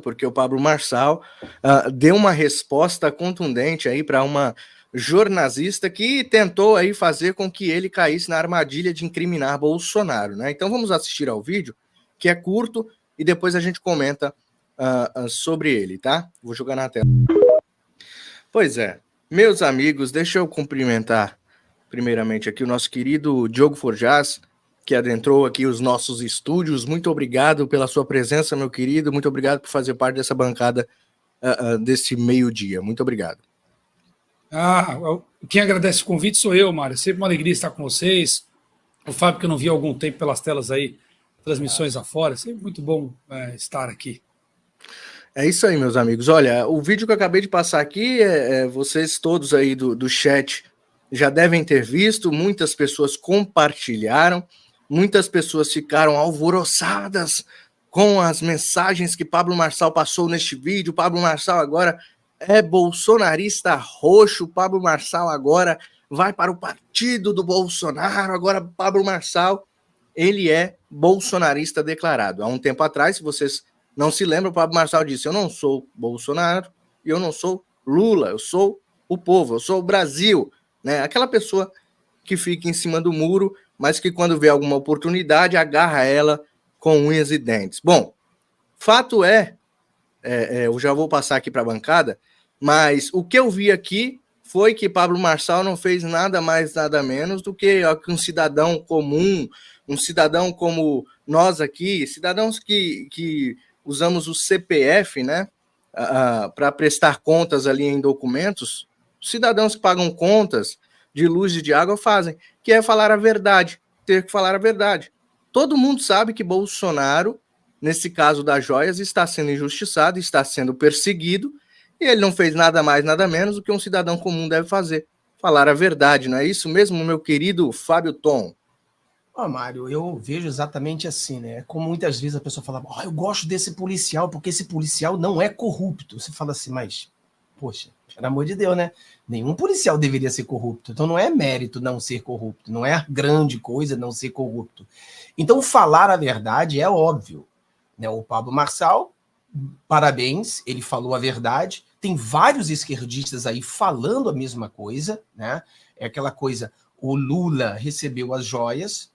porque o Pablo Marçal deu uma resposta contundente aí para uma jornalista que tentou aí fazer com que ele caísse na armadilha de incriminar Bolsonaro, né? Então vamos assistir ao vídeo, que é curto, e depois a gente comenta sobre ele, tá? Vou jogar na tela. Pois é, meus amigos, deixa eu cumprimentar primeiramente aqui o nosso querido Diogo Forjaz, que adentrou aqui os nossos estúdios. Muito obrigado pela sua presença, meu querido. Muito obrigado por fazer parte dessa bancada desse meio-dia. Muito obrigado. Quem agradece o convite sou eu, Mário. Sempre uma alegria estar com vocês. O Fábio, que eu não vi há algum tempo pelas telas aí, transmissões afora. Sempre muito bom estar aqui. É isso aí, meus amigos. Olha, o vídeo que eu acabei de passar aqui, vocês todos aí do chat já devem ter visto. Muitas pessoas compartilharam. Muitas pessoas ficaram alvoroçadas com as mensagens que Pablo Marçal passou neste vídeo. Pablo Marçal agora é bolsonarista roxo. Pablo Marçal agora vai para o partido do Bolsonaro. Agora Pablo Marçal, ele é bolsonarista declarado. Há um tempo atrás, se vocês não se lembram, o Pablo Marçal disse: eu não sou Bolsonaro e eu não sou Lula, eu sou o povo, eu sou o Brasil, né? Aquela pessoa que fica em cima do muro, mas que quando vê alguma oportunidade, agarra ela com unhas e dentes. Bom, fato eu já vou passar aqui para a bancada, mas o que eu vi aqui foi que Pablo Marçal não fez nada mais, nada menos do que um cidadão comum, um cidadão como nós aqui, cidadãos que usamos o CPF, né, para prestar contas ali em documentos, cidadãos que pagam contas de luz e de água fazem, que é falar a verdade, ter que falar a verdade. Todo mundo sabe que Bolsonaro, nesse caso das joias, está sendo injustiçado, está sendo perseguido, e ele não fez nada mais, nada menos do que um cidadão comum deve fazer, falar a verdade, não é isso mesmo, meu querido Fábio Tom? Mário, eu vejo exatamente assim, né? Como muitas vezes a pessoa fala, eu gosto desse policial, porque esse policial não é corrupto. Você fala assim, mas, poxa, pelo amor de Deus, né? Nenhum policial deveria ser corrupto. Então não é mérito não ser corrupto, não é grande coisa não ser corrupto. Então falar a verdade é óbvio, né? O Pablo Marçal, parabéns, ele falou a verdade. Tem vários esquerdistas aí falando a mesma coisa, né? É aquela coisa, o Lula recebeu as joias,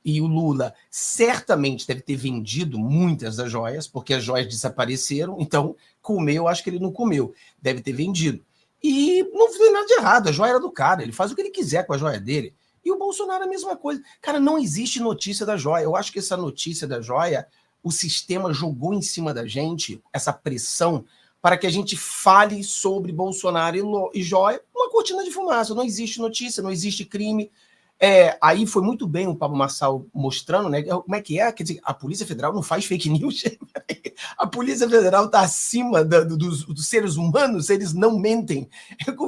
e o Lula certamente deve ter vendido muitas das joias, porque as joias desapareceram, então comeu, acho que ele não comeu, deve ter vendido. E não fez nada de errado, a joia era do cara, ele faz o que ele quiser com a joia dele. E o Bolsonaro a mesma coisa. Cara, não existe notícia da joia. Eu acho que essa notícia da joia, o sistema jogou em cima da gente, essa pressão, para que a gente fale sobre Bolsonaro e joia, uma cortina de fumaça. Não existe notícia, não existe crime. Aí foi muito bem o Pablo Marçal mostrando, né? Como é que é? Quer dizer, a Polícia Federal não faz fake news. A Polícia Federal está acima dos seres humanos, eles não mentem.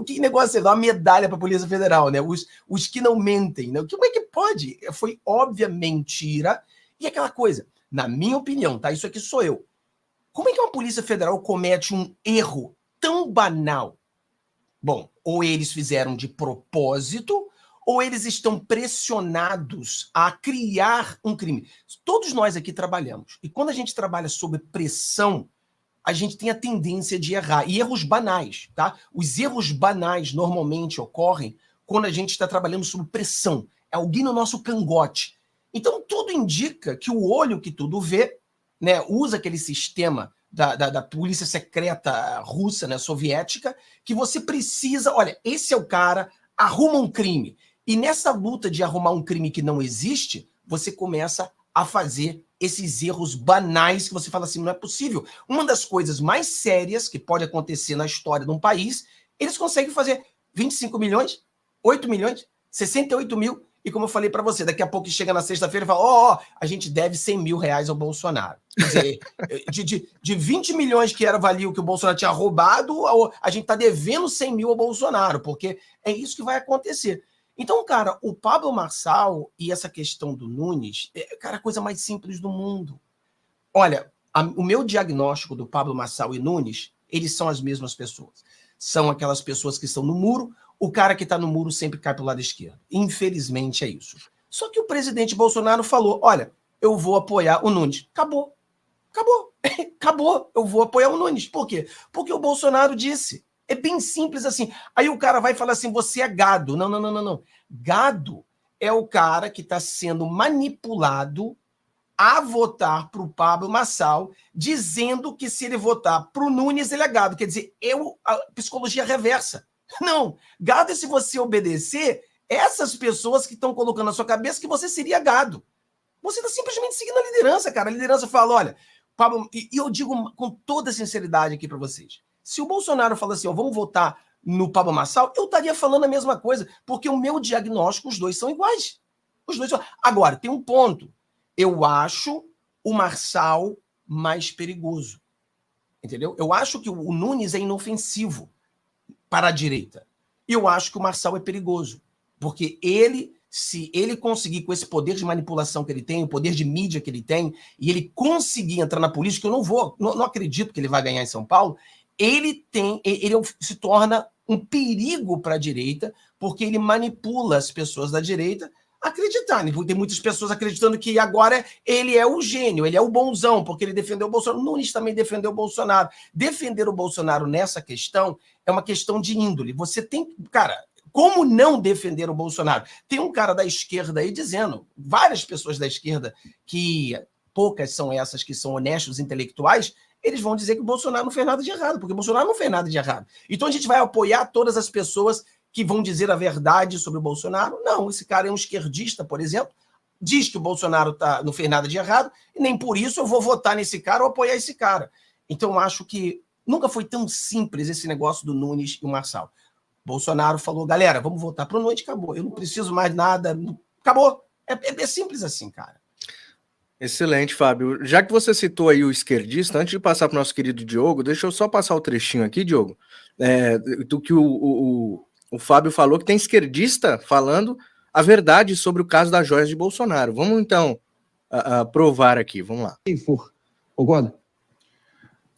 Que negócio é dar uma medalha para a Polícia Federal, né? Os que não mentem, né? Como é que pode? Foi óbvia mentira. E aquela coisa, na minha opinião, tá? Isso aqui sou eu. Como é que uma Polícia Federal comete um erro tão banal? Bom, ou eles fizeram de propósito, ou eles estão pressionados a criar um crime. Todos nós aqui trabalhamos. E quando a gente trabalha sob pressão, a gente tem a tendência de errar. E erros banais, tá? Os erros banais normalmente ocorrem quando a gente está trabalhando sob pressão. É alguém no nosso cangote. Então, tudo indica que o olho que tudo vê, né, usa aquele sistema da polícia secreta russa, né, soviética, que você precisa... Olha, esse é o cara, arruma um crime. E nessa luta de arrumar um crime que não existe, você começa a fazer esses erros banais que você fala assim, não é possível. Uma das coisas mais sérias que pode acontecer na história de um país, eles conseguem fazer 25 milhões, 8 milhões, 68 mil, e como eu falei para você, daqui a pouco chega na sexta-feira e fala, a gente deve 100 mil reais ao Bolsonaro. Quer dizer, de 20 milhões que era valia o que o Bolsonaro tinha roubado, a gente está devendo 100 mil ao Bolsonaro, porque é isso que vai acontecer. Então, cara, o Pablo Marçal e essa questão do Nunes, cara, a coisa mais simples do mundo. Olha, o meu diagnóstico do Pablo Marçal e Nunes, eles são as mesmas pessoas. São aquelas pessoas que estão no muro, o cara que está no muro sempre cai para o lado esquerdo. Infelizmente é isso. Só que o presidente Bolsonaro falou, olha, eu vou apoiar o Nunes. Acabou. Acabou. Acabou, eu vou apoiar o Nunes. Por quê? Porque o Bolsonaro disse. É bem simples assim. Aí o cara vai falar assim, você é gado. Não. Gado é o cara que está sendo manipulado a votar para o Pablo Marçal, dizendo que se ele votar para o Nunes, ele é gado. Quer dizer, a psicologia reversa. Não, gado é se você obedecer essas pessoas que estão colocando na sua cabeça que você seria gado. Você está simplesmente seguindo a liderança, cara. A liderança fala, olha, Pablo, e eu digo com toda sinceridade aqui para vocês, se o Bolsonaro fala assim, vamos votar no Pablo Marçal, eu estaria falando a mesma coisa, porque o meu diagnóstico, os dois são iguais. Os dois são... Agora, tem um ponto. Eu acho o Marçal mais perigoso. Entendeu? Eu acho que o Nunes é inofensivo para a direita. E eu acho que o Marçal é perigoso. Porque se ele conseguir, com esse poder de manipulação que ele tem, o poder de mídia que ele tem, e ele conseguir entrar na política, eu não acredito que ele vai ganhar em São Paulo, ele se torna um perigo para a direita, porque ele manipula as pessoas da direita a acreditarem. Tem muitas pessoas acreditando que agora ele é o gênio, ele é o bonzão, porque ele defendeu o Bolsonaro. Nunes também defendeu o Bolsonaro. Defender o Bolsonaro nessa questão é uma questão de índole. Você tem... Cara, como não defender o Bolsonaro? Tem um cara da esquerda aí dizendo, várias pessoas da esquerda, que poucas são essas que são honestos intelectuais, eles vão dizer que o Bolsonaro não fez nada de errado, porque o Bolsonaro não fez nada de errado. Então a gente vai apoiar todas as pessoas que vão dizer a verdade sobre o Bolsonaro? Não, esse cara é um esquerdista, por exemplo, diz que o Bolsonaro não fez nada de errado, e nem por isso eu vou votar nesse cara ou apoiar esse cara. Então eu acho que nunca foi tão simples esse negócio do Nunes e o Marçal. Bolsonaro falou, galera, vamos votar para o Nunes, acabou. Eu não preciso mais nada, acabou. É simples assim, cara. Excelente, Fábio. Já que você citou aí o esquerdista, antes de passar para o nosso querido Diogo, deixa eu só passar o trechinho aqui, Diogo, do que o Fábio falou, que tem esquerdista falando a verdade sobre o caso das joias de Bolsonaro. Vamos, então, provar aqui. Vamos lá. Quem for. Concorda?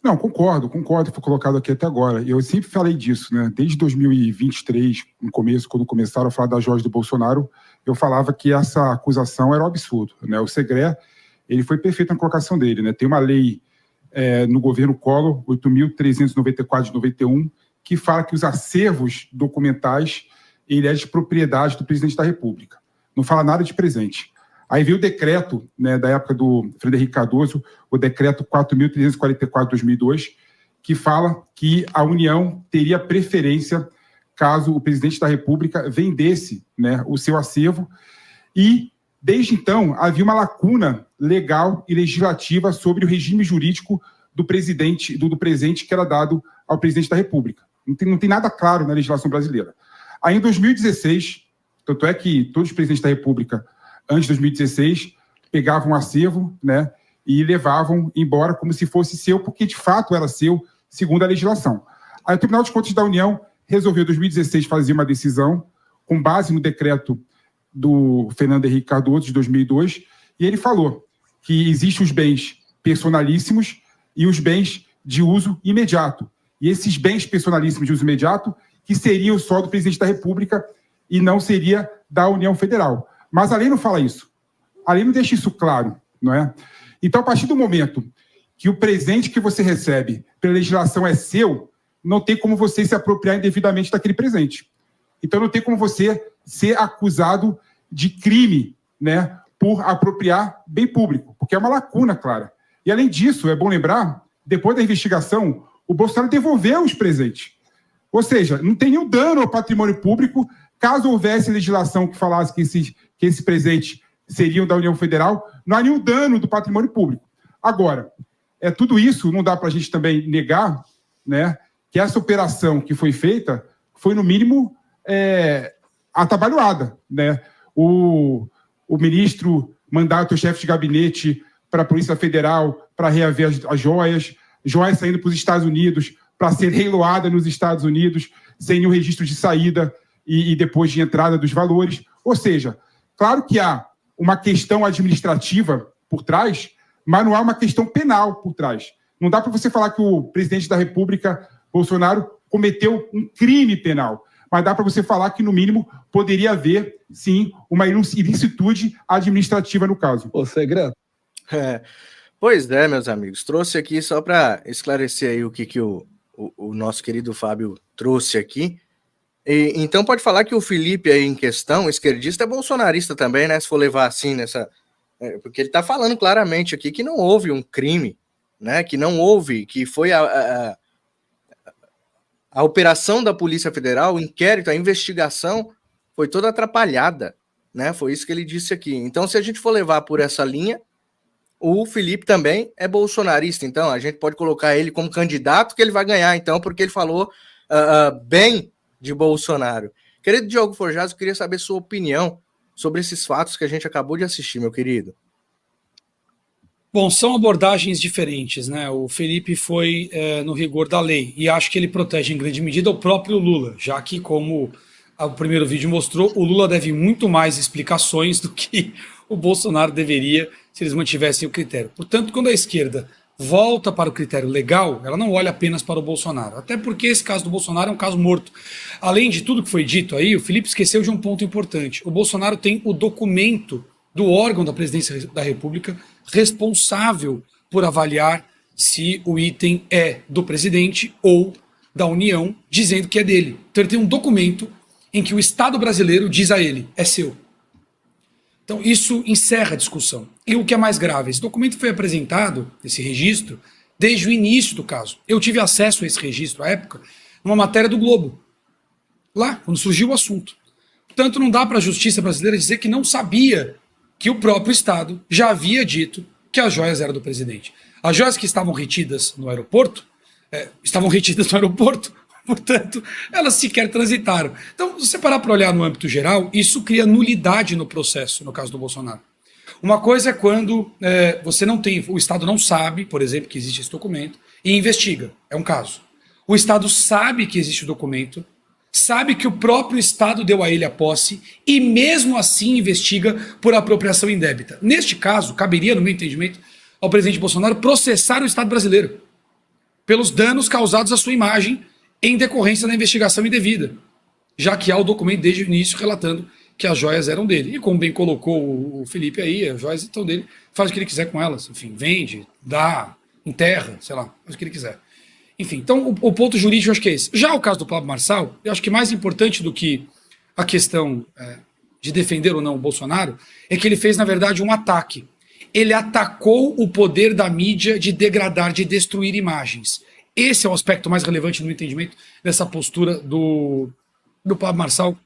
Não, concordo. Foi colocado aqui até agora. Eu sempre falei disso, né? Desde 2023, no começo, quando começaram a falar das joias do Bolsonaro, eu falava que essa acusação era um absurdo, né? O Segré, ele foi perfeito na colocação dele, né? Tem uma lei no governo Collor, 8.394 de 91, que fala que os acervos documentais ele é de propriedade do presidente da República. Não fala nada de presente. Aí veio o decreto, né, da época do Frederico Cardoso, o decreto 4.344 de 2002, que fala que a União teria preferência caso o presidente da República vendesse, né, o seu acervo. E, desde então, havia uma lacuna legal e legislativa sobre o regime jurídico do presidente, do presente que era dado ao presidente da República. Não tem nada claro na legislação brasileira. Aí, em 2016, tanto é que todos os presidentes da República, antes de 2016, pegavam um acervo, né, e levavam embora como se fosse seu, porque de fato era seu, segundo a legislação. Aí o Tribunal de Contas da União resolveu, em 2016, fazer uma decisão com base no decreto do Fernando Henrique Cardoso, de 2002, e ele falou que existem os bens personalíssimos e os bens de uso imediato. E esses bens personalíssimos de uso imediato que seriam só do presidente da República e não seria da União Federal. Mas a lei não fala isso. A lei não deixa isso claro, não é? Então, a partir do momento que o presente que você recebe pela legislação é seu, não tem como você se apropriar indevidamente daquele presente. Então, não tem como você ser acusado de crime, né, por apropriar bem público, porque é uma lacuna clara. E, além disso, é bom lembrar, depois da investigação, o Bolsonaro devolveu os presentes. Ou seja, não tem nenhum dano ao patrimônio público caso houvesse legislação que falasse que esse presente seriam da União Federal, não há nenhum dano do patrimônio público. Agora, tudo isso não dá para a gente também negar, né, que essa operação que foi feita foi, no mínimo, atabalhoada, né? O ministro mandar o chefe de gabinete para a Polícia Federal para reaver as joias saindo para os Estados Unidos, para ser leiloada nos Estados Unidos, sem nenhum registro de saída e depois de entrada dos valores. Ou seja, claro que há uma questão administrativa por trás, mas não há uma questão penal por trás. Não dá para você falar que o presidente da República, Bolsonaro, cometeu um crime penal, mas dá para você falar que, no mínimo, poderia haver, sim, uma ilicitude administrativa no caso. Ô, Segré. Pois é, meus amigos, trouxe aqui só para esclarecer aí o que o nosso querido Fábio trouxe aqui. Então pode falar que o Felipe aí em questão, esquerdista, é bolsonarista também, né? Se for levar assim nessa... porque ele está falando claramente aqui que não houve um crime, né? Que não houve, que foi a operação da Polícia Federal, o inquérito, a investigação foi toda atrapalhada, né? Foi isso que ele disse aqui. Então, se a gente for levar por essa linha, o Felipe também é bolsonarista. Então, a gente pode colocar ele como candidato que ele vai ganhar, então, porque ele falou bem de Bolsonaro. Querido Diogo Forjaz, eu queria saber sua opinião sobre esses fatos que a gente acabou de assistir, meu querido. Bom, são abordagens diferentes, né? O Felipe foi no rigor da lei e acho que ele protege em grande medida o próprio Lula, já que, como o primeiro vídeo mostrou, o Lula deve muito mais explicações do que o Bolsonaro deveria se eles mantivessem o critério. Portanto, quando a esquerda volta para o critério legal, ela não olha apenas para o Bolsonaro, até porque esse caso do Bolsonaro é um caso morto. Além de tudo que foi dito aí, o Felipe esqueceu de um ponto importante. O Bolsonaro tem o documento do órgão da presidência da República responsável por avaliar se o item é do presidente ou da União, dizendo que é dele. Então ele tem um documento em que o Estado brasileiro diz a ele, é seu. Então isso encerra a discussão. E o que é mais grave, esse documento foi apresentado, esse registro, desde o início do caso. Eu tive acesso a esse registro, à época, numa matéria do Globo, lá, quando surgiu o assunto. Portanto, não dá para a justiça brasileira dizer que não sabia que o próprio Estado já havia dito que as joias eram do presidente. As joias que estavam retidas no aeroporto, portanto, elas sequer transitaram. Então, se você parar para olhar no âmbito geral, isso cria nulidade no processo, no caso do Bolsonaro. Uma coisa é quando você não tem, o Estado não sabe, por exemplo, que existe esse documento e investiga, é um caso. O Estado sabe que existe o documento, sabe que o próprio Estado deu a ele a posse e mesmo assim investiga por apropriação indébita. Neste caso, caberia, no meu entendimento, ao presidente Bolsonaro processar o Estado brasileiro pelos danos causados à sua imagem em decorrência da investigação indevida, já que há o documento desde o início relatando que as joias eram dele. E como bem colocou o Felipe aí, as joias estão dele, faz o que ele quiser com elas, enfim, vende, dá, enterra, sei lá, faz o que ele quiser. Enfim, então o ponto jurídico eu acho que é esse. Já o caso do Pablo Marçal, eu acho que mais importante do que a questão de defender ou não o Bolsonaro, é que ele fez, na verdade, um ataque. Ele atacou o poder da mídia de degradar, de destruir imagens. Esse é o aspecto mais relevante no entendimento dessa postura do Pablo Marçal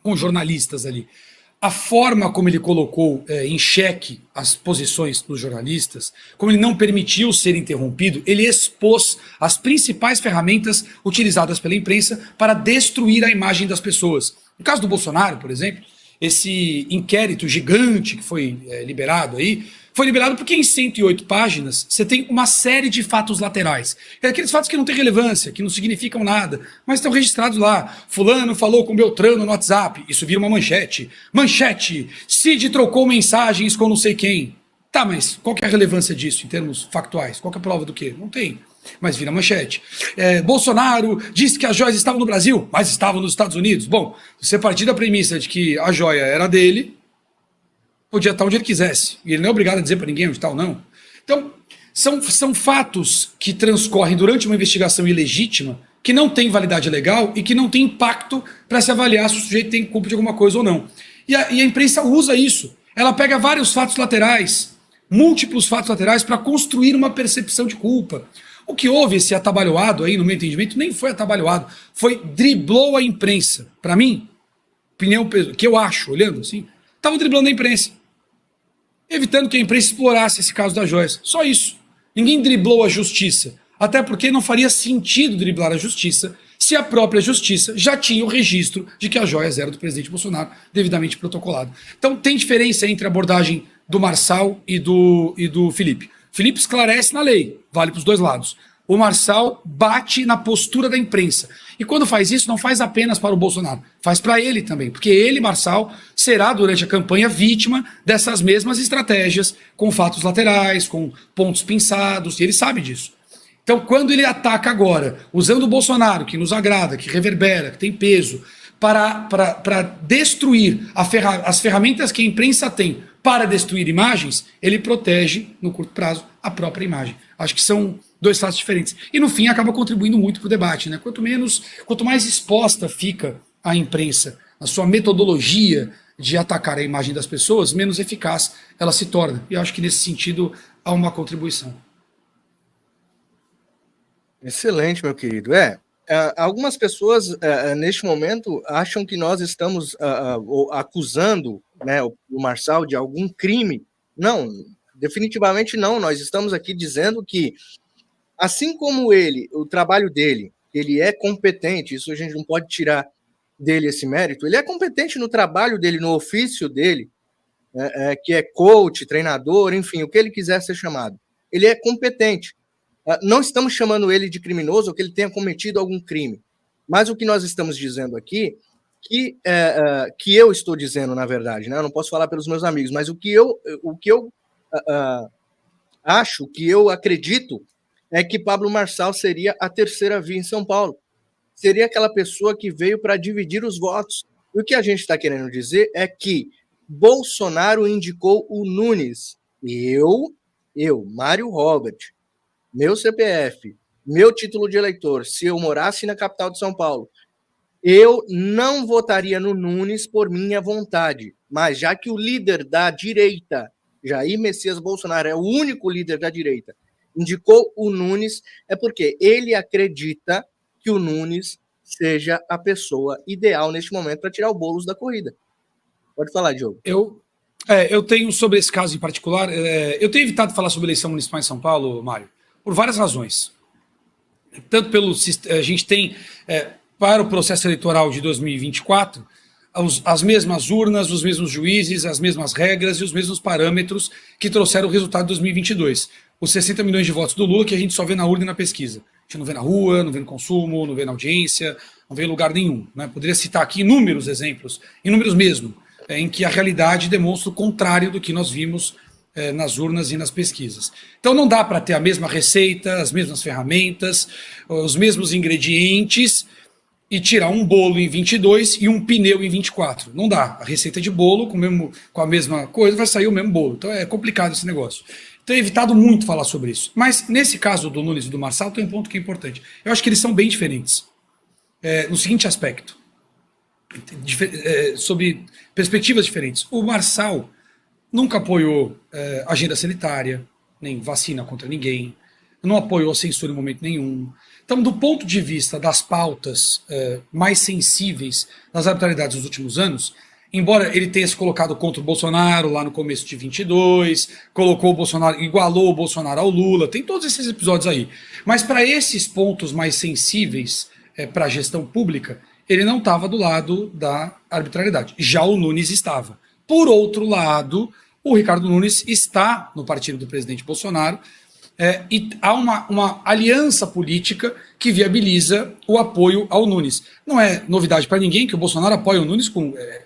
com jornalistas ali. A forma como ele colocou em xeque as posições dos jornalistas, como ele não permitiu ser interrompido, ele expôs as principais ferramentas utilizadas pela imprensa para destruir a imagem das pessoas. No caso do Bolsonaro, por exemplo, esse inquérito gigante que foi liberado aí, foi liberado porque em 108 páginas você tem uma série de fatos laterais. Aqueles fatos que não têm relevância, que não significam nada, mas estão registrados lá. Fulano falou com Beltrano no WhatsApp. Isso vira uma manchete. Manchete! Cid trocou mensagens com não sei quem. Tá, mas qual que é a relevância disso em termos factuais? Qual que é a prova do quê? Não tem. Mas vira manchete. Bolsonaro disse que as joias estavam no Brasil, mas estavam nos Estados Unidos. Bom, você partir da premissa de que a joia era dele, podia estar onde ele quisesse. E ele não é obrigado a dizer para ninguém onde está ou não. Então, são fatos que transcorrem durante uma investigação ilegítima que não tem validade legal e que não tem impacto para se avaliar se o sujeito tem culpa de alguma coisa ou não. E a imprensa usa isso. Ela pega vários fatos laterais, múltiplos fatos laterais, para construir uma percepção de culpa. O que houve, esse atabalhoado aí, no meu entendimento, nem foi atabalhoado, foi driblou a imprensa. Para mim, opinião que eu acho, olhando assim, estavam driblando a imprensa, evitando que a imprensa explorasse esse caso das joias. Só isso. Ninguém driblou a justiça. Até porque não faria sentido driblar a justiça se a própria justiça já tinha o registro de que as joias eram do presidente Bolsonaro, devidamente protocolado. Então tem diferença entre a abordagem do Marçal e do Felipe. Felipe esclarece na lei, vale para os dois lados. O Marçal bate na postura da imprensa. E quando faz isso, não faz apenas para o Bolsonaro, faz para ele também, porque ele, Marçal, será durante a campanha vítima dessas mesmas estratégias, com fatos laterais, com pontos pinçados, e ele sabe disso. Então, quando ele ataca agora, usando o Bolsonaro, que nos agrada, que reverbera, que tem peso, para destruir as ferramentas que a imprensa tem para destruir imagens, ele protege, no curto prazo, a própria imagem. Acho que são dois fatos diferentes. E, no fim, acaba contribuindo muito para o debate, né? Quanto mais exposta fica a imprensa, a sua metodologia de atacar a imagem das pessoas, menos eficaz ela se torna. E acho que, nesse sentido, há uma contribuição. Excelente, meu querido. Algumas pessoas, neste momento, acham que nós estamos acusando, né, o Marçal de algum crime. Não, definitivamente não. Nós estamos aqui dizendo que, assim como o trabalho dele, ele é competente, isso a gente não pode tirar dele esse mérito, ele é competente no trabalho dele, no ofício dele, que é coach, treinador, enfim, o que ele quiser ser chamado. Ele é competente. Não estamos chamando ele de criminoso ou que ele tenha cometido algum crime. Mas o que nós estamos dizendo aqui, que eu estou dizendo, na verdade, né? Eu não posso falar pelos meus amigos, mas o que eu acho, o que eu acredito, é que Pablo Marçal seria a terceira via em São Paulo. Seria aquela pessoa que veio para dividir os votos. E o que a gente está querendo dizer é que Bolsonaro indicou o Nunes. Eu, Mário Robert, meu CPF, meu título de eleitor, se eu morasse na capital de São Paulo, eu não votaria no Nunes por minha vontade. Mas já que o líder da direita, Jair Messias Bolsonaro, é o único líder da direita, indicou o Nunes, é porque ele acredita que o Nunes seja a pessoa ideal neste momento para tirar o Boulos da corrida. Pode falar, Diogo. Eu tenho, sobre esse caso em particular, eu tenho evitado falar sobre eleição municipal em São Paulo, Mário, por várias razões. Tanto a gente tem, para o processo eleitoral de 2024, as mesmas urnas, os mesmos juízes, as mesmas regras e os mesmos parâmetros que trouxeram o resultado de 2022. Os 60 milhões de votos do Lula que a gente só vê na urna e na pesquisa. A gente não vê na rua, não vê no consumo, não vê na audiência, não vê em lugar nenhum. Né? Poderia citar aqui inúmeros exemplos, inúmeros mesmo, em que a realidade demonstra o contrário do que nós vimos nas urnas e nas pesquisas. Então não dá para ter a mesma receita, as mesmas ferramentas, os mesmos ingredientes e tirar um bolo em 22 e um pneu em 24. Não dá. A receita de bolo com a mesma coisa vai sair o mesmo bolo. Então é complicado esse negócio. Então é evitado muito falar sobre isso. Mas nesse caso do Nunes e do Marçal tem um ponto que é importante. Eu acho que eles são bem diferentes. No seguinte aspecto. Sob perspectivas diferentes. O Marçal nunca apoiou agenda sanitária, nem vacina contra ninguém, não apoiou censura em momento nenhum. Então, do ponto de vista das pautas mais sensíveis das arbitrariedades dos últimos anos, embora ele tenha se colocado contra o Bolsonaro lá no começo de 22, colocou o Bolsonaro, igualou o Bolsonaro ao Lula, tem todos esses episódios aí. Mas para esses pontos mais sensíveis para a gestão pública, ele não estava do lado da arbitrariedade. Já o Nunes estava. Por outro lado, o Ricardo Nunes está no partido do presidente Bolsonaro e há uma aliança política que viabiliza o apoio ao Nunes. Não é novidade para ninguém que o Bolsonaro apoia o Nunes,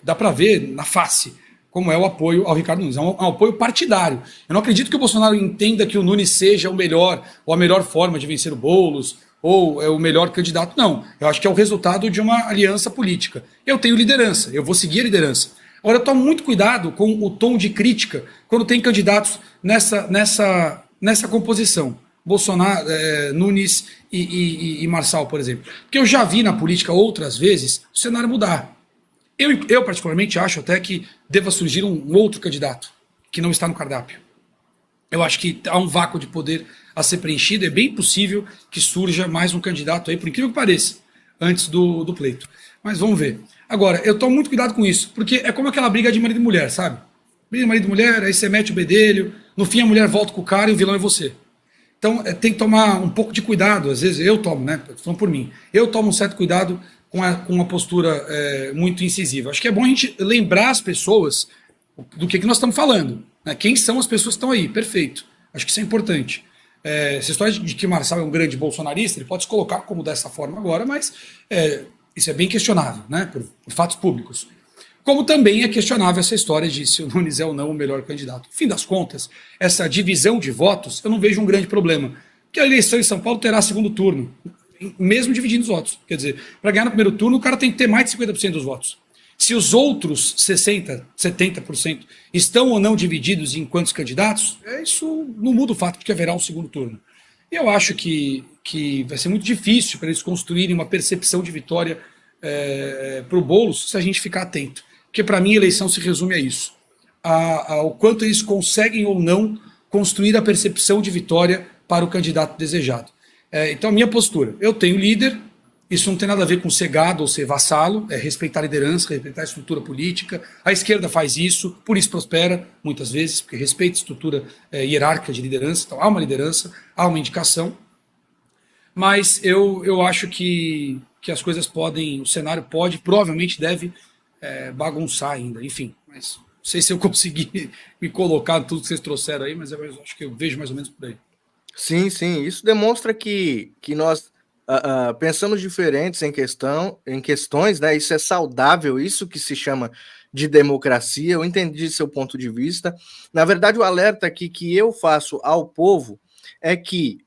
dá para ver na face como é o apoio ao Ricardo Nunes. É um apoio partidário. Eu não acredito que o Bolsonaro entenda que o Nunes seja o melhor ou a melhor forma de vencer o Boulos ou é o melhor candidato. Não. Eu acho que é o resultado de uma aliança política. Eu tenho liderança, eu vou seguir a liderança. Agora, eu tomo muito cuidado com o tom de crítica quando tem candidatos nessa composição. Bolsonaro, Nunes e Marçal, por exemplo. Porque eu já vi na política outras vezes o cenário mudar. Eu particularmente, acho até que deva surgir um outro candidato que não está no cardápio. Eu acho que há um vácuo de poder a ser preenchido. É bem possível que surja mais um candidato aí, por incrível que pareça, antes do pleito. Mas vamos ver. Agora, eu tomo muito cuidado com isso, porque é como aquela briga de marido e mulher, sabe? Briga de marido e mulher, aí você mete o bedelho, no fim a mulher volta com o cara e o vilão é você. Então tem que tomar um pouco de cuidado, às vezes eu tomo, né? Falando por mim. Eu tomo um certo cuidado com uma postura muito incisiva. Acho que é bom a gente lembrar as pessoas do que nós estamos falando. Né? Quem são as pessoas que estão aí? Perfeito. Acho que isso é importante. Essa história de que Marçal é um grande bolsonarista, ele pode se colocar como dessa forma agora, mas isso é bem questionável, né? por fatos públicos. Como também é questionável essa história de se o Nunes é ou não o melhor candidato. No fim das contas, essa divisão de votos, eu não vejo um grande problema. Porque a eleição em São Paulo terá segundo turno. mesmo dividindo os votos. Quer dizer, para ganhar no primeiro turno, o cara tem que ter mais de 50% dos votos. Se os outros 60%, 70% estão ou não divididos em quantos candidatos, isso não muda o fato de que haverá um segundo turno. E eu acho que vai ser muito difícil para eles construírem uma percepção de vitória para o Boulos se a gente ficar atento. Porque, para mim, a eleição se resume a isso. Ao quanto eles conseguem ou não construir a percepção de vitória para o candidato desejado. Então, a minha postura, eu tenho líder, isso não tem nada a ver com ser gado ou ser vassalo, é respeitar a liderança, respeitar a estrutura política. A esquerda faz isso, por isso prospera, muitas vezes, porque respeita a estrutura hierárquica de liderança. Então, há uma liderança, há uma indicação. Mas eu acho que as coisas podem, o cenário pode, provavelmente deve bagunçar ainda. Enfim, mas não sei se eu consegui me colocar em tudo que vocês trouxeram aí, mas eu acho que eu vejo mais ou menos por aí. Sim, isso demonstra que nós pensamos diferentes em questões, né? Isso é saudável, isso que se chama de democracia. Eu entendi seu ponto de vista. Na verdade, o alerta aqui que eu faço ao povo é que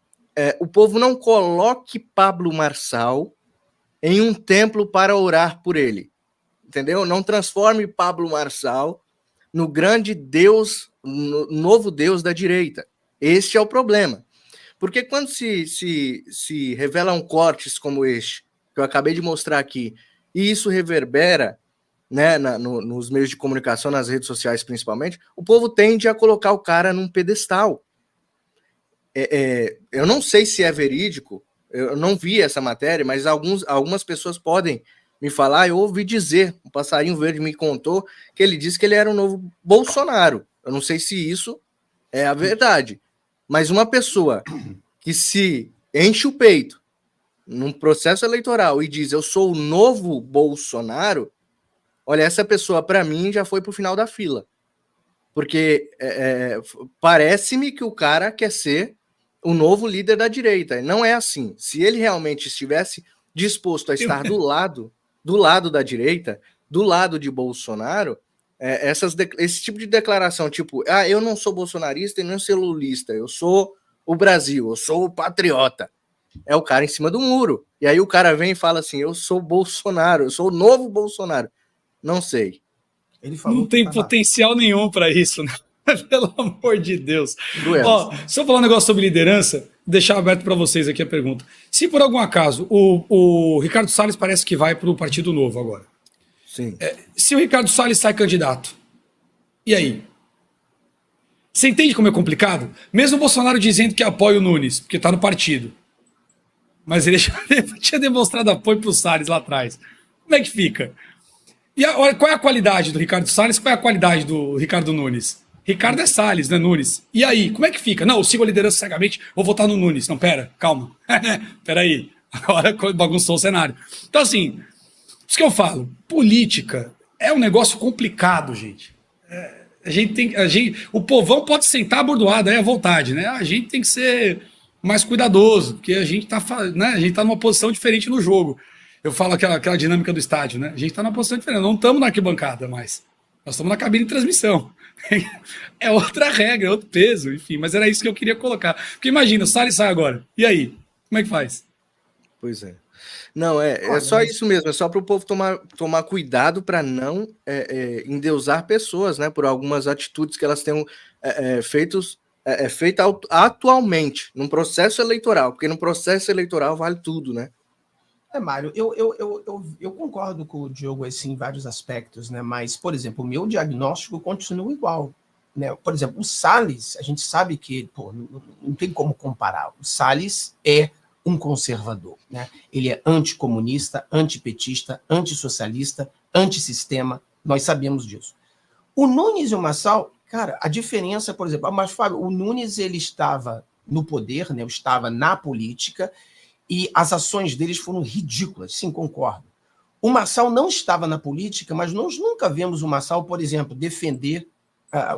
o povo não coloque Pablo Marçal em um templo para orar por ele, entendeu? Não transforme Pablo Marçal no grande Deus, no novo Deus da direita. Este é o problema. Porque quando se revelam cortes como este, que eu acabei de mostrar aqui, e isso reverbera, né, nos meios de comunicação, nas redes sociais principalmente, o povo tende a colocar o cara num pedestal. Eu não sei se é verídico, eu não vi essa matéria, mas algumas pessoas podem me falar, eu ouvi dizer, um passarinho verde me contou que ele disse que ele era o novo Bolsonaro. Eu não sei se isso é a verdade. Mas uma pessoa que se enche o peito num processo eleitoral e diz eu sou o novo Bolsonaro, olha, essa pessoa para mim já foi para o final da fila. Porque parece-me que o cara quer ser o novo líder da direita. Não é assim. Se ele realmente estivesse disposto a estar do lado da direita, do lado de Bolsonaro, esse tipo de declaração, tipo, eu não sou bolsonarista e nem sou lulista, eu sou o Brasil, eu sou o patriota. É o cara em cima do muro. E aí o cara vem e fala assim, eu sou Bolsonaro, eu sou o novo Bolsonaro. Não sei. Ele falou não tem potencial nenhum para isso, né? Pelo amor de Deus. Ó, se eu falar um negócio sobre liderança, deixar aberto para vocês aqui a pergunta. Se por algum acaso o Ricardo Salles parece que vai para o Partido Novo agora. Sim. Se o Ricardo Salles sai candidato, e aí? Você entende como é complicado? Mesmo o Bolsonaro dizendo que apoia o Nunes, porque está no partido. Mas ele já tinha demonstrado apoio para o Salles lá atrás. Como é que fica? E qual é a qualidade do Ricardo Salles? Qual é a qualidade do Ricardo Nunes? Ricardo é Salles, né, Nunes? E aí, como é que fica? Não, eu sigo a liderança cegamente, vou votar no Nunes. Não, pera, calma. Pera aí. Agora bagunçou o cenário. Então, assim, isso que eu falo, política é um negócio complicado, gente. O povão pode sentar abordoado aí à vontade, né? A gente tem que ser mais cuidadoso, porque a gente tá numa posição diferente no jogo. Eu falo aquela dinâmica do estádio, né? A gente tá numa posição diferente, não estamos na arquibancada mais. Nós estamos na cabine de transmissão. É outra regra, é outro peso, enfim. Mas era isso que eu queria colocar. Porque imagina, o Salles sai agora. E aí? Como é que faz? Pois é. Não, é só isso mesmo. É só para o povo tomar cuidado para não endeusar pessoas, né? Por algumas atitudes que elas tenham feita atualmente, num processo eleitoral. Porque no processo eleitoral vale tudo, né? Mário, eu concordo com o Diogo assim, em vários aspectos, né? Mas, por exemplo, o meu diagnóstico continua igual. Né? Por exemplo, o Salles, a gente sabe que não tem como comparar. O Salles é um conservador. Né? Ele é anticomunista, antipetista, antissocialista, antissistema. Nós sabemos disso. O Nunes e o Marçal, cara, a diferença, por exemplo, mas Fábio, o Nunes ele estava no poder, né? Estava na política, e as ações deles foram ridículas, sim, concordo. O Marçal não estava na política, mas nós nunca vemos o Marçal, por exemplo, defender,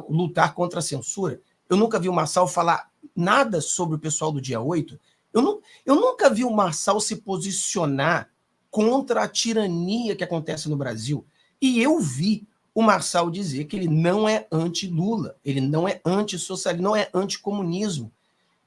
lutar contra a censura. Eu nunca vi o Marçal falar nada sobre o pessoal do dia 8. Eu nunca vi o Marçal se posicionar contra a tirania que acontece no Brasil. E eu vi o Marçal dizer que ele não é anti-Lula, ele não é anti-socialismo, não é anticomunismo.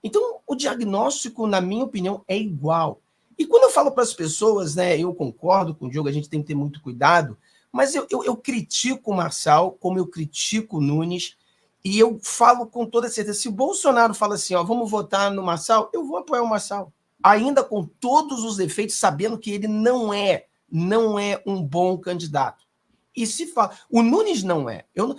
Então, o diagnóstico, na minha opinião, é igual. E quando eu falo para as pessoas, né, eu concordo com o Diogo, a gente tem que ter muito cuidado, mas eu critico o Marçal, como eu critico o Nunes, e eu falo com toda certeza, se o Bolsonaro fala assim, ó, vamos votar no Marçal, eu vou apoiar o Marçal, ainda com todos os defeitos, sabendo que ele não é um bom candidato. E se fala, o Nunes não é. Eu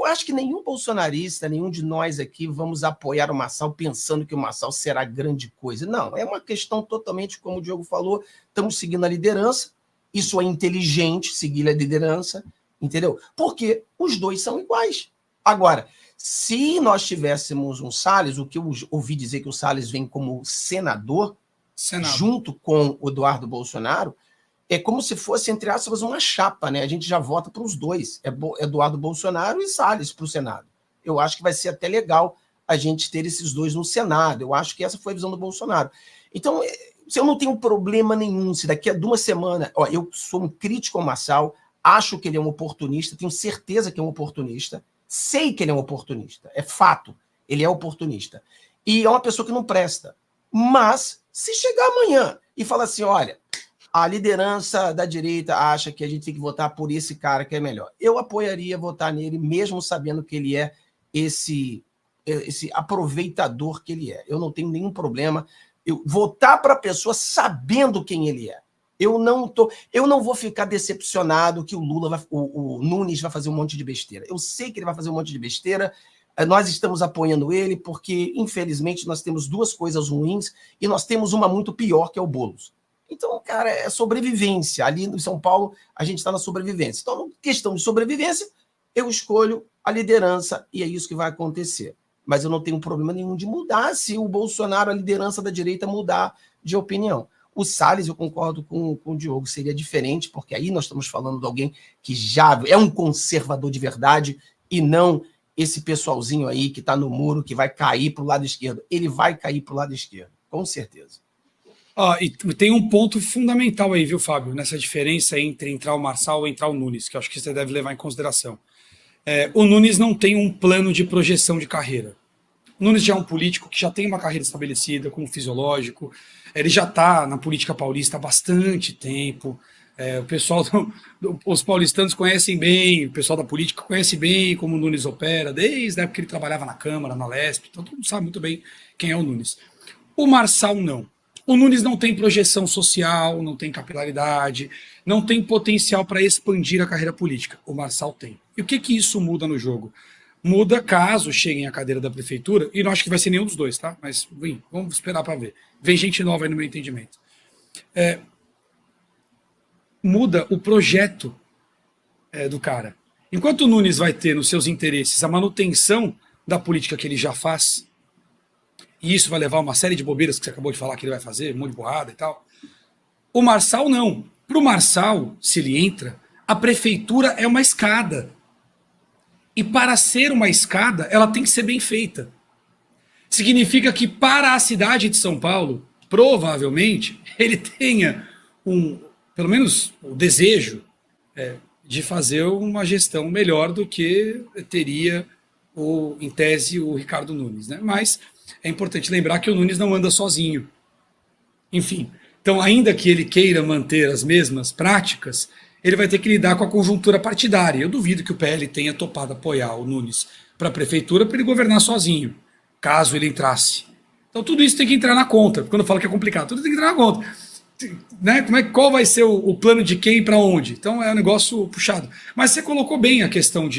acho que nenhum bolsonarista, nenhum de nós aqui vamos apoiar o Marçal pensando que o Marçal será grande coisa. Não, é uma questão totalmente, como o Diogo falou, estamos seguindo a liderança, isso é inteligente, seguir a liderança, entendeu? Porque os dois são iguais. Agora, se nós tivéssemos um Salles, o que eu ouvi dizer que o Salles vem como senador, junto com o Eduardo Bolsonaro, é como se fosse, entre aspas, uma chapa, né? A gente já vota para os dois, Eduardo Bolsonaro e Salles para o Senado. Eu acho que vai ser até legal a gente ter esses dois no Senado. Eu acho que essa foi a visão do Bolsonaro. Então, eu não tenho problema nenhum, se daqui a 2 semanas... Ó, eu sou um crítico ao Marçal, acho que ele é um oportunista, tenho certeza que é um oportunista, sei que ele é um oportunista, é fato, ele é oportunista. E é uma pessoa que não presta. Mas, se chegar amanhã e falar assim, olha, a liderança da direita acha que a gente tem que votar por esse cara que é melhor, eu apoiaria votar nele, mesmo sabendo que ele é esse aproveitador que ele é. Eu não tenho nenhum problema. Eu votar para a pessoa sabendo quem ele é. Eu não vou ficar decepcionado que o Nunes vai fazer um monte de besteira. Eu sei que ele vai fazer um monte de besteira. Nós estamos apoiando ele porque, infelizmente, nós temos 2 coisas ruins e nós temos uma muito pior, que é o Boulos. Então, cara, é sobrevivência. Ali em São Paulo, a gente está na sobrevivência. Então, questão de sobrevivência, eu escolho a liderança e é isso que vai acontecer. Mas eu não tenho problema nenhum de mudar se o Bolsonaro, a liderança da direita, mudar de opinião. O Salles, eu concordo com o Diogo, seria diferente, porque aí nós estamos falando de alguém que já é um conservador de verdade e não esse pessoalzinho aí que está no muro, que vai cair para o lado esquerdo. Ele vai cair para o lado esquerdo, com certeza. E tem um ponto fundamental aí, viu, Fábio, nessa diferença entre entrar o Marçal ou entrar o Nunes, que eu acho que você deve levar em consideração. O Nunes não tem um plano de projeção de carreira. O Nunes já é um político que já tem uma carreira estabelecida, como fisiológico, ele já está na política paulista há bastante tempo, o pessoal, os paulistanos conhecem bem, o pessoal da política conhece bem como o Nunes opera, desde a época que ele trabalhava na Câmara, na Lesp, então todo mundo sabe muito bem quem é o Nunes. O Marçal não. O Nunes não tem projeção social, não tem capilaridade, não tem potencial para expandir a carreira política. O Marçal tem. E o que isso muda no jogo? Muda caso cheguem à cadeira da prefeitura, e não acho que vai ser nenhum dos dois, tá? Mas, bem, vamos esperar para ver. Vem gente nova aí no meu entendimento. Muda o projeto do cara. Enquanto o Nunes vai ter nos seus interesses a manutenção da política que ele já faz, e isso vai levar a uma série de bobeiras que você acabou de falar que ele vai fazer, um monte de porrada e tal. O Marçal não. Para o Marçal, se ele entra, a prefeitura é uma escada. E para ser uma escada, ela tem que ser bem feita. Significa que para a cidade de São Paulo, provavelmente, ele tenha pelo menos o desejo de fazer uma gestão melhor do que teria, em tese, o Ricardo Nunes, né? Mas é importante lembrar que o Nunes não anda sozinho. Enfim, então ainda que ele queira manter as mesmas práticas, ele vai ter que lidar com a conjuntura partidária. Eu duvido que o PL tenha topado apoiar o Nunes para a prefeitura para ele governar sozinho, caso ele entrasse. Então tudo isso tem que entrar na conta. Quando eu falo que é complicado, tudo tem que entrar na conta. Né? Qual vai ser o plano de quem para onde? Então é um negócio puxado. Mas você colocou bem a questão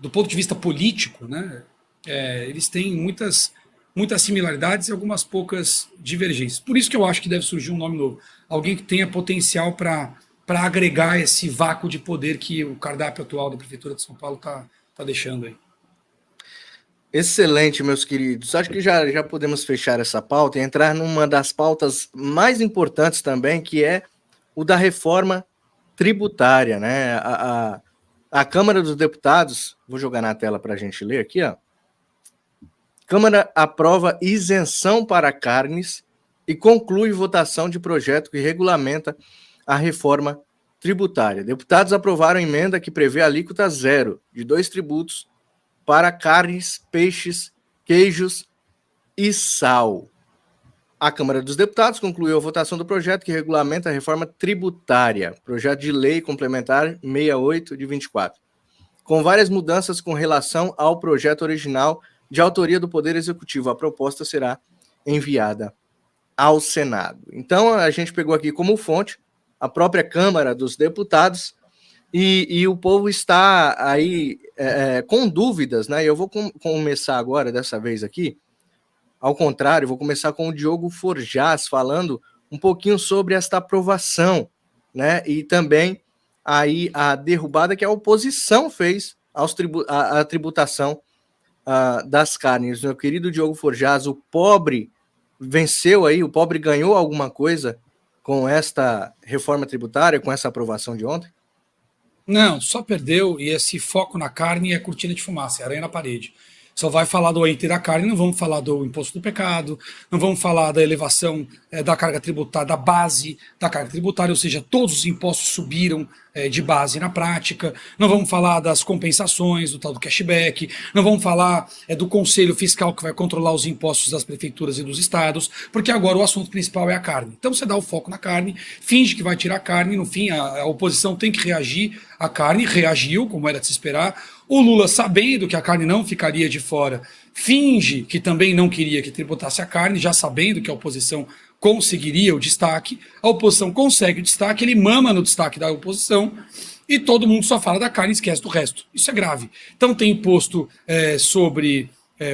do ponto de vista político, né? Eles têm muitas similaridades e algumas poucas divergências. Por isso que eu acho que deve surgir um nome novo. Alguém que tenha potencial para agregar esse vácuo de poder que o cardápio atual da Prefeitura de São Paulo está deixando aí. Excelente, meus queridos. Acho que já podemos fechar essa pauta e entrar numa das pautas mais importantes também, que é o da reforma tributária, né? A Câmara dos Deputados, vou jogar na tela para a gente ler aqui, ó. Câmara aprova isenção para carnes e conclui votação de projeto que regulamenta a reforma tributária. Deputados aprovaram emenda que prevê alíquota zero de 2 tributos para carnes, peixes, queijos e sal. A Câmara dos Deputados concluiu a votação do projeto que regulamenta a reforma tributária, projeto de lei complementar 68 de 24, com várias mudanças com relação ao projeto original de autoria do Poder Executivo. A proposta será enviada ao Senado. Então, a gente pegou aqui como fonte a própria Câmara dos Deputados e o povo está aí com dúvidas, né? Eu vou começar agora, dessa vez aqui, ao contrário, vou começar com o Diogo Forjaz, falando um pouquinho sobre esta aprovação, né? E também aí a derrubada que a oposição fez à tributação das carnes. Meu querido Diogo Forjaz, o pobre venceu aí, o pobre ganhou alguma coisa com esta reforma tributária, com essa aprovação de ontem? Não, só perdeu, e esse foco na carne é cortina de fumaça, é aranha na parede. Só vai falar do ente da carne, não vamos falar do imposto do pecado, não vamos falar da elevação da carga tributária, da base da carga tributária, ou seja, todos os impostos subiram de base na prática, não vamos falar das compensações, do tal do cashback, não vamos falar do conselho fiscal que vai controlar os impostos das prefeituras e dos estados, porque agora o assunto principal é a carne. Então você dá o foco na carne, finge que vai tirar a carne, no fim a oposição tem que reagir à carne, reagiu, como era de se esperar. O Lula, sabendo que a carne não ficaria de fora, finge que também não queria que tributasse a carne, já sabendo que a oposição conseguiria o destaque. A oposição consegue o destaque, ele mama no destaque da oposição e todo mundo só fala da carne e esquece do resto. Isso é grave. Então tem imposto sobre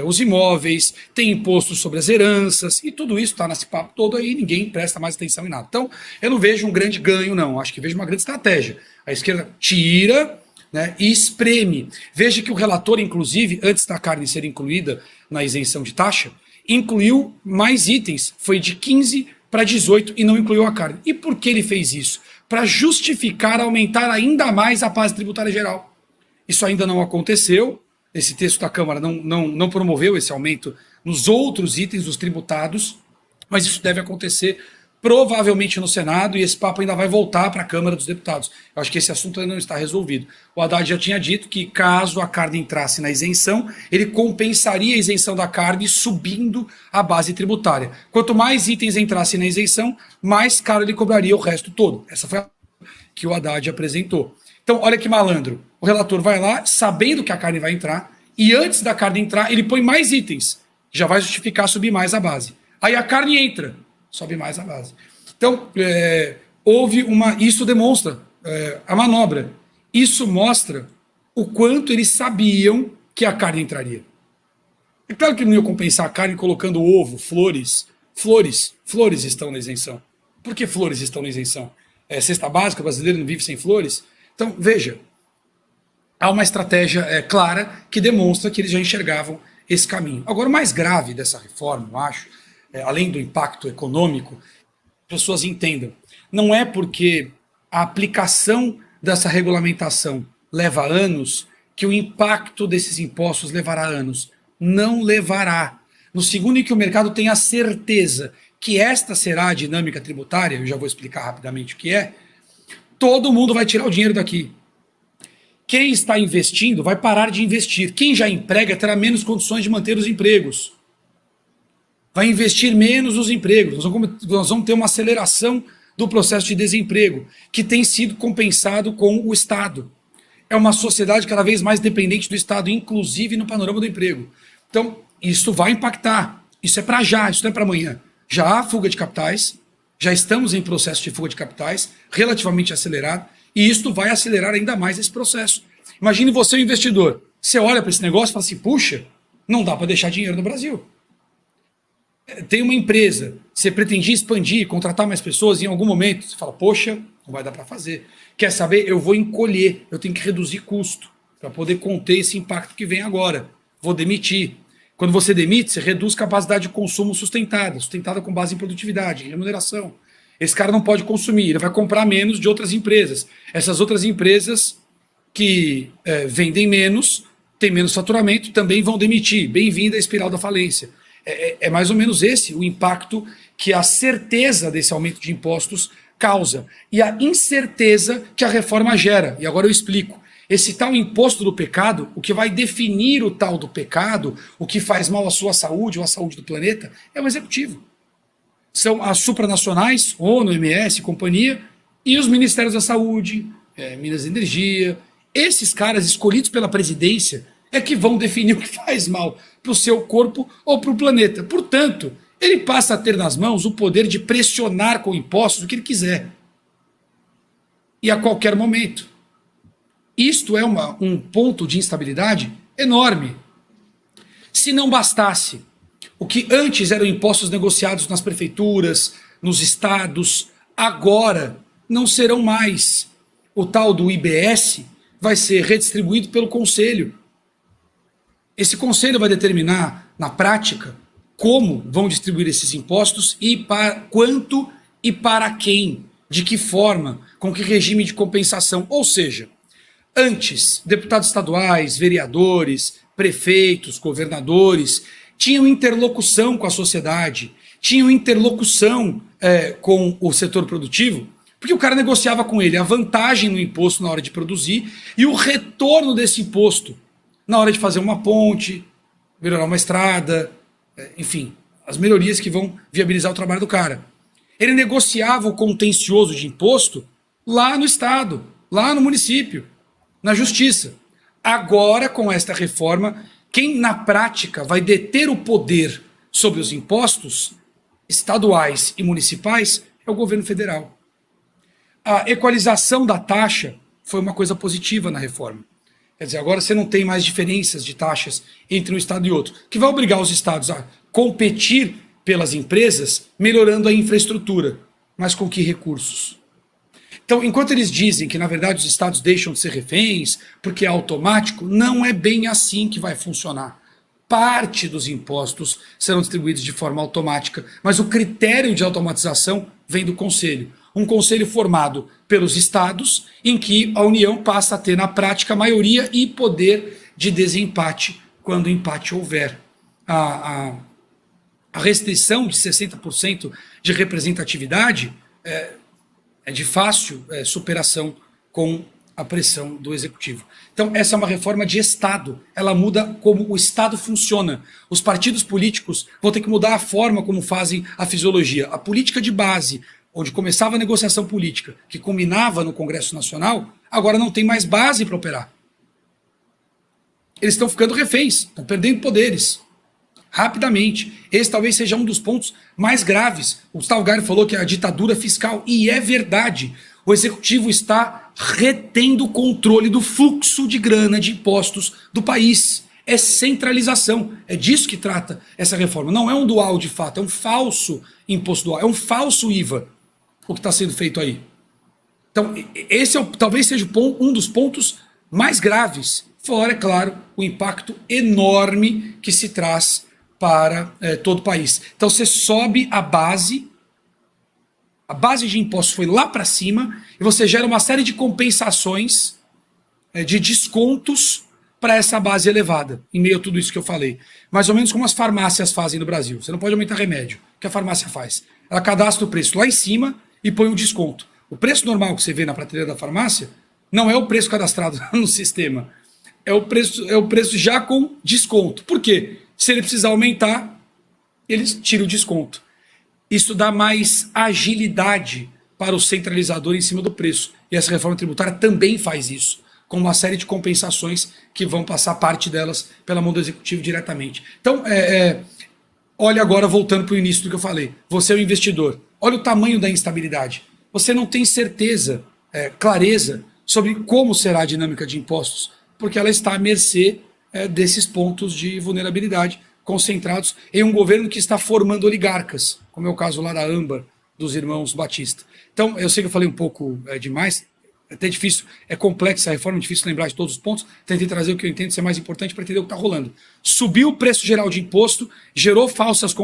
os imóveis, tem imposto sobre as heranças e tudo isso está nesse papo todo aí, ninguém presta mais atenção em nada. Então eu não vejo um grande ganho, não. Acho que vejo uma grande estratégia. A esquerda tira, né, e espreme. Veja que o relator, inclusive, antes da carne ser incluída na isenção de taxa, incluiu mais itens, foi de 15 para 18 e não incluiu a carne. E por que ele fez isso? Para justificar aumentar ainda mais a base tributária geral. Isso ainda não aconteceu, esse texto da Câmara não promoveu esse aumento nos outros itens dos tributados, mas isso deve acontecer provavelmente no Senado, e esse papo ainda vai voltar para a Câmara dos Deputados. Eu acho que esse assunto ainda não está resolvido. O Haddad já tinha dito que, caso a carne entrasse na isenção, ele compensaria a isenção da carne subindo a base tributária. Quanto mais itens entrassem na isenção, mais caro ele cobraria o resto todo. Essa foi a que o Haddad apresentou. Então, olha que malandro. O relator vai lá, sabendo que a carne vai entrar, e antes da carne entrar, ele põe mais itens. Já vai justificar subir mais a base. Aí a carne entra, sobe mais a base. Então, houve uma... Isso demonstra a manobra. Isso mostra o quanto eles sabiam que a carne entraria. É claro que não ia compensar a carne colocando ovo, flores. Flores estão na isenção. Por que flores estão na isenção? Cesta básica brasileira não vive sem flores? Então, veja, há uma estratégia clara que demonstra que eles já enxergavam esse caminho. Agora, o mais grave dessa reforma, eu acho, além do impacto econômico, as pessoas entendam. Não é porque a aplicação dessa regulamentação leva anos que o impacto desses impostos levará anos. Não levará. No segundo em que o mercado tem a certeza que esta será a dinâmica tributária, eu já vou explicar rapidamente o que é, todo mundo vai tirar o dinheiro daqui. Quem está investindo vai parar de investir. Quem já emprega terá menos condições de manter os empregos. Vai investir menos nos empregos. Nós vamos ter uma aceleração do processo de desemprego, que tem sido compensado com o Estado. É uma sociedade cada vez mais dependente do Estado, inclusive no panorama do emprego. Então, isso vai impactar. Isso é para já, isso não é para amanhã. Já há fuga de capitais, já estamos em processo de fuga de capitais, relativamente acelerado, e isto vai acelerar ainda mais esse processo. Imagine você, um investidor, você olha para esse negócio e fala assim, puxa, não dá para deixar dinheiro no Brasil. Tem uma empresa, você pretendia expandir, contratar mais pessoas, em algum momento você fala, poxa, não vai dar para fazer. Quer saber? Eu vou encolher, eu tenho que reduzir custo para poder conter esse impacto que vem agora. Vou demitir. Quando você demite, você reduz capacidade de consumo sustentada com base em produtividade, em remuneração. Esse cara não pode consumir, ele vai comprar menos de outras empresas. Essas outras empresas que vendem menos, têm menos faturamento, também vão demitir. Bem-vinda à espiral da falência. É mais ou menos esse o impacto que a certeza desse aumento de impostos causa. E a incerteza que a reforma gera. E agora eu explico. Esse tal imposto do pecado, o que vai definir o tal do pecado, o que faz mal à sua saúde ou à saúde do planeta, é o executivo. são as supranacionais, ONU, OMS, companhia, e os ministérios da saúde, Minas e Energia. Esses caras escolhidos pela presidência é que vão definir o que faz mal para o seu corpo ou para o planeta. Portanto, ele passa a ter nas mãos o poder de pressionar com impostos o que ele quiser. E a qualquer momento. Isto é um ponto de instabilidade enorme. Se não bastasse o que antes eram impostos negociados nas prefeituras, nos estados, agora não serão mais. O tal do IBS vai ser redistribuído pelo Conselho. Esse Conselho vai determinar, na prática, como vão distribuir esses impostos e para quanto e para quem, de que forma, com que regime de compensação. Ou seja, antes, deputados estaduais, vereadores, prefeitos, governadores, tinham interlocução com a sociedade, tinham interlocução com o setor produtivo, porque o cara negociava com ele a vantagem no imposto na hora de produzir e o retorno desse imposto na hora de fazer uma ponte, melhorar uma estrada, enfim, as melhorias que vão viabilizar o trabalho do cara. Ele negociava o contencioso de imposto lá no estado, lá no município, na justiça. Agora, com esta reforma, quem na prática vai deter o poder sobre os impostos estaduais e municipais é o governo federal. A equalização da taxa foi uma coisa positiva na reforma. Quer dizer, agora você não tem mais diferenças de taxas entre um estado e outro, que vai obrigar os estados a competir pelas empresas, melhorando a infraestrutura. Mas com que recursos? Então, enquanto eles dizem que, na verdade, os estados deixam de ser reféns, porque é automático, não é bem assim que vai funcionar. Parte dos impostos serão distribuídos de forma automática, mas o critério de automatização vem do Conselho. Um conselho formado pelos estados, em que a União passa a ter, na prática, maioria e poder de desempate, quando empate houver. A restrição de 60% de representatividade é de fácil superação com a pressão do executivo. Então, essa é uma reforma de Estado. Ela muda como o Estado funciona. Os partidos políticos vão ter que mudar a forma como fazem a fisiologia. A política de base, onde começava a negociação política, que culminava no Congresso Nacional, agora não tem mais base para operar. Eles estão ficando reféns, estão perdendo poderes. Rapidamente. Esse talvez seja um dos pontos mais graves. O Gustavo Gaio falou que é a ditadura fiscal, e é verdade. O executivo está retendo o controle do fluxo de grana de impostos do país. É centralização. É disso que trata essa reforma. Não é um dual de fato, é um falso imposto dual, é um falso IVA o que está sendo feito aí. Então, esse talvez seja um dos pontos mais graves. Fora, é claro, o impacto enorme que se traz para todo o país. Então você sobe a base de impostos foi lá para cima, e você gera uma série de compensações, de descontos para essa base elevada, em meio a tudo isso que eu falei. Mais ou menos como as farmácias fazem no Brasil. Você não pode aumentar remédio. O que a farmácia faz? Ela cadastra o preço lá em cima e põe um desconto. O preço normal que você vê na prateleira da farmácia não é o preço cadastrado no sistema. É o preço já com desconto. Por quê? Se ele precisar aumentar, eles tiram o desconto. Isso dá mais agilidade para o centralizador em cima do preço. E essa reforma tributária também faz isso, com uma série de compensações que vão passar parte delas pela mão do executivo diretamente. Então, olha agora, voltando para o início do que eu falei. Você é um investidor. Olha o tamanho da instabilidade. Você não tem certeza, clareza sobre como será a dinâmica de impostos, porque ela está à mercê desses pontos de vulnerabilidade concentrados em um governo que está formando oligarcas, como é o caso lá da Âmbar, dos irmãos Batista. Então, eu sei que eu falei um pouco demais, é até difícil, é complexa a reforma, é difícil lembrar de todos os pontos, tentei trazer o que eu entendo ser mais importante para entender o que está rolando. Subiu o preço geral de imposto, gerou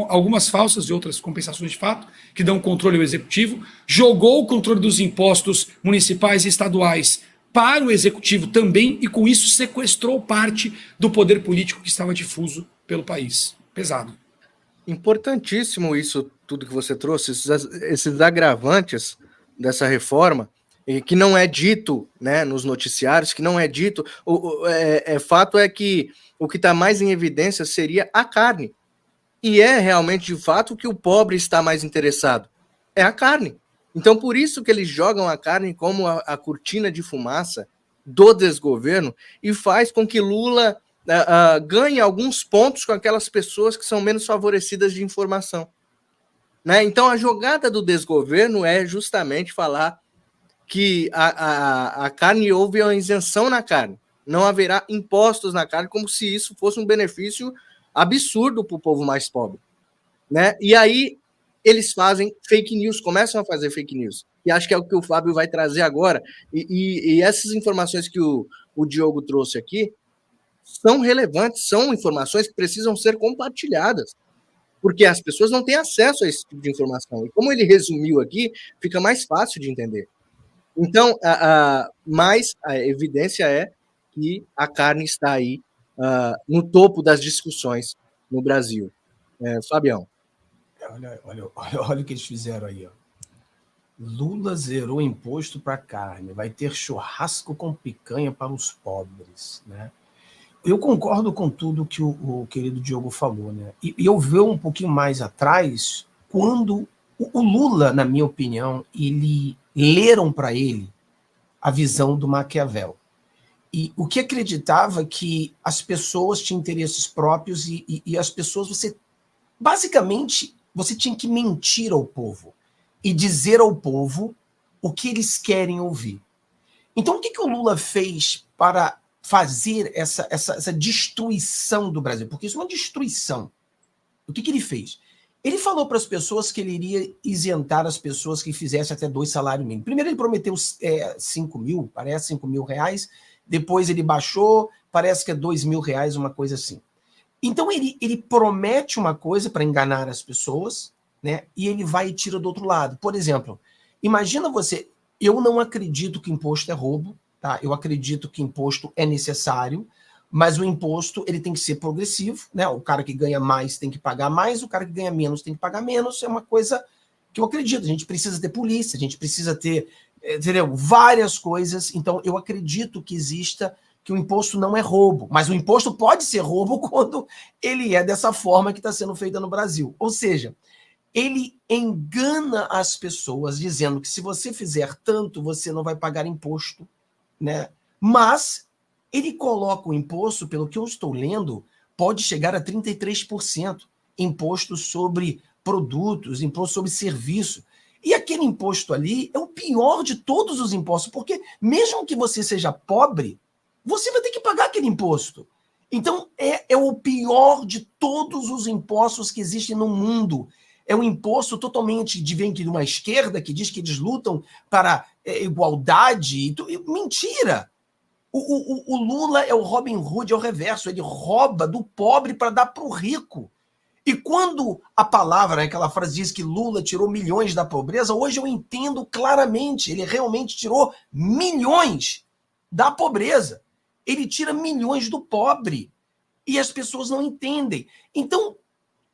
algumas falsas e outras compensações de fato, que dão controle ao executivo, jogou o controle dos impostos municipais e estaduais para o executivo também, e com isso sequestrou parte do poder político que estava difuso pelo país. Pesado. Importantíssimo isso tudo que você trouxe, esses agravantes dessa reforma, que não é dito, né, nos noticiários, que não é dito. Fato é que o que está mais em evidência seria a carne. E é realmente, de fato, o que o pobre está mais interessado. É a carne. Então, por isso que eles jogam a carne como a cortina de fumaça do desgoverno e faz com que Lula ganhe alguns pontos com aquelas pessoas que são menos favorecidas de informação. Né? Então, a jogada do desgoverno é justamente falar que a carne, houve uma isenção na carne. Não haverá impostos na carne, como se isso fosse um benefício absurdo para o povo mais pobre. Né? E aí eles fazem fake news, começam a fazer fake news. E acho que é o que o Fábio vai trazer agora. E essas informações que o Diogo trouxe aqui são relevantes, são informações que precisam ser compartilhadas, porque as pessoas não têm acesso a esse tipo de informação. E como ele resumiu aqui, fica mais fácil de entender. Então, mas a evidência é que a carne está aí no topo das discussões no Brasil. Fabião. Olha o que eles fizeram aí. Ó. Lula zerou imposto para carne, vai ter churrasco com picanha para os pobres. Né? Eu concordo com tudo que o querido Diogo falou. Né? E eu vejo um pouquinho mais atrás, quando o Lula, na minha opinião, leram para ele a visão do Maquiavel. E o que acreditava que as pessoas tinham interesses próprios e as pessoas, basicamente, você tinha que mentir ao povo e dizer ao povo o que eles querem ouvir. Então, o que o Lula fez para fazer essa destruição do Brasil? Porque isso é uma destruição. O que ele fez? Ele falou para as pessoas que ele iria isentar as pessoas que fizessem até 2 salários mínimos. Primeiro ele prometeu 5 mil, parece 5 mil reais. Depois ele baixou, parece que é 2 mil reais, uma coisa assim. Então ele promete uma coisa para enganar as pessoas, né? E ele vai e tira do outro lado. Por exemplo, imagina você, eu não acredito que imposto é roubo, tá? Eu acredito que imposto é necessário, mas o imposto ele tem que ser progressivo, né? O cara que ganha mais tem que pagar mais, o cara que ganha menos tem que pagar menos. É uma coisa que eu acredito. A gente precisa ter polícia, a gente precisa ter, entendeu? Várias coisas. Então eu acredito que o imposto não é roubo, mas o imposto pode ser roubo quando ele é dessa forma que está sendo feita no Brasil. Ou seja, ele engana as pessoas dizendo que se você fizer tanto, você não vai pagar imposto, né? Mas ele coloca o imposto, pelo que eu estou lendo, pode chegar a 33%. Imposto sobre produtos, imposto sobre serviço. E aquele imposto ali é o pior de todos os impostos, porque mesmo que você seja pobre, você vai ter que pagar aquele imposto. Então, é o pior de todos os impostos que existem no mundo. É um imposto totalmente de uma esquerda que diz que eles lutam para igualdade. Mentira! O Lula é o Robin Hood, é o reverso. Ele rouba do pobre para dar para o rico. E quando a palavra, aquela frase diz que Lula tirou milhões da pobreza, hoje eu entendo claramente. Ele realmente tirou milhões da pobreza. Ele tira milhões do pobre. E as pessoas não entendem. Então,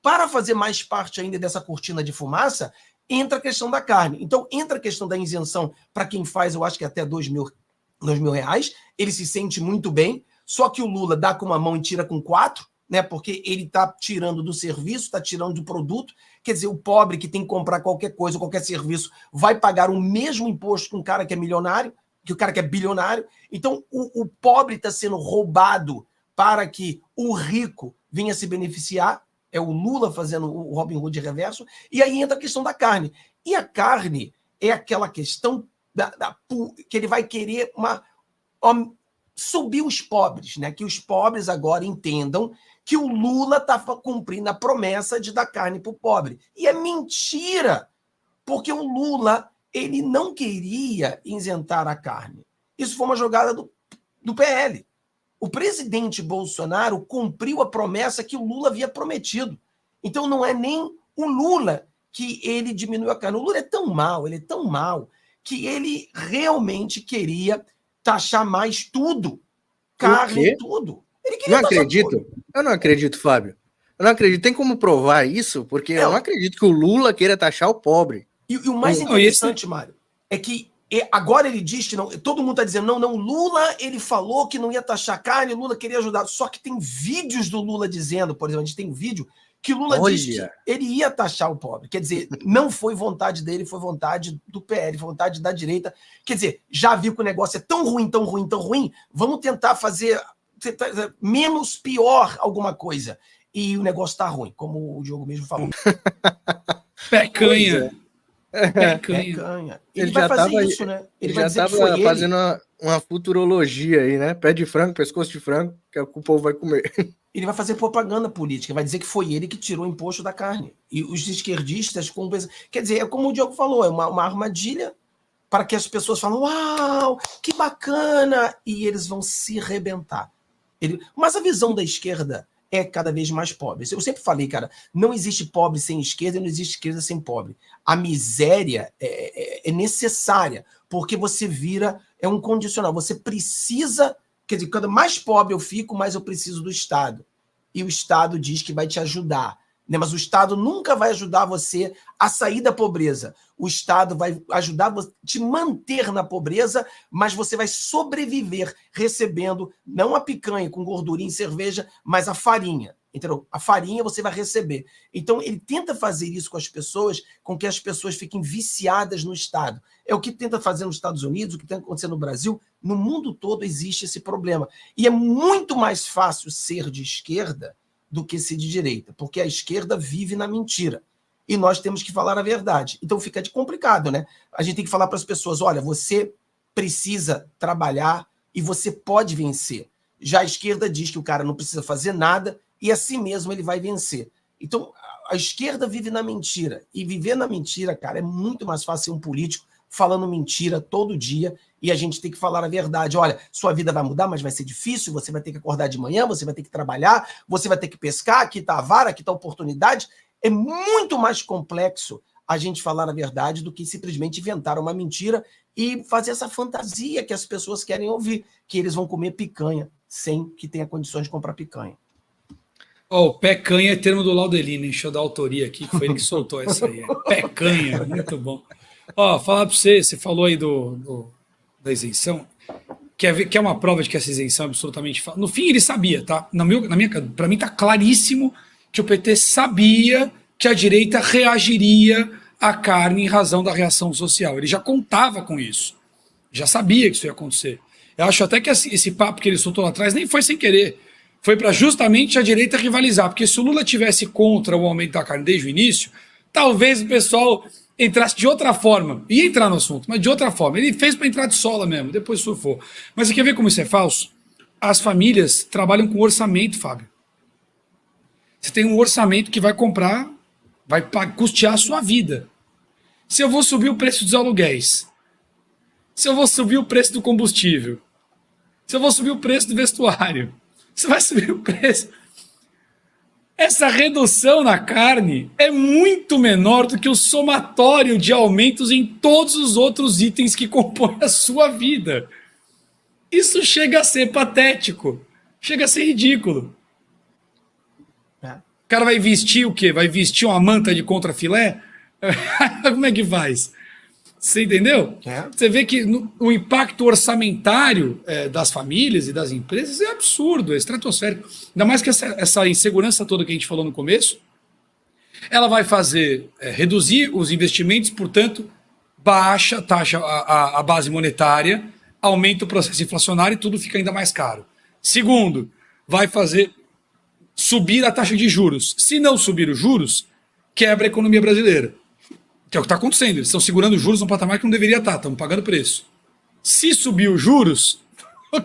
para fazer mais parte ainda dessa cortina de fumaça, entra a questão da carne. Então, entra a questão da isenção para quem faz, eu acho que até 2 mil reais. Ele se sente muito bem. Só que o Lula dá com uma mão e tira com 4, né? Porque ele está tirando do serviço, está tirando do produto. Quer dizer, o pobre que tem que comprar qualquer coisa, qualquer serviço, vai pagar o mesmo imposto que um cara que é milionário, que o cara que é bilionário. Então, o pobre está sendo roubado para que o rico venha se beneficiar. É o Lula fazendo o Robin Hood reverso. E aí entra a questão da carne. E a carne é aquela questão que ele vai querer subir os pobres, né? Que os pobres agora entendam que o Lula está cumprindo a promessa de dar carne para o pobre. E é mentira, porque o Lula ele não queria isentar a carne. Isso foi uma jogada do PL. O presidente Bolsonaro cumpriu a promessa que o Lula havia prometido. Então não é nem o Lula que ele diminuiu a carne. O Lula é tão mal, ele é tão mal, que ele realmente queria taxar mais tudo. Carne, tudo. Ele queria não acredito. Tudo. Eu não acredito, Fábio. Eu não acredito. Tem como provar isso? Porque eu não acredito que o Lula queira taxar o pobre. E o mais interessante, Mário, é que agora ele diz que não. Todo mundo está dizendo, não, Lula, ele falou que não ia taxar carne, Lula queria ajudar. Só que tem vídeos do Lula dizendo, por exemplo, a gente tem um vídeo que Lula disse que ele ia taxar o pobre. Quer dizer, não foi vontade dele, foi vontade do PL, foi vontade da direita. Quer dizer, já viu que o negócio é tão ruim, tão ruim, tão ruim, vamos tentar fazer menos pior alguma coisa. E o negócio tá ruim, como o Diogo mesmo falou. Pecanha. Pecanha. Ele vai fazer isso, né? Ele já estava fazendo uma futurologia aí, né? Pé de frango, pescoço de frango, que é o que o povo vai comer. Ele vai fazer propaganda política, vai dizer que foi ele que tirou o imposto da carne. E os esquerdistas... Quer dizer, é como o Diogo falou, é uma armadilha para que as pessoas falem, uau, que bacana, e eles vão se rebentar. Mas a visão da esquerda é cada vez mais pobre. Eu sempre falei, cara, não existe pobre sem esquerda e não existe esquerda sem pobre. A miséria é necessária, porque você é um condicional. Você precisa, quer dizer, quanto mais pobre eu fico, mais eu preciso do Estado. E o Estado diz que vai te ajudar, né? Mas o Estado nunca vai ajudar você a sair da pobreza. O Estado vai ajudar você a te manter na pobreza, mas você vai sobreviver recebendo não a picanha com gordurinha e cerveja, mas a farinha. Entendeu? A farinha você vai receber. Então, ele tenta fazer isso com as pessoas, com que as pessoas fiquem viciadas no Estado. É o que tenta fazer nos Estados Unidos, o que tenta acontecer no Brasil. No mundo todo existe esse problema. E é muito mais fácil ser de esquerda do que ser de direita, porque a esquerda vive na mentira. E nós temos que falar a verdade. Então fica complicado, né? A gente tem que falar para as pessoas, olha, você precisa trabalhar e você pode vencer. Já a esquerda diz que o cara não precisa fazer nada e assim mesmo ele vai vencer. Então, a esquerda vive na mentira. E viver na mentira, cara, é muito mais fácil ser um político falando mentira todo dia e a gente tem que falar a verdade. Olha, sua vida vai mudar, mas vai ser difícil, você vai ter que acordar de manhã, você vai ter que trabalhar, você vai ter que pescar, aqui está a vara, aqui está a oportunidade. É muito mais complexo a gente falar a verdade do que simplesmente inventar uma mentira e fazer essa fantasia que as pessoas querem ouvir, que eles vão comer picanha sem que tenha condições de comprar picanha. Pecanha é termo do Laudelino, deixa eu dar autoria aqui, que foi ele que soltou essa aí. Pecanha, muito bom. Falar para você falou aí da isenção, que é uma prova de que essa isenção é absolutamente... No fim, ele sabia, tá? Para mim tá claríssimo que o PT sabia que a direita reagiria à carne em razão da reação social. Ele já contava com isso. Já sabia que isso ia acontecer. Eu acho até que esse papo que ele soltou lá atrás nem foi sem querer. Foi para justamente a direita rivalizar. Porque se o Lula tivesse contra o aumento da carne desde o início, talvez o pessoal entrasse de outra forma. Ia entrar no assunto, mas de outra forma. Ele fez para entrar de sola mesmo, depois surfou. Mas você quer ver como isso é falso? As famílias trabalham com orçamento, Fábio. Você tem um orçamento que vai comprar, vai custear a sua vida. Se eu vou subir o preço dos aluguéis, se eu vou subir o preço do combustível, se eu vou subir o preço do vestuário, você vai subir o preço. Essa redução na carne é muito menor do que o somatório de aumentos em todos os outros itens que compõem a sua vida. Isso chega a ser patético, chega a ser ridículo. O cara vai vestir o quê? Vai vestir uma manta de contrafilé? Como é que faz? Você entendeu? Você vê que o impacto orçamentário das famílias e das empresas é absurdo, é estratosférico. Ainda mais que essa insegurança toda que a gente falou no começo, ela vai fazer reduzir os investimentos, portanto, baixa taxa a base monetária, aumenta o processo inflacionário e tudo fica ainda mais caro. Segundo, vai fazer subir a taxa de juros. Se não subir os juros, quebra a economia brasileira. Que é o que está acontecendo. Eles estão segurando os juros num patamar que não deveria estar. Estamos pagando preço. Se subir os juros,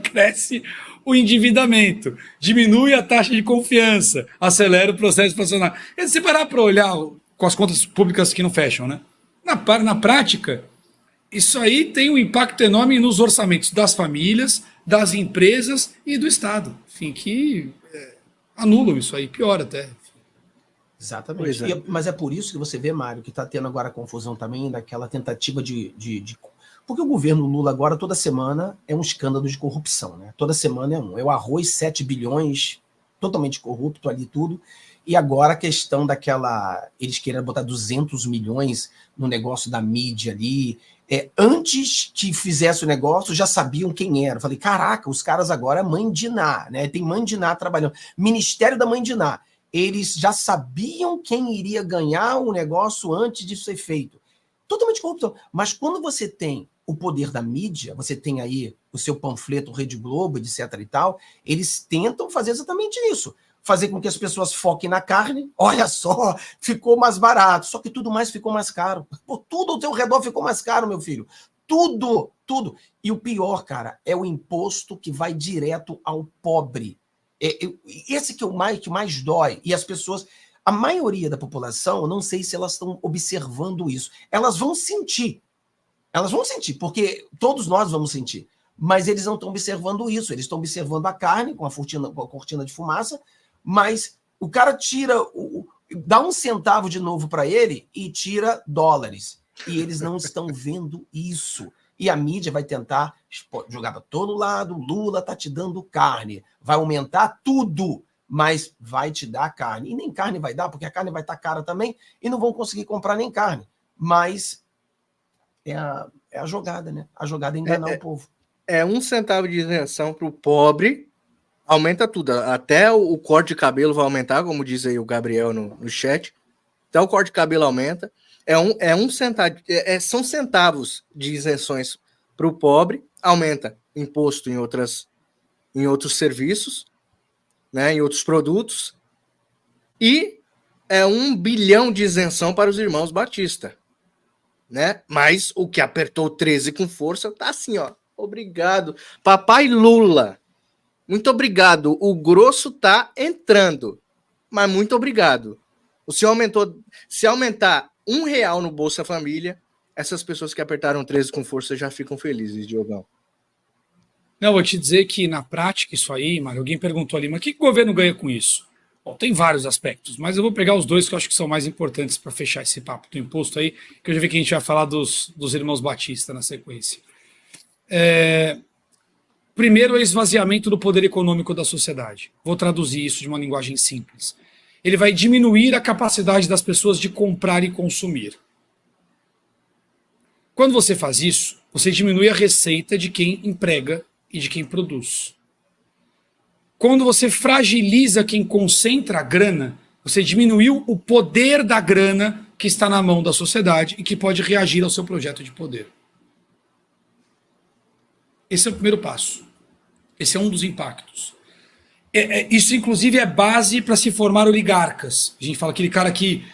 cresce o endividamento, diminui a taxa de confiança, acelera o processo inflacionário. Se você parar para olhar com as contas públicas que não fecham, né? Na prática, isso aí tem um impacto enorme nos orçamentos das famílias, das empresas e do Estado. Enfim, que anulam isso aí, pior até. Exatamente. Mas é por isso que você vê, Mário, que está tendo agora a confusão também daquela tentativa de... Porque o governo Lula agora, toda semana, é um escândalo de corrupção, né? Toda semana é um. É o arroz, 7 bilhões, totalmente corrupto ali tudo. E agora a questão daquela... Eles querem botar 200 milhões no negócio da mídia ali. Antes que fizesse o negócio, já sabiam quem era. Eu falei, caraca, os caras agora é Mãe de Ná, né? Tem Mãe de Ná trabalhando. Ministério da Mãe de Ná. eles já sabiam quem iria ganhar o negócio antes de ser feito. Totalmente corrupção. Mas quando você tem o poder da mídia, você tem aí o seu panfleto Rede Globo, etc e tal, eles tentam fazer exatamente isso. Fazer com que as pessoas foquem na carne. Olha só, ficou mais barato. Só que tudo mais ficou mais caro. Pô, tudo ao teu redor ficou mais caro, meu filho. Tudo, tudo. E o pior, cara, é o imposto que vai direto ao pobre. Esse que mais dói. E as pessoas, a maioria da população, eu não sei se elas estão observando isso. Elas vão sentir. Elas vão sentir, porque todos nós vamos sentir. Mas eles não estão observando isso. Eles estão observando a carne com a cortina de fumaça, mas o cara dá um centavo de novo para ele e tira dólares. E eles não estão vendo isso. E a mídia vai tentar jogar para todo lado. Lula tá te dando carne. Vai aumentar tudo, mas vai te dar carne. E nem carne vai dar, porque a carne vai estar cara também e não vão conseguir comprar nem carne. Mas é a jogada, né? A jogada é enganar o povo. É 1 centavo de isenção para o pobre, aumenta tudo. Até o corte de cabelo vai aumentar, como diz aí o Gabriel no chat. Até o corte de cabelo aumenta. É um centavo, são centavos de isenções para o pobre, aumenta imposto em outros serviços, né, em outros produtos, e é 1 bilhão de isenção para os irmãos Batista, né? Mas o que apertou 13 com força tá assim, ó. Obrigado, papai Lula. Muito obrigado. O grosso tá entrando, mas muito obrigado. O senhor aumentou, se aumentar R$1 no Bolsa Família, essas pessoas que apertaram 13 com força já ficam felizes, Diogão. Não, vou te dizer que na prática isso aí, Mário, alguém perguntou ali, mas o que o governo ganha com isso? Bom, tem vários aspectos, mas eu vou pegar os 2 que eu acho que são mais importantes para fechar esse papo do imposto aí, que eu já vi que a gente vai falar dos irmãos Batista na sequência. Primeiro é o esvaziamento do poder econômico da sociedade. Vou traduzir isso de uma linguagem simples. Ele vai diminuir a capacidade das pessoas de comprar e consumir. Quando você faz isso, você diminui a receita de quem emprega e de quem produz. Quando você fragiliza quem concentra a grana, você diminuiu o poder da grana que está na mão da sociedade e que pode reagir ao seu projeto de poder. Esse é o primeiro passo. Esse é um dos impactos. Isso, inclusive, é base para se formar oligarcas. A gente fala aquele cara que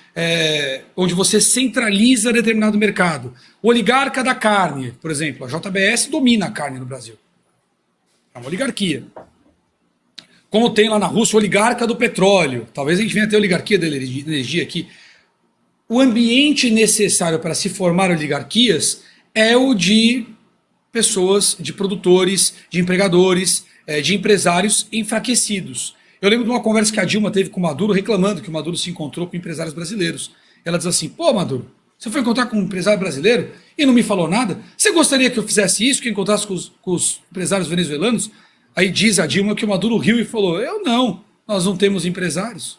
onde você centraliza determinado mercado. O oligarca da carne, por exemplo, a JBS domina a carne no Brasil. É uma oligarquia. Como tem lá na Rússia o oligarca do petróleo. Talvez a gente venha ter a oligarquia da energia aqui. O ambiente necessário para se formar oligarquias é o de pessoas, de produtores, de empregadores, de empresários enfraquecidos. Eu lembro de uma conversa que a Dilma teve com o Maduro, reclamando que o Maduro se encontrou com empresários brasileiros. Ela diz assim, pô, Maduro, você foi encontrar com um empresário brasileiro e não me falou nada? Você gostaria que eu fizesse isso, que eu encontrasse com os empresários venezuelanos? Aí diz a Dilma que o Maduro riu e falou, eu não, nós não temos empresários.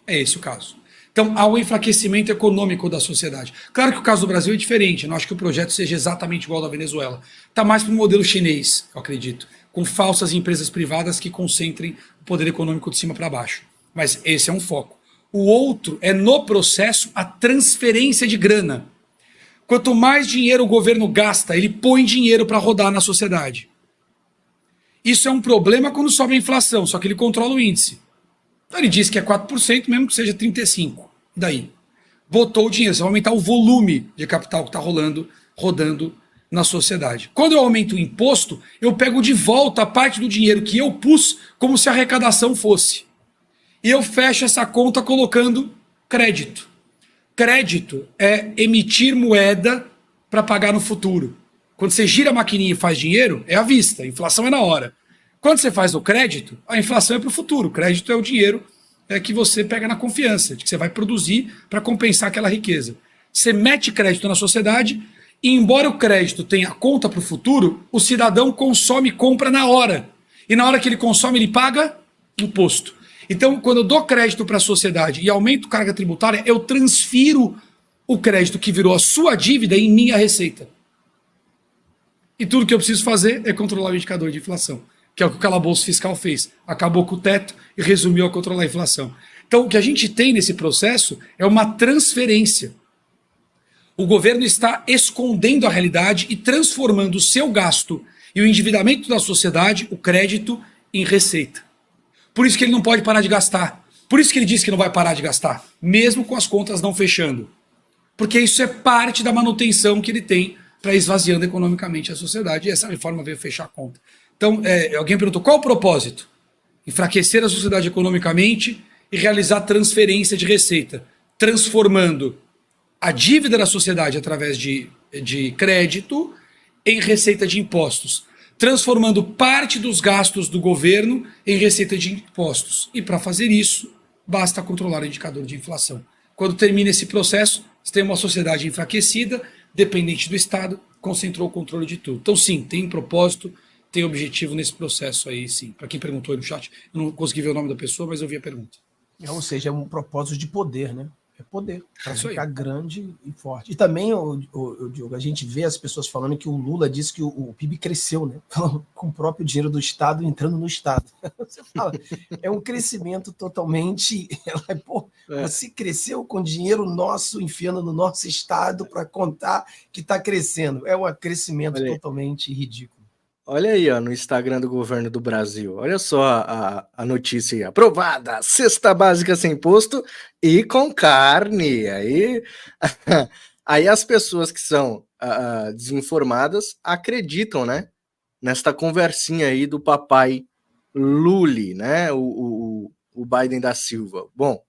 É esse o caso. Então, há um enfraquecimento econômico da sociedade. Claro que o caso do Brasil é diferente, eu não acho que o projeto seja exatamente igual ao da Venezuela. Está mais para o modelo chinês, eu acredito, com falsas empresas privadas que concentrem o poder econômico de cima para baixo. Mas esse é um foco. O outro é, no processo, a transferência de grana. Quanto mais dinheiro o governo gasta, ele põe dinheiro para rodar na sociedade. Isso é um problema quando sobe a inflação, só que ele controla o índice. Então ele diz que é 4%, mesmo que seja 35%. Daí, botou o dinheiro, você vai aumentar o volume de capital que está rodando na sociedade. Quando eu aumento o imposto, eu pego de volta a parte do dinheiro que eu pus como se a arrecadação fosse. E eu fecho essa conta colocando crédito. Crédito é emitir moeda para pagar no futuro. Quando você gira a maquininha e faz dinheiro, é à vista, a inflação é na hora. Quando você faz o crédito, a inflação é para o futuro. O crédito é o dinheiro que você pega na confiança, de que você vai produzir para compensar aquela riqueza. Você mete crédito na sociedade e, embora o crédito tenha conta para o futuro, o cidadão consome e compra na hora. E na hora que ele consome, ele paga imposto. Então, quando eu dou crédito para a sociedade e aumento carga tributária, eu transfiro o crédito que virou a sua dívida em minha receita. E tudo que eu preciso fazer é controlar o indicador de inflação, que é o que o calabouço fiscal fez. Acabou com o teto e resumiu a controlar a inflação. Então, o que a gente tem nesse processo é uma transferência. O governo está escondendo a realidade e transformando o seu gasto e o endividamento da sociedade, o crédito, em receita. Por isso que ele não pode parar de gastar. Por isso que ele disse que não vai parar de gastar, mesmo com as contas não fechando. Porque isso é parte da manutenção que ele tem para esvaziando economicamente a sociedade. E essa reforma veio fechar a conta. Então, alguém perguntou, qual o propósito? Enfraquecer a sociedade economicamente e realizar transferência de receita, transformando a dívida da sociedade através de crédito em receita de impostos, transformando parte dos gastos do governo em receita de impostos. E para fazer isso, basta controlar o indicador de inflação. Quando termina esse processo, você tem uma sociedade enfraquecida, dependente do Estado, concentrou o controle de tudo. Então, sim, tem propósito, tem objetivo nesse processo aí, sim. Para quem perguntou aí no chat, eu não consegui ver o nome da pessoa, mas eu vi a pergunta. Ou seja, é um propósito de poder, né? É poder, para ficar grande e forte. E também, Diogo, a gente vê as pessoas falando que o Lula disse que o PIB cresceu, né? Com o próprio dinheiro do Estado entrando no Estado. Você fala, é um crescimento totalmente... Você cresceu com dinheiro nosso enfiando no nosso Estado para contar que está crescendo. É um crescimento totalmente ridículo. Olha aí, ó, no Instagram do governo do Brasil. Olha só a notícia aí. Aprovada, cesta básica sem imposto e com carne. Aí as pessoas que são desinformadas acreditam, né? Nesta conversinha aí do papai Lully, né? O Biden da Silva. Bom,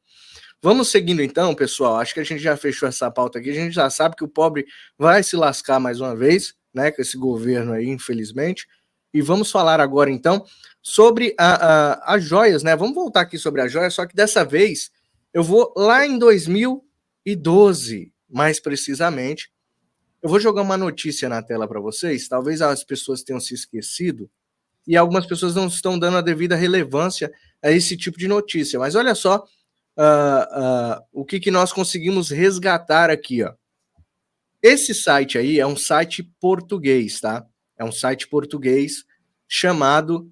vamos seguindo então, pessoal. Acho que a gente já fechou essa pauta aqui. A gente já sabe que o pobre vai se lascar mais uma vez, né, com esse governo aí, infelizmente. E vamos falar agora, então, sobre as joias, né? Vamos voltar aqui sobre as joias, só que dessa vez eu vou lá em 2012, mais precisamente. Eu vou jogar uma notícia na tela para vocês. Talvez as pessoas tenham se esquecido e algumas pessoas não estão dando a devida relevância a esse tipo de notícia. Mas olha só o que nós conseguimos resgatar aqui, ó. Esse site aí é um site português, tá? É um site português chamado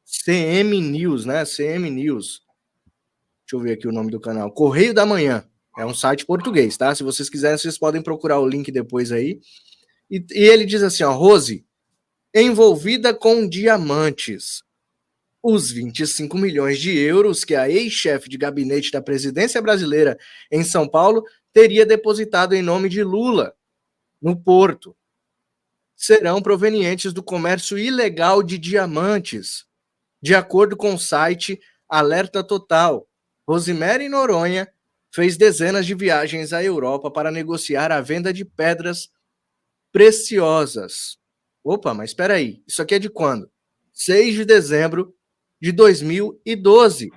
CM News, né? CM News. Deixa eu ver aqui o nome do canal. Correio da Manhã. É um site português, tá? Se vocês quiserem, vocês podem procurar o link depois aí. E ele diz assim, ó, Rose, envolvida com diamantes. Os 25 milhões de euros que a ex-chefe de gabinete da presidência brasileira em São Paulo teria depositado em nome de Lula, no Porto, serão provenientes do comércio ilegal de diamantes. De acordo com o site Alerta Total, Rosemary Noronha fez dezenas de viagens à Europa para negociar a venda de pedras preciosas. Opa, mas espera aí, isso aqui é de quando? 6 de dezembro de 2012.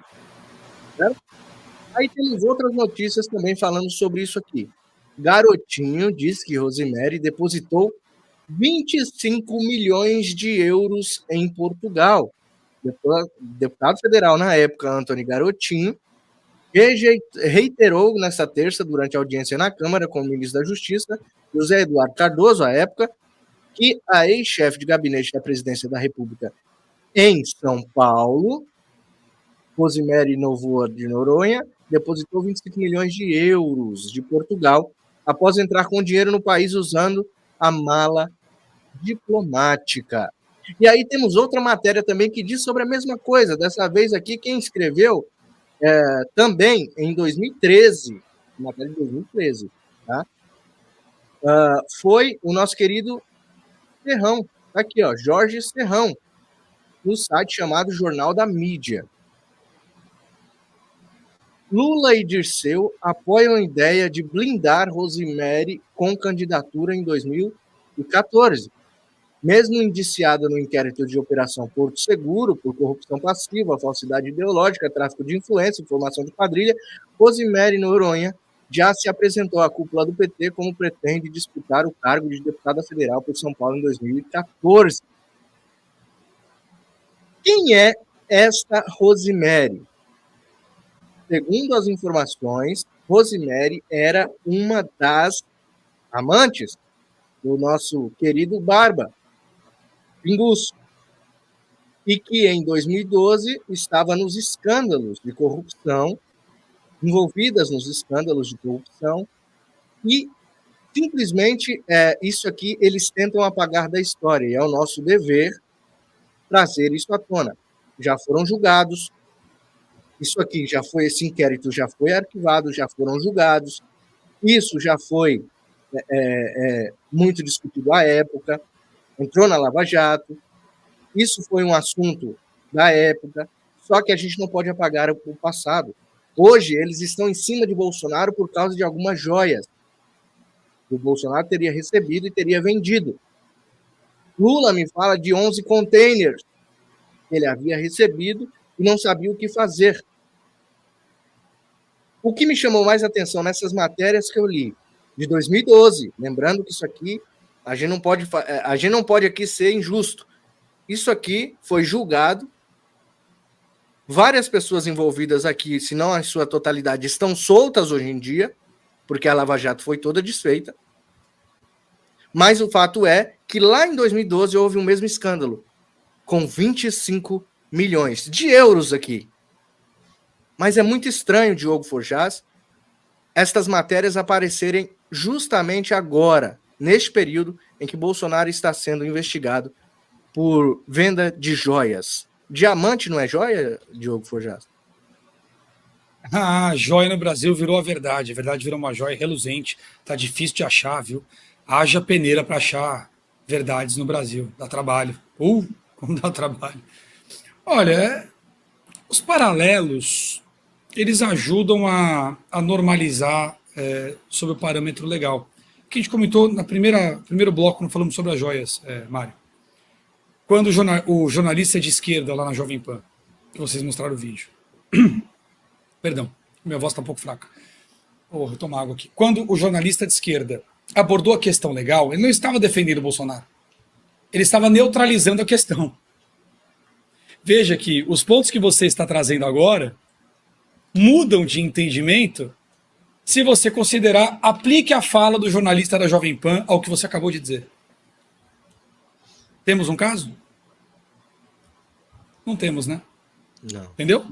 Certo? Aí temos outras notícias também falando sobre isso aqui. Garotinho diz que Rosemary depositou 25 milhões de euros em Portugal. Deputado federal na época, Antony Garotinho, reiterou nesta terça, durante a audiência na Câmara com o ministro da Justiça, José Eduardo Cardoso, à época, que a ex-chefe de gabinete da presidência da República em São Paulo, Rosemary Novoa de Noronha, depositou 25 milhões de euros de Portugal após entrar com dinheiro no país usando a mala diplomática. E aí temos outra matéria também que diz sobre a mesma coisa. Dessa vez aqui, quem escreveu também em 2013, matéria de 2013, tá? Foi o nosso querido Serrão, tá aqui, ó, Jorge Serrão, no site chamado Jornal da Mídia. Lula e Dirceu apoiam a ideia de blindar Rosemary com candidatura em 2014. Mesmo indiciada no inquérito de Operação Porto Seguro por corrupção passiva, falsidade ideológica, tráfico de influência, formação de quadrilha, Rosemary Noronha já se apresentou à cúpula do PT como pretende disputar o cargo de deputada federal por São Paulo em 2014. Quem é esta Rosemary? Segundo as informações, Rosemary era uma das amantes do nosso querido Barba, Pinguço. e que em 2012 estava nos escândalos de corrupção, envolvidas nos escândalos de corrupção, e simplesmente isso aqui eles tentam apagar da história, e é o nosso dever trazer isso à tona. Já foram julgados, isso aqui já foi, esse inquérito já foi arquivado, já foram julgados, isso já foi muito discutido à época, entrou na Lava Jato, isso foi um assunto da época, só que a gente não pode apagar o passado. Hoje, eles estão em cima de Bolsonaro por causa de algumas joias que o Bolsonaro teria recebido e teria vendido. Lula me fala de 11 containers que ele havia recebido e não sabia o que fazer. O que me chamou mais atenção nessas matérias que eu li, de 2012, lembrando que isso aqui, a gente não pode aqui ser injusto. Isso aqui foi julgado, várias pessoas envolvidas aqui, se não em sua totalidade, estão soltas hoje em dia, porque a Lava Jato foi toda desfeita. Mas o fato é que lá em 2012 houve o mesmo escândalo, com 25 milhões de euros aqui. Mas é muito estranho, Diogo Forjaz, estas matérias aparecerem justamente agora, neste período em que Bolsonaro está sendo investigado por venda de joias. Diamante não é joia, Diogo Forjaz? A joia no Brasil virou a verdade. A verdade virou uma joia reluzente. Tá difícil de achar, viu? Haja peneira para achar verdades no Brasil. Dá trabalho. Como dá trabalho. Olha, os paralelos, eles ajudam a normalizar sob o parâmetro legal. O que a gente comentou no primeiro bloco, não falamos sobre as joias, Mário. Quando o jornalista de esquerda lá na Jovem Pan, que vocês mostraram o vídeo. Perdão, minha voz está um pouco fraca. Vou tomar água aqui. Quando o jornalista de esquerda abordou a questão legal, ele não estava defendendo o Bolsonaro. Ele estava neutralizando a questão. Veja que os pontos que você está trazendo agora mudam de entendimento se você considerar, aplique a fala do jornalista da Jovem Pan ao que você acabou de dizer. Temos um caso? Não temos, né? Não. Entendeu?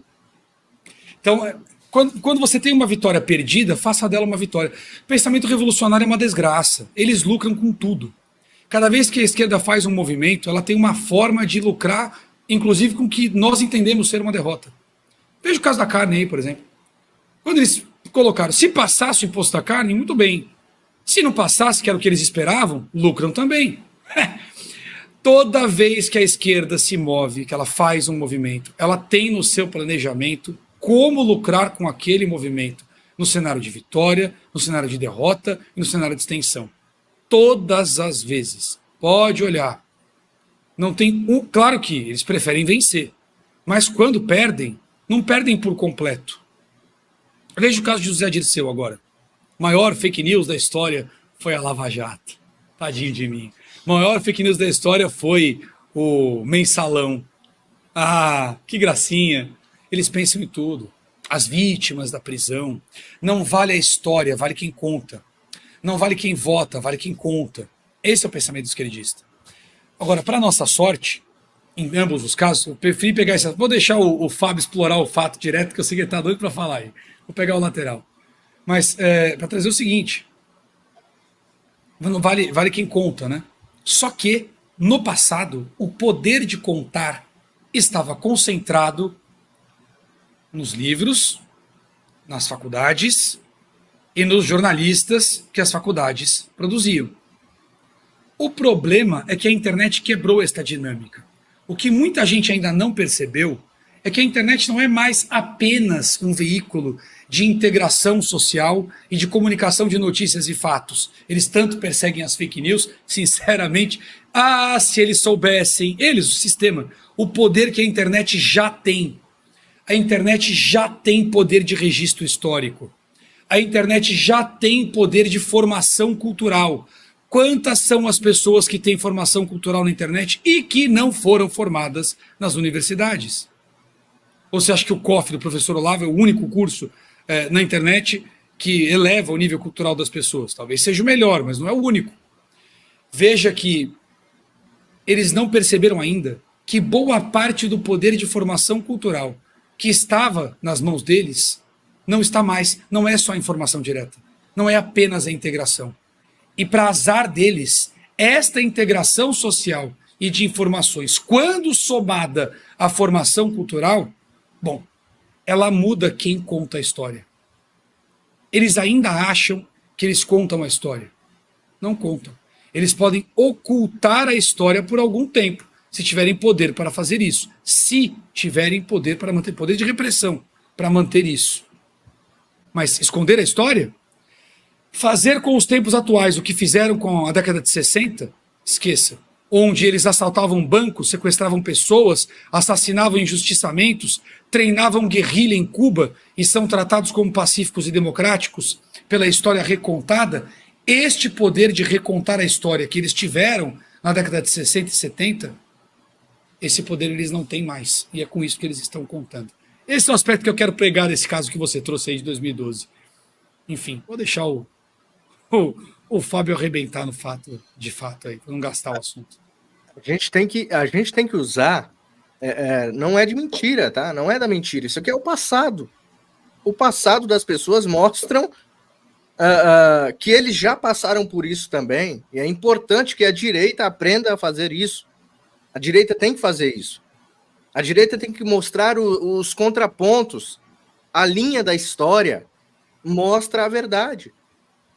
Então, quando você tem uma vitória perdida, faça dela uma vitória. Pensamento revolucionário é uma desgraça. Eles lucram com tudo. Cada vez que a esquerda faz um movimento, ela tem uma forma de lucrar, inclusive com o que nós entendemos ser uma derrota. Veja o caso da carne aí, por exemplo. Quando eles colocaram, se passasse o imposto da carne, muito bem. Se não passasse, que era o que eles esperavam, lucram também. Toda vez que a esquerda se move, que ela faz um movimento, ela tem no seu planejamento como lucrar com aquele movimento, no cenário de vitória, no cenário de derrota e no cenário de extensão. Todas as vezes. Pode olhar. Não tem claro que eles preferem vencer, mas quando perdem, não perdem por completo. Veja o caso de José Dirceu agora. Maior fake news da história foi a Lava Jato. Tadinho de mim. Maior fake news da história foi o mensalão. Ah, que gracinha. Eles pensam em tudo. As vítimas da prisão. Não vale a história, vale quem conta. Não vale quem vota, vale quem conta. Esse é o pensamento esquerdista. Agora, para nossa sorte, em ambos os casos, eu preferi pegar essa. Vou deixar o Fábio explorar o fato direto, que eu sei que ele está doido para falar aí. Vou pegar o lateral. Mas, para trazer o seguinte: não vale quem conta, né? Só que, no passado, o poder de contar estava concentrado nos livros, nas faculdades e nos jornalistas que as faculdades produziam. O problema é que a internet quebrou esta dinâmica. O que muita gente ainda não percebeu é que a internet não é mais apenas um veículo de integração social e de comunicação de notícias e fatos. Eles tanto perseguem as fake news, sinceramente, se eles soubessem, eles, o sistema, o poder que a internet já tem. A internet já tem poder de registro histórico. A internet já tem poder de formação cultural. Quantas são as pessoas que têm formação cultural na internet e que não foram formadas nas universidades? Ou você acha que o COF do professor Olavo é o único curso na internet que eleva o nível cultural das pessoas? Talvez seja o melhor, mas não é o único. Veja que eles não perceberam ainda que boa parte do poder de formação cultural que estava nas mãos deles não está mais. Não é só a informação direta. Não é apenas a integração. E para azar deles, esta integração social e de informações, quando somada à formação cultural, bom, ela muda quem conta a história. Eles ainda acham que eles contam a história. Não contam. Eles podem ocultar a história por algum tempo, se tiverem poder para fazer isso. Se tiverem poder para manter poder de repressão, para manter isso. Mas esconder a história? Fazer com os tempos atuais o que fizeram com a década de 60? Esqueça. Onde eles assaltavam bancos, sequestravam pessoas, assassinavam injustiçamentos, treinavam guerrilha em Cuba e são tratados como pacíficos e democráticos pela história recontada. Este poder de recontar a história que eles tiveram na década de 60 e 70, esse poder eles não têm mais. E é com isso que eles estão contando. Esse é o aspecto que eu quero pregar desse caso que você trouxe aí de 2012. Enfim, vou deixar o Fábio arrebentar no fato, de fato, aí, para não gastar o assunto. A gente tem que usar, não é de mentira, tá? Não é da mentira, isso aqui é o passado. O passado das pessoas mostram que eles já passaram por isso também, e é importante que a direita aprenda a fazer isso. A direita tem que fazer isso. A direita tem que mostrar os contrapontos. A linha da história mostra a verdade.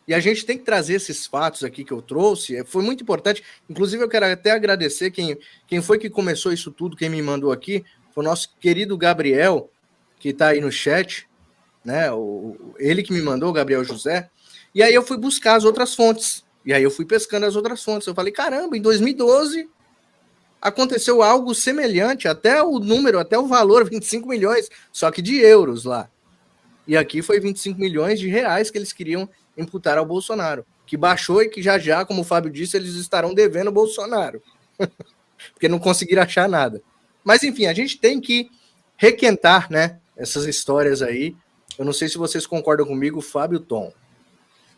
E a gente tem que trazer esses fatos aqui que eu trouxe. Foi muito importante. Inclusive, eu quero até agradecer quem foi que começou isso tudo, quem me mandou aqui. Foi o nosso querido Gabriel, que está aí no chat. Né? Ele que me mandou, o Gabriel José. E aí eu fui buscar as outras fontes. E aí eu fui pescando as outras fontes. Eu falei, caramba, em 2012 aconteceu algo semelhante, até o valor, 25 milhões, só que de euros lá. E aqui foi 25 milhões de reais que eles queriam imputar ao Bolsonaro, que baixou e que já, como o Fábio disse, eles estarão devendo o Bolsonaro, porque não conseguiram achar nada. Mas, enfim, a gente tem que requentar, né, essas histórias aí. Eu não sei se vocês concordam comigo, Fábio, Tom.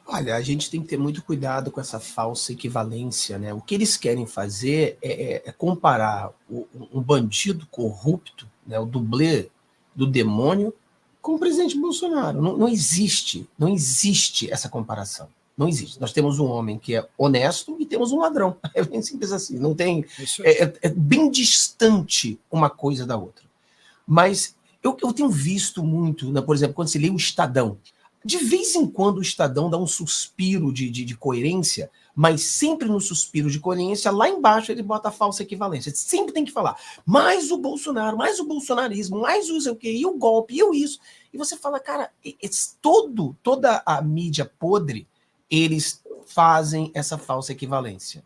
Olha, a gente tem que ter muito cuidado com essa falsa equivalência, né? O que eles querem fazer é comparar um bandido corrupto, né, o dublê do demônio, com o presidente Bolsonaro. Não existe essa comparação. Não existe. Nós temos um homem que é honesto e temos um ladrão. É bem simples assim. Não tem. É bem distante uma coisa da outra. Mas eu tenho visto muito, né, por exemplo, quando se lê o Estadão. De vez em quando o Estadão dá um suspiro de coerência, mas sempre no suspiro de coerência, lá embaixo ele bota a falsa equivalência. Sempre tem que falar, mais o Bolsonaro, mais o bolsonarismo, mais o sei o quê, e o golpe, e o isso. E você fala, cara, toda a mídia podre, eles fazem essa falsa equivalência.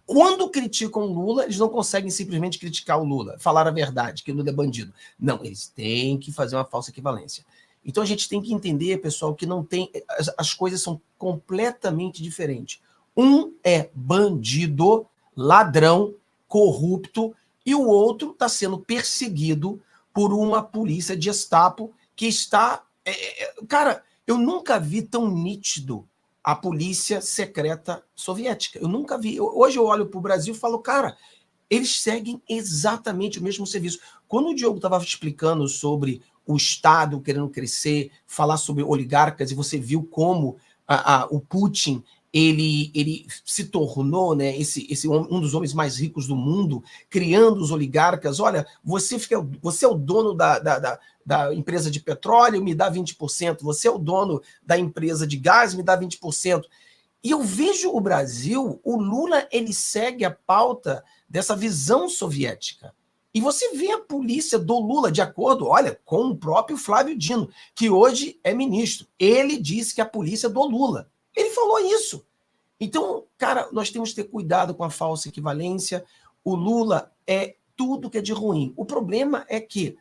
Quando criticam o Lula, eles não conseguem simplesmente criticar o Lula, falar a verdade, que o Lula é bandido. Não, eles têm que fazer uma falsa equivalência. Então a gente tem que entender, pessoal, que não tem. As coisas são completamente diferentes. Um é bandido, ladrão, corrupto, e o outro está sendo perseguido por uma polícia de Gestapo que está. Cara, eu nunca vi tão nítido a polícia secreta soviética. Eu nunca vi. Hoje eu olho para o Brasil e falo, cara, eles seguem exatamente o mesmo serviço. Quando o Diogo estava explicando sobre o Estado querendo crescer, falar sobre oligarcas, e você viu como o Putin ele se tornou, né, um dos homens mais ricos do mundo, criando os oligarcas. Olha, você é o dono da empresa de petróleo, me dá 20%, você é o dono da empresa de gás, me dá 20%. E eu vejo o Brasil, o Lula, ele segue a pauta dessa visão soviética. E você vê a polícia do Lula, de acordo, olha, com o próprio Flávio Dino, que hoje é ministro. Ele disse que a polícia é do Lula. Ele falou isso. Então, cara, nós temos que ter cuidado com a falsa equivalência. O Lula é tudo que é de ruim. O problema é que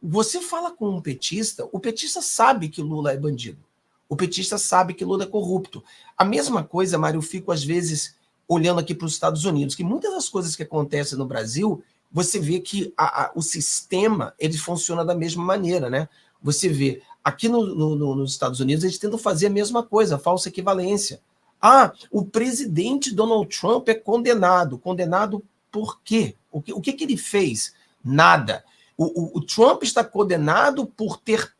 você fala com um petista, o petista sabe que Lula é bandido. O petista sabe que Lula é corrupto. A mesma coisa, Mário, eu fico às vezes olhando aqui para os Estados Unidos, que muitas das coisas que acontecem no Brasil, você vê que o sistema ele funciona da mesma maneira, né? Você vê, aqui nos Estados Unidos, eles tentam fazer a mesma coisa, a falsa equivalência. O presidente Donald Trump é condenado por quê? O que ele fez? Nada. O Trump está condenado por ter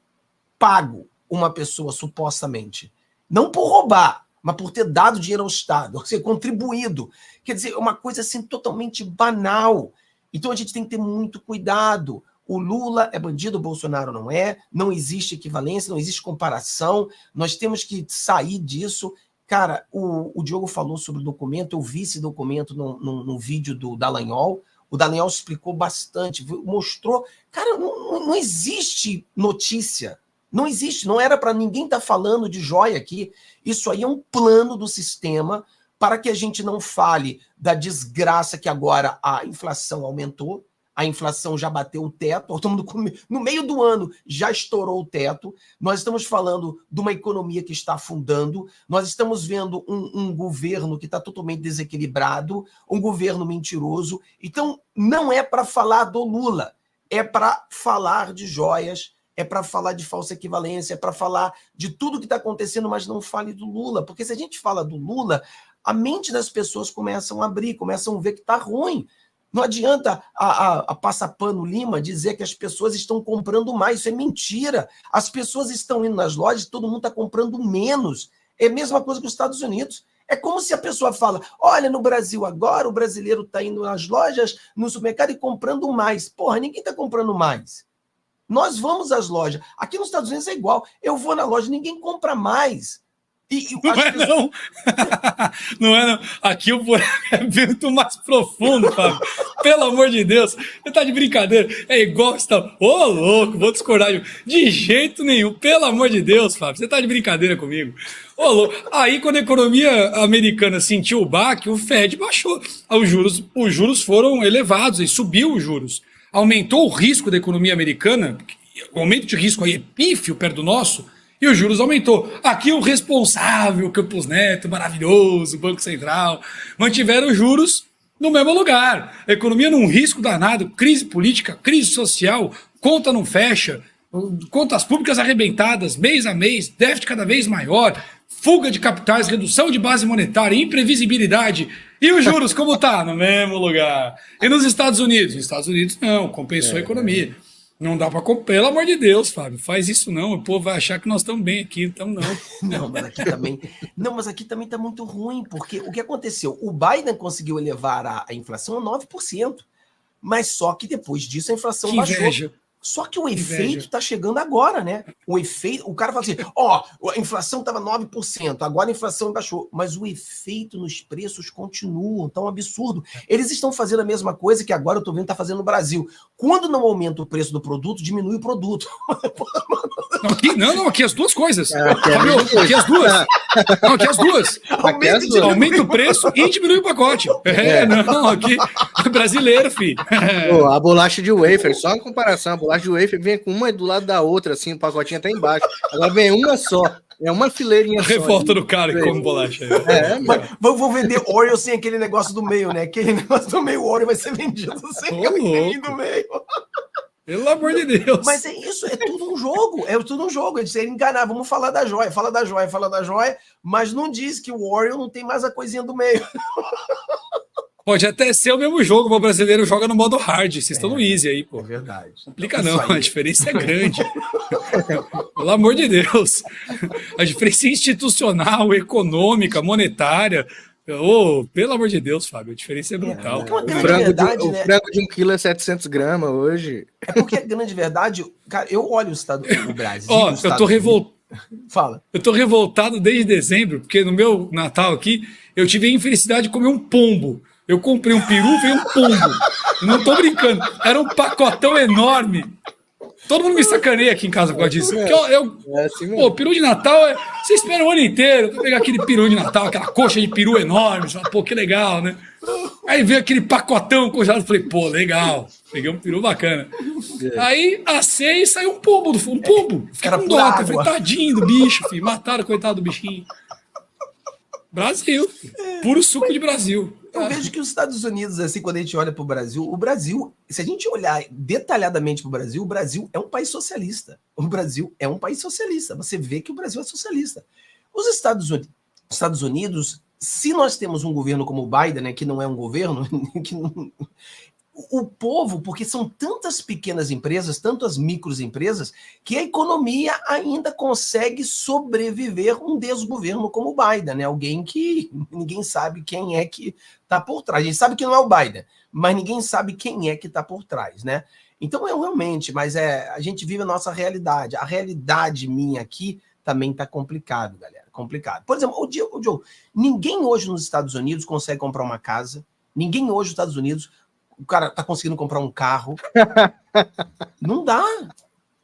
pago uma pessoa, supostamente. Não por roubar, mas por ter dado dinheiro ao Estado, ou seja, contribuído. Quer dizer, é uma coisa assim totalmente banal. Então a gente tem que ter muito cuidado. O Lula é bandido, o Bolsonaro não é. Não existe equivalência, não existe comparação. Nós temos que sair disso. Cara, o Diogo falou sobre o documento, eu vi esse documento no vídeo do Dallagnol. O Dallagnol explicou bastante, mostrou. Cara, não existe notícia. Não existe, não era para ninguém estar falando de joia aqui. Isso aí é um plano do sistema para que a gente não fale da desgraça que agora a inflação aumentou. A inflação já bateu o teto, no meio do ano já estourou o teto. Nós estamos falando de uma economia que está afundando, nós estamos vendo um governo que está totalmente desequilibrado, um governo mentiroso. Então, não é para falar do Lula, é para falar de joias, é para falar de falsa equivalência, é para falar de tudo que está acontecendo, mas não fale do Lula. Porque se a gente fala do Lula, a mente das pessoas começam a abrir, começam a ver que está ruim. Não adianta a Passapano Lima dizer que as pessoas estão comprando mais. Isso é mentira. As pessoas estão indo nas lojas, todo mundo está comprando menos. É a mesma coisa que os Estados Unidos. É como se a pessoa fala, olha, no Brasil agora, o brasileiro está indo nas lojas, no supermercado e comprando mais. Porra, ninguém está comprando mais. Nós vamos às lojas. Aqui nos Estados Unidos é igual. Eu vou na loja, ninguém compra mais. Não é, não. Não é, não. Aqui o buraco é muito mais profundo, Fábio. Pelo amor de Deus. Você tá de brincadeira. É igual que você tá... Ô, louco, vou discordar. De jeito nenhum. Pelo amor de Deus, Fábio. Você tá de brincadeira comigo. Ô, louco. Aí, quando a economia americana sentiu o baque, o Fed baixou. Os juros foram elevados e subiu os juros. Aumentou o risco da economia americana. O aumento de risco aí é pífio perto do nosso. E os juros aumentou. Aqui o responsável, Campos Neto, maravilhoso, Banco Central, mantiveram os juros no mesmo lugar. A economia num risco danado, crise política, crise social, conta não fecha, contas públicas arrebentadas, mês a mês, déficit cada vez maior, fuga de capitais, redução de base monetária, imprevisibilidade. E os juros, como tá? No mesmo lugar. E nos Estados Unidos? Nos Estados Unidos não, compensou a economia. Não dá para comprar, pelo amor de Deus, Fábio, faz isso não, o povo vai achar que nós estamos bem aqui, então não. Mas aqui também está muito ruim, porque o que aconteceu? O Biden conseguiu elevar a inflação a 9%, mas só que depois disso a inflação baixou. Só que o efeito está chegando agora, né? O cara fala assim, a inflação estava 9%, agora a inflação baixou, mas o efeito nos preços continua, tá um absurdo. Eles estão fazendo a mesma coisa que agora eu estou vendo que está fazendo no Brasil. Quando não aumenta o preço do produto, diminui o produto. Aqui as duas coisas. Aqui as duas. Não, aqui as duas. Aumenta o preço e diminui o pacote. Aqui é brasileiro, filho. A bolacha de wafer, só uma comparação, a bolacha de wafer vem com uma do lado da outra, assim, o pacotinho até embaixo. Agora vem uma só. É uma fileirinha só. Revolta do cara que come bolacha. Vou vender Oreo sem aquele negócio do meio, né? Aquele negócio do meio, Oreo vai ser vendido sem aquele do meio. Pelo amor de Deus. Mas é isso, é tudo um jogo. É tudo um jogo. Eles querem enganar. Vamos falar da joia, fala da joia, mas não diz que o Oreo não tem mais a coisinha do meio. Pode até ser o mesmo jogo, mas o brasileiro joga no modo hard. Vocês estão no easy aí, pô. É verdade. Não complica não, a diferença é grande. Pelo amor de Deus. A diferença é institucional, econômica, monetária. Pelo amor de Deus, Fábio, a diferença é brutal. O frango de 1 quilo é 700 gramas hoje. É porque a grande verdade, cara, eu olho o Brasil. Eu tô revoltado. Fala. Eu tô revoltado desde dezembro, porque no meu Natal aqui, eu tive a infelicidade de comer um pombo. Eu comprei um peru, veio um pombo. Não tô brincando. Era um pacotão enorme. Todo mundo me sacaneia aqui em casa por causa disso. Porque peru de Natal, você espera o ano inteiro pra pegar aquele peru de Natal, aquela coxa de peru enorme. Você fala, pô, que legal, né? Aí veio aquele pacotão congelado. Falei, pô, legal. Peguei um peru bacana. Aí assei e saiu um pombo. Fiquei com dó. Falei, tadinho do bicho, filho. Mataram, coitado do bichinho. Brasil. Puro suco de Brasil. Eu vejo que os Estados Unidos, assim, quando a gente olha para o Brasil, se a gente olhar detalhadamente para o Brasil é um país socialista. O Brasil é um país socialista. Você vê que o Brasil é socialista. Os Estados Unidos se nós temos um governo como o Biden, né, que não é um governo, que não, o povo, porque são tantas pequenas empresas, tantas microempresas, que a economia ainda consegue sobreviver um desgoverno como o Biden, né? Alguém que ninguém sabe quem é que está por trás. A gente sabe que não é o Biden, mas ninguém sabe quem é que está por trás, né? Então, realmente, mas a gente vive a nossa realidade. A realidade minha aqui também está complicado, galera. Complicado. Por exemplo, o Joe, ninguém hoje nos Estados Unidos consegue comprar uma casa. Ninguém hoje nos Estados Unidos, o cara tá conseguindo comprar um carro. Não dá.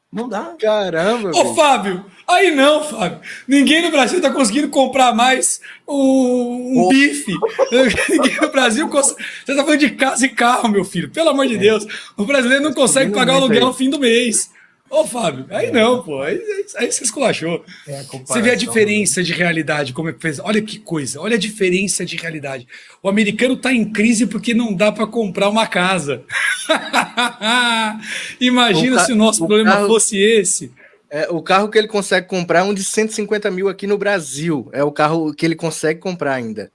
Não dá. Caramba, Ô, Fábio, aí não, Fábio. Ninguém no Brasil tá conseguindo comprar mais um bife. Ninguém no Brasil consegue. Você tá falando de casa e carro, meu filho. Pelo amor de Deus. O brasileiro não consegue pagar o aluguel no fim do mês. Ô, Fábio, aí não, pô. Aí você esculachou. Você vê a diferença de realidade, como é que fez. Olha que coisa, olha a diferença de realidade. O americano tá em crise porque não dá para comprar uma casa. Imagina se o nosso problema fosse esse. O carro que ele consegue comprar é um de 150 mil aqui no Brasil. É o carro que ele consegue comprar ainda.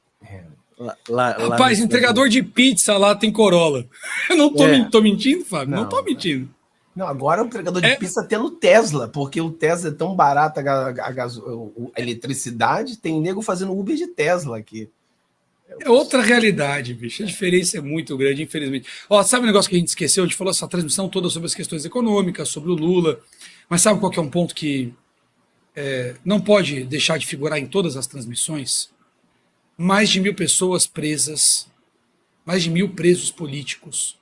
Rapaz, entregador de pizza lá tem Corolla. Eu não tô mentindo, Fábio? Não tô mentindo. Não, agora o entregador de pizza tem no Tesla, porque o Tesla é tão barato, a eletricidade, tem nego fazendo Uber de Tesla aqui. É outra realidade, bicho. A diferença é muito grande, infelizmente. Ó, sabe um negócio que a gente esqueceu? A gente falou essa transmissão toda sobre as questões econômicas, sobre o Lula, mas sabe qual que é um ponto que não pode deixar de figurar em todas as transmissões? Mais de 1.000 pessoas presas, mais de 1.000 presos políticos,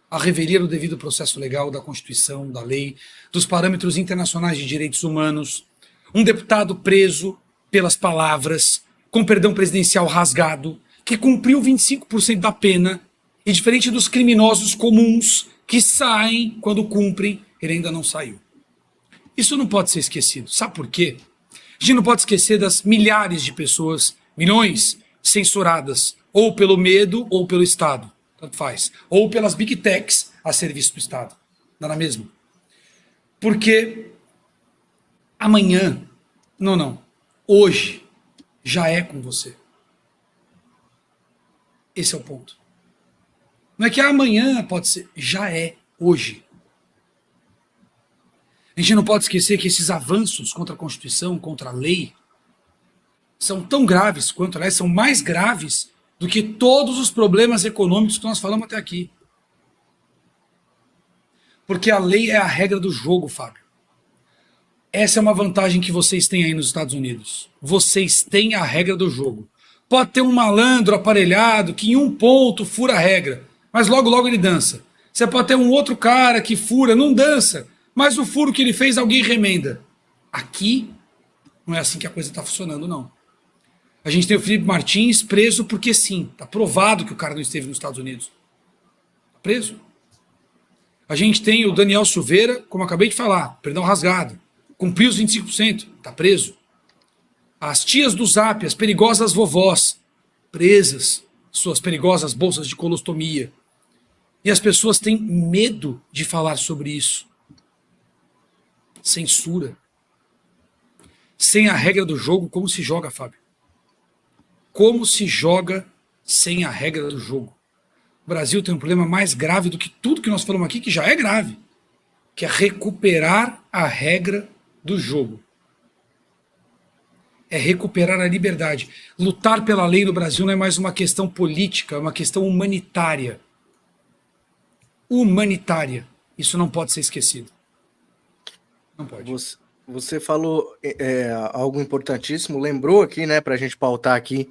a revelia do devido processo legal, da Constituição, da lei, dos parâmetros internacionais de direitos humanos, um deputado preso pelas palavras, com perdão presidencial rasgado, que cumpriu 25% da pena, e diferente dos criminosos comuns que saem quando cumprem, ele ainda não saiu. Isso não pode ser esquecido. Sabe por quê? A gente não pode esquecer das milhares de pessoas, milhões, censuradas, ou pelo medo ou pelo Estado. Tanto faz. Ou pelas big techs a serviço do Estado. Dá na mesma. Porque amanhã, hoje, já é com você. Esse é o ponto. Não é que amanhã pode ser, já é hoje. A gente não pode esquecer que esses avanços contra a Constituição, contra a lei, são tão graves quanto, aliás, são mais graves do que todos os problemas econômicos que nós falamos até aqui. Porque a lei é a regra do jogo, Fábio. Essa é uma vantagem que vocês têm aí nos Estados Unidos. Vocês têm a regra do jogo. Pode ter um malandro aparelhado que em um ponto fura a regra, mas logo logo ele dança. Você pode ter um outro cara que fura, não dança, mas o furo que ele fez alguém remenda. Aqui não é assim que a coisa está funcionando, não. A gente tem o Felipe Martins preso porque sim, está provado que o cara não esteve nos Estados Unidos. Está preso. A gente tem o Daniel Silveira, como eu acabei de falar, perdão rasgado, cumpriu os 25%, está preso. As tias do Zap, as perigosas vovós, presas, suas perigosas bolsas de colostomia. E as pessoas têm medo de falar sobre isso. Censura. Sem a regra do jogo, como se joga, Fábio? Como se joga sem a regra do jogo? O Brasil tem um problema mais grave do que tudo que nós falamos aqui, que já é grave, que é recuperar a regra do jogo. É recuperar a liberdade. Lutar pela lei no Brasil não é mais uma questão política, é uma questão humanitária. Humanitária. Isso não pode ser esquecido. Não pode. Você falou algo importantíssimo, lembrou aqui, né, para a gente pautar aqui,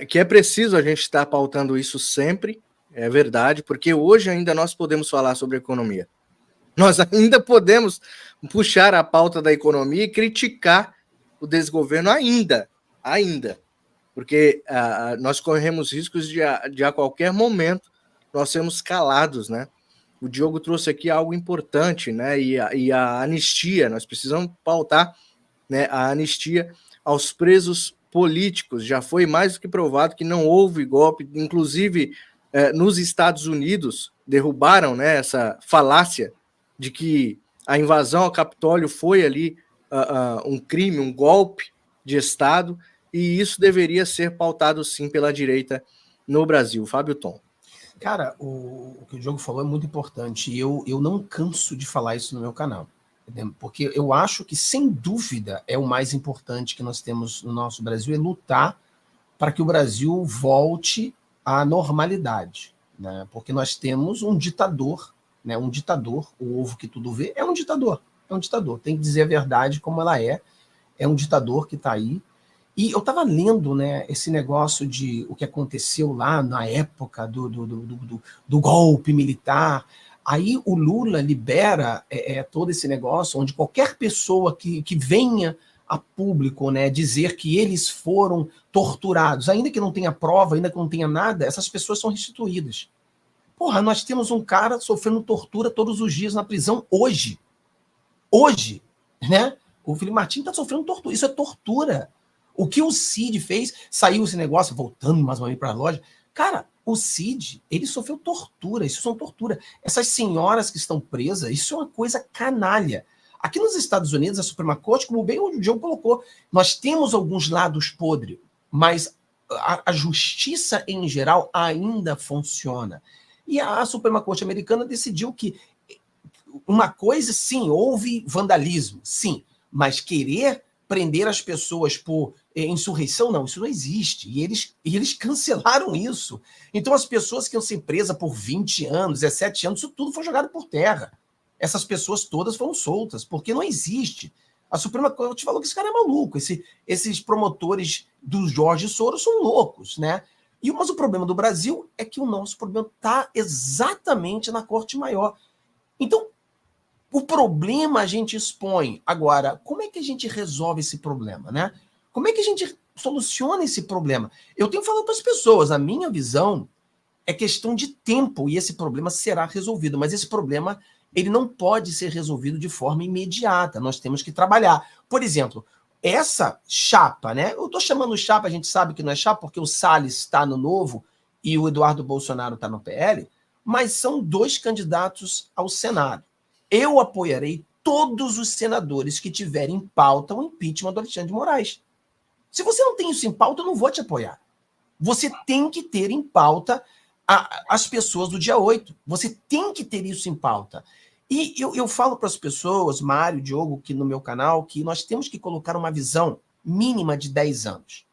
que é preciso a gente estar pautando isso sempre, é verdade, porque hoje ainda nós podemos falar sobre economia. Nós ainda podemos puxar a pauta da economia e criticar o desgoverno ainda, porque nós corremos riscos de a qualquer momento nós sermos calados, né? O Diogo trouxe aqui algo importante, né? E a anistia, nós precisamos pautar, né, a anistia aos presos políticos. Já foi mais do que provado que não houve golpe, inclusive nos Estados Unidos derrubaram, né, essa falácia de que a invasão ao Capitólio foi ali um crime, um golpe de Estado, e isso deveria ser pautado sim pela direita no Brasil. Fábio Thom. Cara, o que o Diogo falou é muito importante, e eu não canso de falar isso no meu canal, porque eu acho que, sem dúvida, é o mais importante que nós temos no nosso Brasil, é lutar para que o Brasil volte à normalidade, né? Porque nós temos um ditador, né? Um ditador, o ovo que tudo vê, é um ditador, tem que dizer a verdade como ela é um ditador que está aí. E eu estava lendo, né, esse negócio de o que aconteceu lá na época do golpe militar. Aí o Lula libera todo esse negócio, onde qualquer pessoa que venha a público, né, dizer que eles foram torturados, ainda que não tenha prova, ainda que não tenha nada, essas pessoas são restituídas. Porra, nós temos um cara sofrendo tortura todos os dias na prisão hoje. Hoje, né? O Felipe Martins está sofrendo tortura. Isso é tortura. O que o Cid fez, saiu esse negócio, voltando mais uma vez para a loja. Cara, o Cid, ele sofreu tortura, isso são tortura. Essas senhoras que estão presas, isso é uma coisa canalha. Aqui nos Estados Unidos, a Suprema Corte, como bem o Diogo colocou, nós temos alguns lados podres, mas a justiça em geral ainda funciona. E a Suprema Corte americana decidiu que uma coisa, sim, houve vandalismo, sim, mas querer prender as pessoas por insurreição, não, isso não existe. E eles cancelaram isso. Então as pessoas que iam ser presas por 20 anos, 17 anos, isso tudo foi jogado por terra. Essas pessoas todas foram soltas, porque não existe. A Suprema Corte falou que esse cara é maluco, esses promotores do Jorge Soros são loucos, né? Mas o problema do Brasil é que o nosso problema está exatamente na Corte Maior. Então, o problema a gente expõe. Agora, como é que a gente resolve esse problema, né? Como é que a gente soluciona esse problema? Eu tenho falado para as pessoas, a minha visão é questão de tempo e esse problema será resolvido, mas esse problema ele não pode ser resolvido de forma imediata, nós temos que trabalhar. Por exemplo, essa chapa, né? Eu estou chamando chapa, a gente sabe que não é chapa, porque o Salles está no Novo e o Eduardo Bolsonaro está no PL, mas são dois candidatos ao Senado. Eu apoiarei todos os senadores que tiverem em pauta o impeachment do Alexandre de Moraes. Se você não tem isso em pauta, eu não vou te apoiar. Você tem que ter em pauta as pessoas do dia 8. Você tem que ter isso em pauta. E eu falo para as pessoas, Mário, Diogo, aqui no meu canal, que nós temos que colocar uma visão mínima de 10 anos.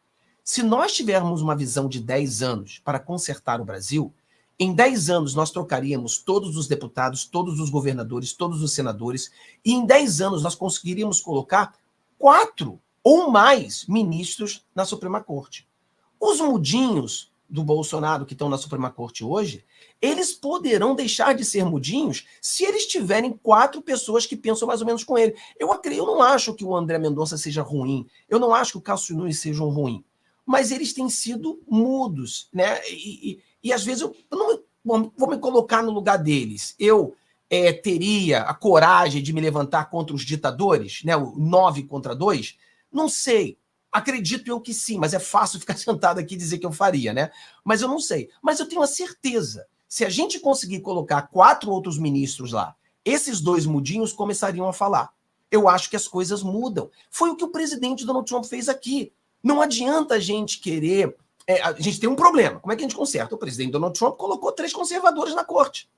Se nós tivermos uma visão de 10 anos para consertar o Brasil, em 10 anos nós trocaríamos todos os deputados, todos os governadores, todos os senadores, e em 10 anos nós conseguiríamos colocar 4 ou mais ministros na Suprema Corte. Os mudinhos do Bolsonaro que estão na Suprema Corte hoje, eles poderão deixar de ser mudinhos se eles tiverem 4 pessoas que pensam mais ou menos com ele. Eu não acho que o André Mendonça seja ruim, eu não acho que o Cássio Nunes seja ruim, mas eles têm sido mudos, né? E às vezes eu não vou me colocar no lugar deles. Eu teria a coragem de me levantar contra os ditadores, né? O 9 contra 2? Não sei. Acredito eu que sim, mas é fácil ficar sentado aqui e dizer que eu faria, né? Mas eu não sei. Mas eu tenho a certeza. Se a gente conseguir colocar 4 outros ministros lá, esses 2 mudinhos começariam a falar. Eu acho que as coisas mudam. Foi o que o presidente Donald Trump fez aqui. Não adianta a gente querer... a gente tem um problema. Como é que a gente conserta? O presidente Donald Trump colocou 3 conservadores na corte.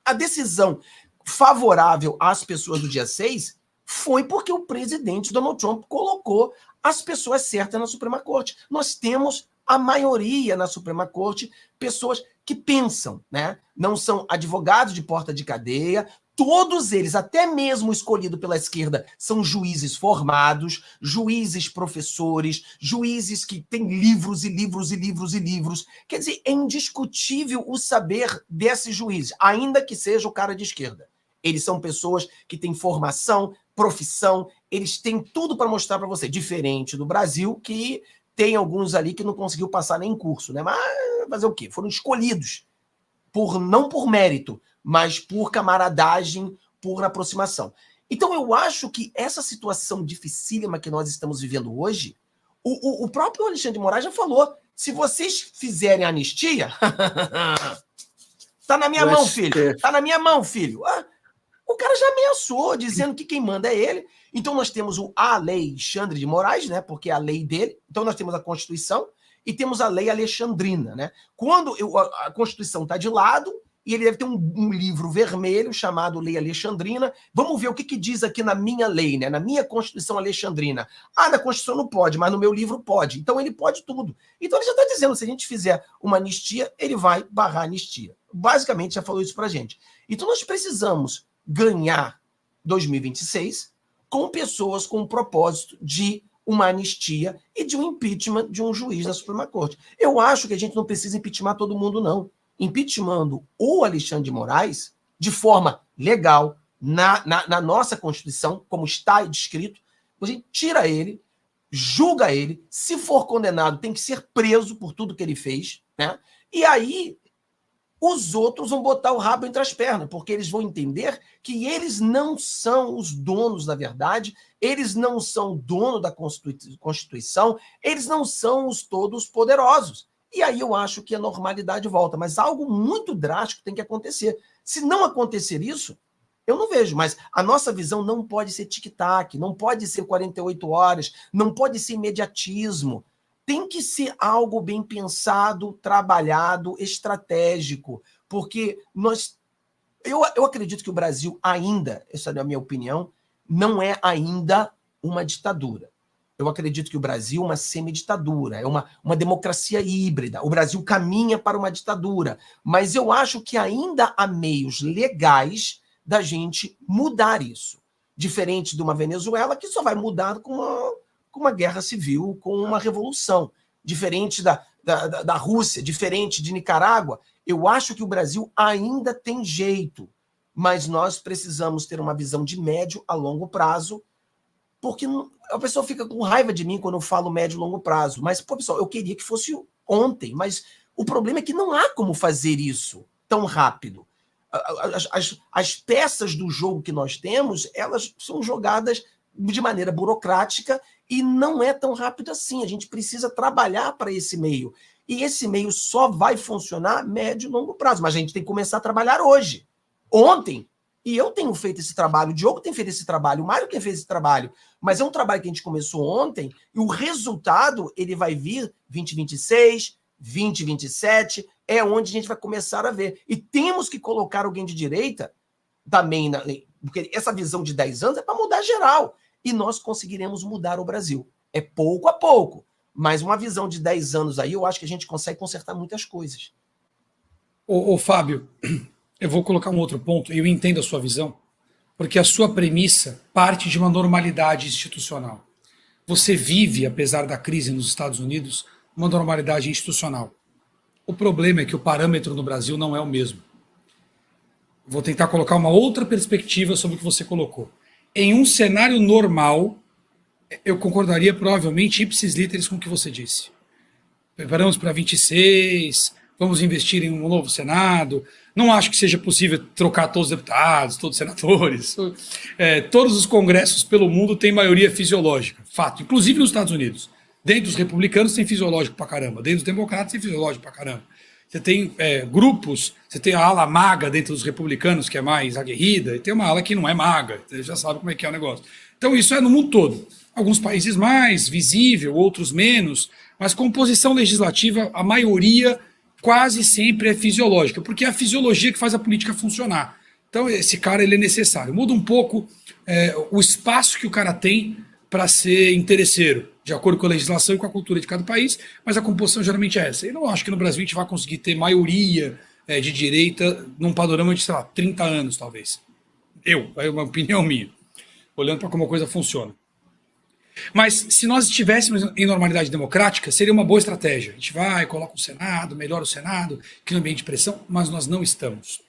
A decisão favorável às pessoas do dia 6 foi porque o presidente Donald Trump colocou as pessoas certas na Suprema Corte. Nós temos a maioria na Suprema Corte, pessoas que pensam, né? Não são advogados de porta de cadeia, todos eles, até mesmo escolhido pela esquerda, são juízes formados, juízes professores, juízes que têm livros e livros e livros e livros. Quer dizer, é indiscutível o saber desses juízes, ainda que seja o cara de esquerda. Eles são pessoas que têm formação, profissão, eles têm tudo para mostrar para você. Diferente do Brasil, que tem alguns ali que não conseguiu passar nem curso, né? Mas fazer o quê? Foram escolhidos, não por mérito, mas por camaradagem, por aproximação. Então eu acho que essa situação dificílima que nós estamos vivendo hoje, o próprio Alexandre de Moraes já falou, se vocês fizerem anistia, tá na minha mão, filho. Tá na minha mão, filho. O cara já ameaçou, dizendo que quem manda é ele. Então nós temos a lei Alexandre de Moraes, né? Porque é a lei dele. Então nós temos a Constituição e temos a lei alexandrina, né? Quando a Constituição está de lado, e ele deve ter um livro vermelho chamado Lei Alexandrina. Vamos ver o que diz aqui na minha lei, né? Na minha Constituição Alexandrina. Ah, na Constituição não pode, mas no meu livro pode. Então ele pode tudo. Então ele já está dizendo, se a gente fizer uma anistia, ele vai barrar a anistia. Basicamente já falou isso pra gente. Então nós precisamos ganhar 2026 com pessoas com o propósito de uma anistia e de um impeachment de um juiz da Suprema Corte. Eu acho que a gente não precisa impeachment todo mundo, não. Impeachmentando o Alexandre de Moraes de forma legal, na nossa Constituição, como está descrito, a gente tira ele, julga ele, se for condenado, tem que ser preso por tudo que ele fez, né? E aí os outros vão botar o rabo entre as pernas, porque eles vão entender que eles não são os donos da verdade, eles não são dono da Constituição, eles não são os todos poderosos. E aí eu acho que a normalidade volta. Mas algo muito drástico tem que acontecer. Se não acontecer isso, eu não vejo. Mas a nossa visão não pode ser tic-tac, não pode ser 48 horas, não pode ser imediatismo. Tem que ser algo bem pensado, trabalhado, estratégico. Porque eu acredito que o Brasil ainda, essa é a minha opinião, não é ainda uma ditadura. Eu acredito que o Brasil é uma semiditadura, é uma democracia híbrida. O Brasil caminha para uma ditadura. Mas eu acho que ainda há meios legais da gente mudar isso. Diferente de uma Venezuela, que só vai mudar com uma guerra civil, com uma revolução. Diferente da Rússia, diferente de Nicarágua, eu acho que o Brasil ainda tem jeito. Mas nós precisamos ter uma visão de médio a longo prazo, porque a pessoa fica com raiva de mim quando eu falo médio e longo prazo. Mas, pô, pessoal, eu queria que fosse ontem. Mas o problema é que não há como fazer isso tão rápido. As peças do jogo que nós temos, elas são jogadas de maneira burocrática e não é tão rápido assim. A gente precisa trabalhar para esse meio. E esse meio só vai funcionar médio e longo prazo. Mas a gente tem que começar a trabalhar hoje. Ontem. E eu tenho feito esse trabalho, o Diogo tem feito esse trabalho, o Mário tem feito esse trabalho, mas é um trabalho que a gente começou ontem e o resultado ele vai vir 2026, 2027, é onde a gente vai começar a ver. E temos que colocar alguém de direita também, porque essa visão de 10 anos é para mudar geral. E nós conseguiremos mudar o Brasil. É pouco a pouco, mas uma visão de 10 anos aí, eu acho que a gente consegue consertar muitas coisas. Ô Fábio, eu vou colocar um outro ponto, e eu entendo a sua visão, porque a sua premissa parte de uma normalidade institucional. Você vive, apesar da crise nos Estados Unidos, uma normalidade institucional. O problema é que o parâmetro no Brasil não é o mesmo. Vou tentar colocar uma outra perspectiva sobre o que você colocou. Em um cenário normal, eu concordaria provavelmente ipsis literis com o que você disse. Preparamos para 26, vamos investir em um novo Senado. Não acho que seja possível trocar todos os deputados, todos os senadores. Todos os congressos pelo mundo têm maioria fisiológica, fato. Inclusive nos Estados Unidos. Dentro dos republicanos tem fisiológico pra caramba. Dentro dos democratas tem fisiológico pra caramba. Você tem grupos, você tem a ala maga dentro dos republicanos, que é mais aguerrida, e tem uma ala que não é maga. Você já sabe como é que é o negócio. Então isso é no mundo todo. Alguns países mais visível, outros menos, mas composição legislativa, a maioria quase sempre é fisiológica, porque é a fisiologia que faz a política funcionar. Então esse cara ele é necessário. Muda um pouco o espaço que o cara tem para ser interesseiro, de acordo com a legislação e com a cultura de cada país, mas a composição geralmente é essa. Eu não acho que no Brasil a gente vai conseguir ter maioria de direita num panorama de, sei lá, 30 anos, talvez. É uma opinião minha, olhando para como a coisa funciona. Mas se nós estivéssemos em normalidade democrática, seria uma boa estratégia. A gente vai, coloca o Senado, melhora o Senado, cria um ambiente de pressão, mas nós não estamos.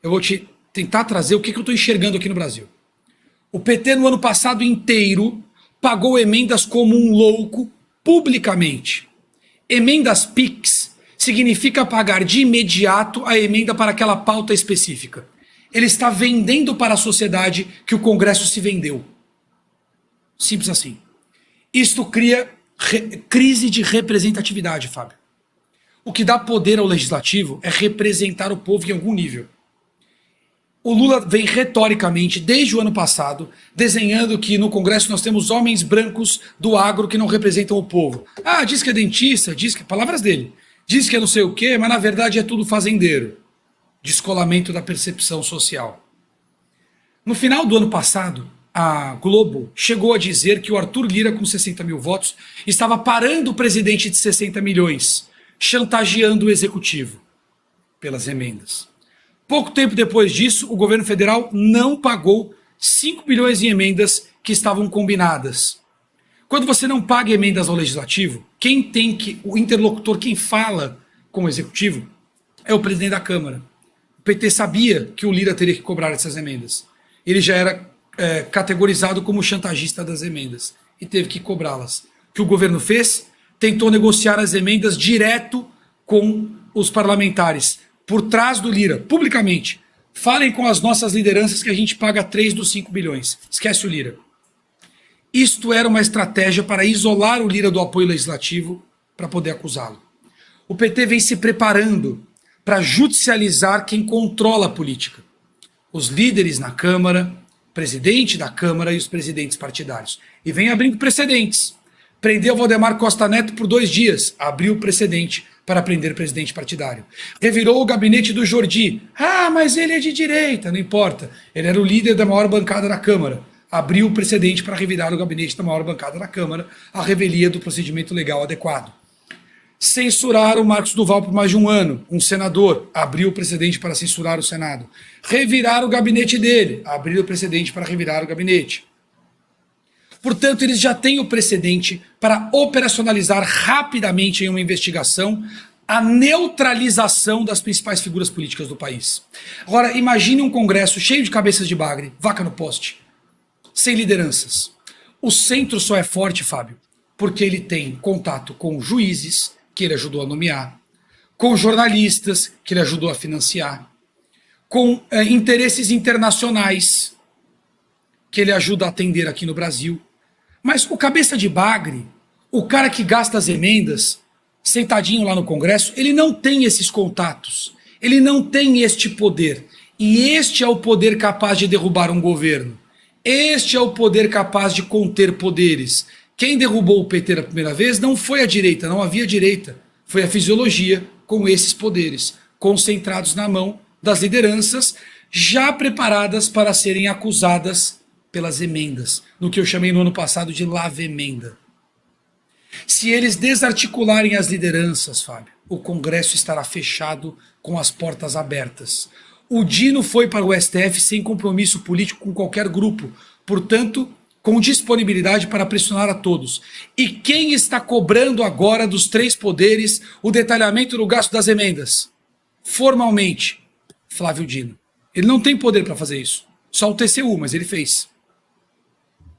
Eu vou te tentar trazer o que eu estou enxergando aqui no Brasil. O PT no ano passado inteiro pagou emendas como um louco, publicamente. Emendas PIX significa pagar de imediato a emenda para aquela pauta específica. Ele está vendendo para a sociedade que o Congresso se vendeu. Simples assim. Isto cria crise de representatividade, Fábio. O que dá poder ao legislativo é representar o povo em algum nível. O Lula vem retoricamente, desde o ano passado, desenhando que no Congresso nós temos homens brancos do agro que não representam o povo. Ah, diz que é dentista, diz que... Palavras dele. Diz que é não sei o quê, mas na verdade é tudo fazendeiro. Descolamento da percepção social. No final do ano passado, a Globo chegou a dizer que o Arthur Lira, com 60 mil votos, estava parando o presidente de 60 milhões, chantageando o executivo pelas emendas. Pouco tempo depois disso, o governo federal não pagou 5 bilhões em emendas que estavam combinadas. Quando você não paga emendas ao legislativo, o interlocutor, quem fala com o executivo, é o presidente da Câmara. O PT sabia que o Lira teria que cobrar essas emendas. Ele já era categorizado como chantagista das emendas e teve que cobrá-las. O que o governo fez? Tentou negociar as emendas direto com os parlamentares, por trás do Lira, publicamente. Falem com as nossas lideranças que a gente paga 3 dos 5 bilhões. Esquece o Lira. Isto era uma estratégia para isolar o Lira do apoio legislativo para poder acusá-lo. O PT vem se preparando para judicializar quem controla a política. Os líderes na Câmara, o presidente da Câmara e os presidentes partidários. E vem abrindo precedentes. Prendeu Valdemar Costa Neto por 2 dias. Abriu precedente para prender presidente partidário. Revirou o gabinete do Jordi. Ah, mas ele é de direita. Não importa. Ele era o líder da maior bancada da Câmara. Abriu o precedente para revirar o gabinete da maior bancada da Câmara, à revelia do procedimento legal adequado. Censuraram o Marcos Duval por mais de 1 ano. Um senador abriu o precedente para censurar o Senado. Reviraram o gabinete dele. Abriu o precedente para revirar o gabinete. Portanto, eles já têm o precedente para operacionalizar rapidamente em uma investigação a neutralização das principais figuras políticas do país. Agora, imagine um Congresso cheio de cabeças de bagre, vaca no poste, sem lideranças. O centro só é forte, Fábio, porque ele tem contato com juízes, que ele ajudou a nomear, com jornalistas, que ele ajudou a financiar, com interesses internacionais, que ele ajuda a atender aqui no Brasil. Mas o cabeça de bagre, o cara que gasta as emendas, sentadinho lá no Congresso, ele não tem esses contatos, ele não tem este poder. E este é o poder capaz de derrubar um governo. Este é o poder capaz de conter poderes. Quem derrubou o PT a primeira vez não foi a direita, não havia direita. Foi a fisiologia com esses poderes, concentrados na mão das lideranças, já preparadas para serem acusadas pelas emendas, no que eu chamei no ano passado de lava-emenda. Se eles desarticularem as lideranças, Fábio, o Congresso estará fechado com as portas abertas. O Dino foi para o STF sem compromisso político com qualquer grupo, portanto, com disponibilidade para pressionar a todos. E quem está cobrando agora dos 3 poderes o detalhamento do gasto das emendas? Formalmente, Flávio Dino. Ele não tem poder para fazer isso. Só o TCU, mas ele fez.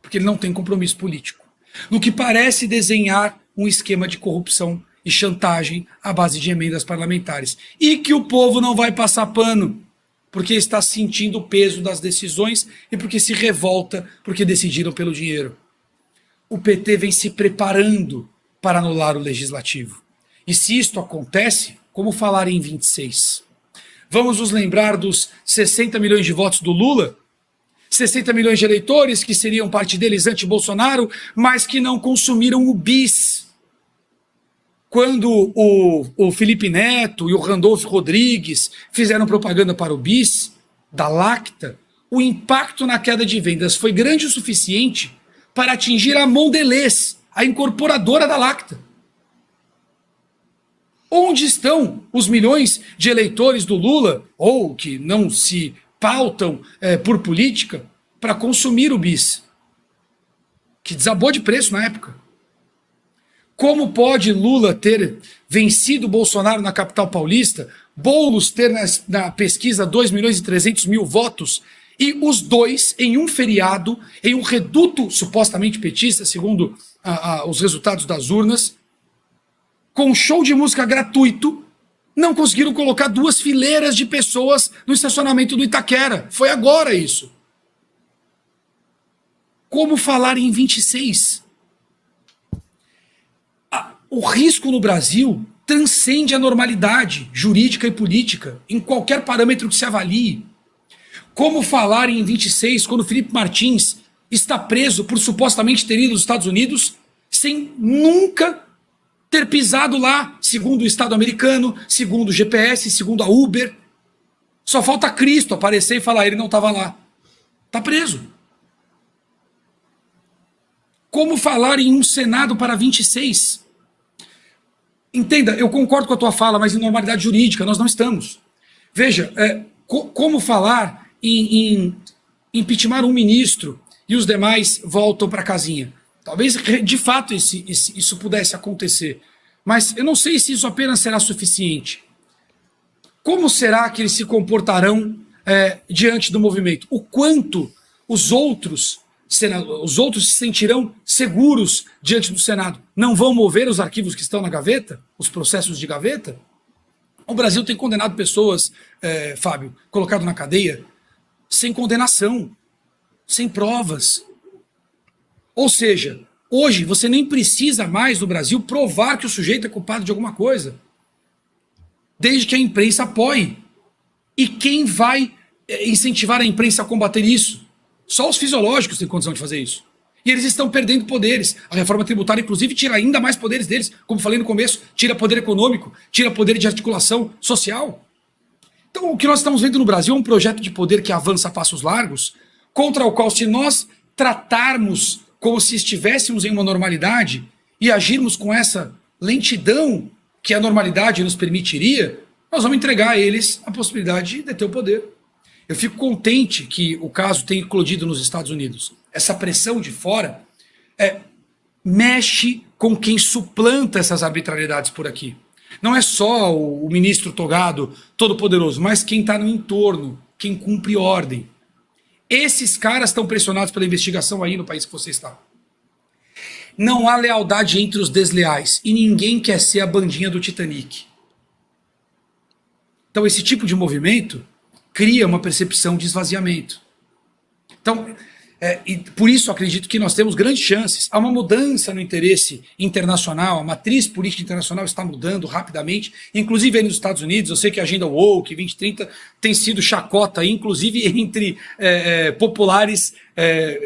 Porque ele não tem compromisso político. No que parece desenhar um esquema de corrupção e chantagem à base de emendas parlamentares. E que o povo não vai passar pano, porque está sentindo o peso das decisões e porque se revolta porque decidiram pelo dinheiro. O PT vem se preparando para anular o legislativo. E se isto acontece, como falar em 26? Vamos nos lembrar dos 60 milhões de votos do Lula? 60 milhões de eleitores que seriam parte deles anti-Bolsonaro, mas que não consumiram o bis. Quando o Felipe Neto e o Randolfo Rodrigues fizeram propaganda para o bis da Lacta, o impacto na queda de vendas foi grande o suficiente para atingir a Mondelez, a incorporadora da Lacta. Onde estão os milhões de eleitores do Lula, ou que não se pautam por política, para consumir o bis, que desabou de preço na época? Como pode Lula ter vencido Bolsonaro na capital paulista, Boulos ter na pesquisa 2.300.000 votos, e os dois em um feriado, em um reduto supostamente petista, segundo os resultados das urnas, com um show de música gratuito, não conseguiram colocar 2 fileiras de pessoas no estacionamento do Itaquera? Foi agora isso. Como falar em 26? O risco no Brasil transcende a normalidade jurídica e política, em qualquer parâmetro que se avalie. Como falar em 26 quando Felipe Martins está preso por supostamente ter ido aos Estados Unidos sem nunca ter pisado lá, segundo o Estado americano, segundo o GPS, segundo a Uber. Só falta Cristo aparecer e falar, ele não estava lá. Está preso. Como falar em um Senado para 26? Entenda, eu concordo com a tua fala, mas em normalidade jurídica nós não estamos. Veja, como falar em impeachment um ministro e os demais voltam para casinha? Talvez, de fato, isso pudesse acontecer. Mas eu não sei se isso apenas será suficiente. Como será que eles se comportarão diante do movimento? O quanto os outros se sentirão seguros diante do Senado? Não vão mover os arquivos que estão na gaveta? Os processos de gaveta? O Brasil tem condenado pessoas, Fábio, colocado na cadeia, sem condenação, sem provas. Ou seja, hoje você nem precisa mais no Brasil provar que o sujeito é culpado de alguma coisa, desde que a imprensa apoie. E quem vai incentivar a imprensa a combater isso? Só os fisiológicos têm condição de fazer isso. E eles estão perdendo poderes. A reforma tributária, inclusive, tira ainda mais poderes deles. Como falei no começo, tira poder econômico, tira poder de articulação social. Então, o que nós estamos vendo no Brasil é um projeto de poder que avança a passos largos, contra o qual, se nós tratarmos como se estivéssemos em uma normalidade e agirmos com essa lentidão que a normalidade nos permitiria, nós vamos entregar a eles a possibilidade de deter o poder. Eu fico contente que o caso tenha eclodido nos Estados Unidos. Essa pressão de fora mexe com quem suplanta essas arbitrariedades por aqui. Não é só o ministro togado, todo-poderoso, mas quem está no entorno, quem cumpre ordem. Esses caras estão pressionados pela investigação aí no país que você está. Não há lealdade entre os desleais e ninguém quer ser a bandinha do Titanic. Então esse tipo de movimento cria uma percepção de esvaziamento. Então, e por isso acredito que nós temos grandes chances. Há uma mudança no interesse internacional, a matriz política internacional está mudando rapidamente, inclusive aí nos Estados Unidos. Eu sei que a agenda woke 2030 tem sido chacota, inclusive entre populares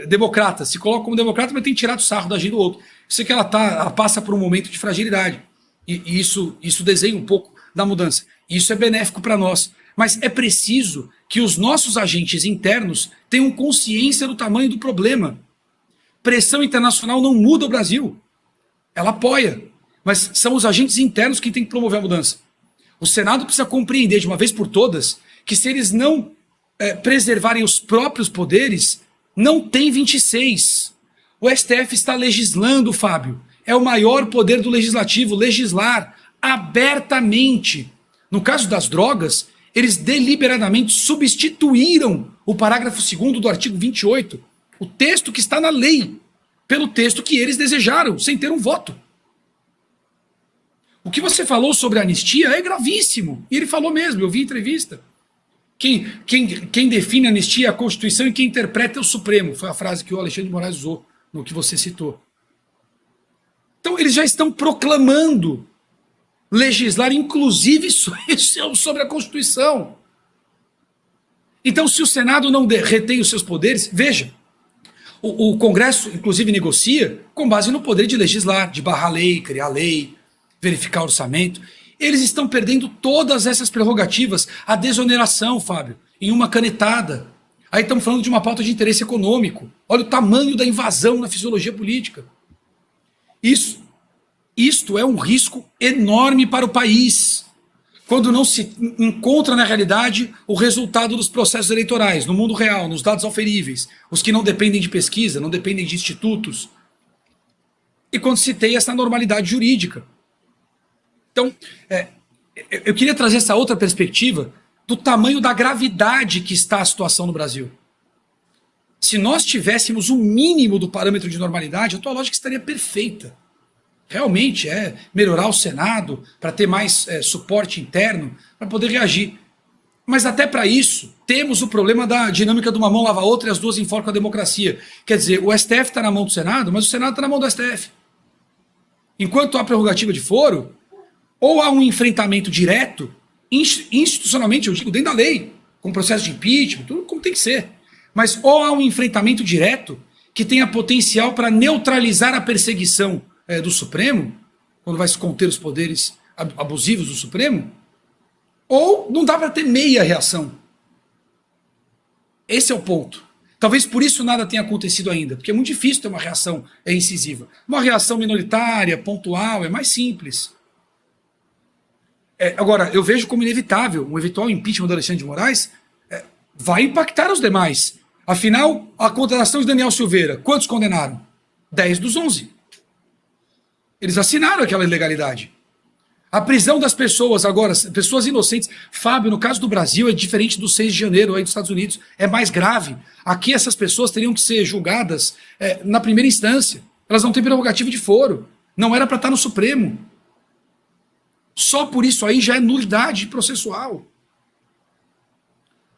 democratas. Se coloca como democrata, mas tem tirado sarro da agenda woke. Eu sei que ela passa por um momento de fragilidade. E isso desenha um pouco da mudança. Isso é benéfico para nós. Mas é preciso que os nossos agentes internos tenham consciência do tamanho do problema. Pressão internacional não muda o Brasil. Ela apoia. Mas são os agentes internos que têm que promover a mudança. O Senado precisa compreender de uma vez por todas que se eles não preservarem os próprios poderes, não tem 26. O STF está legislando, Fábio. É o maior poder do legislativo, legislar abertamente. No caso das drogas, eles deliberadamente substituíram o parágrafo 2º do artigo 28, o texto que está na lei, pelo texto que eles desejaram, sem ter um voto. O que você falou sobre a anistia é gravíssimo. E ele falou mesmo, eu vi em entrevista. Quem define a anistia é a Constituição e quem interpreta é o Supremo. Foi a frase que o Alexandre de Moraes usou, no que você citou. Então eles já estão proclamando legislar, inclusive, sobre a Constituição. Então, se o Senado não retém os seus poderes, veja, o Congresso, inclusive, negocia com base no poder de legislar, de barrar lei, criar lei, verificar orçamento. Eles estão perdendo todas essas prerrogativas, a desoneração, Fábio, em uma canetada. Aí estamos falando de uma pauta de interesse econômico. Olha o tamanho da invasão na fisiologia política. Isto é um risco enorme para o país, quando não se encontra na realidade o resultado dos processos eleitorais, no mundo real, nos dados auferíveis, os que não dependem de pesquisa, não dependem de institutos, e quando se tem essa normalidade jurídica. Então, eu queria trazer essa outra perspectiva do tamanho da gravidade que está a situação no Brasil. Se nós tivéssemos o mínimo do parâmetro de normalidade, a tua lógica estaria perfeita. Realmente melhorar o Senado para ter mais suporte interno, para poder reagir. Mas até para isso, temos o problema da dinâmica de uma mão lava a outra e as duas enforcam a democracia. Quer dizer, o STF está na mão do Senado, mas o Senado está na mão do STF. Enquanto há prerrogativa de foro, ou há um enfrentamento direto, institucionalmente, eu digo, dentro da lei, com processo de impeachment, tudo como tem que ser. Mas ou há um enfrentamento direto que tenha potencial para neutralizar a perseguição do Supremo, quando vai se conter os poderes abusivos do Supremo, ou não dá para ter meia reação. Esse é o ponto. Talvez por isso nada tenha acontecido ainda, porque é muito difícil ter uma reação incisiva. Uma reação minoritária, pontual, é mais simples. Agora, eu vejo como inevitável um eventual impeachment do Alexandre de Moraes vai impactar os demais. Afinal, a condenação de Daniel Silveira, quantos condenaram? 10 dos 11. Eles assinaram aquela ilegalidade. A prisão das pessoas agora, pessoas inocentes. Fábio, no caso do Brasil, é diferente do 6 de janeiro aí dos Estados Unidos. É mais grave. Aqui essas pessoas teriam que ser julgadas na primeira instância. Elas não têm prerrogativa de foro. Não era para estar no Supremo. Só por isso aí já é nulidade processual.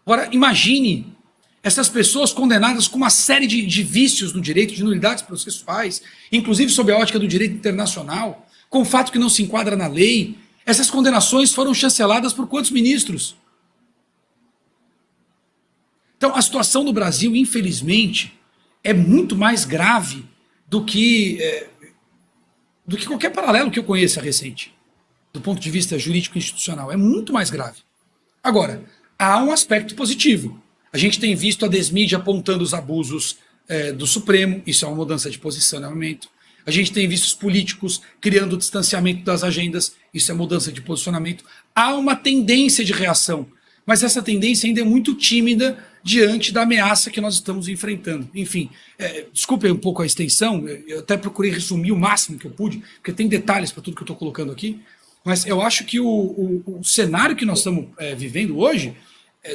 Agora, imagine essas pessoas condenadas com uma série de vícios no direito, de nulidades processuais, inclusive sob a ótica do direito internacional, com o fato que não se enquadra na lei. Essas condenações foram chanceladas por quantos ministros? Então, a situação no Brasil, infelizmente, é muito mais grave do que qualquer paralelo que eu conheça recente, do ponto de vista jurídico e institucional. É muito mais grave. Agora, há um aspecto positivo. A gente tem visto a Desmídia apontando os abusos do Supremo, isso é uma mudança de posicionamento. A gente tem visto os políticos criando o distanciamento das agendas, isso é mudança de posicionamento. Há uma tendência de reação, mas essa tendência ainda é muito tímida diante da ameaça que nós estamos enfrentando. Enfim, desculpem um pouco a extensão, eu até procurei resumir o máximo que eu pude, porque tem detalhes para tudo que eu estou colocando aqui, mas eu acho que o cenário que nós estamos vivendo hoje,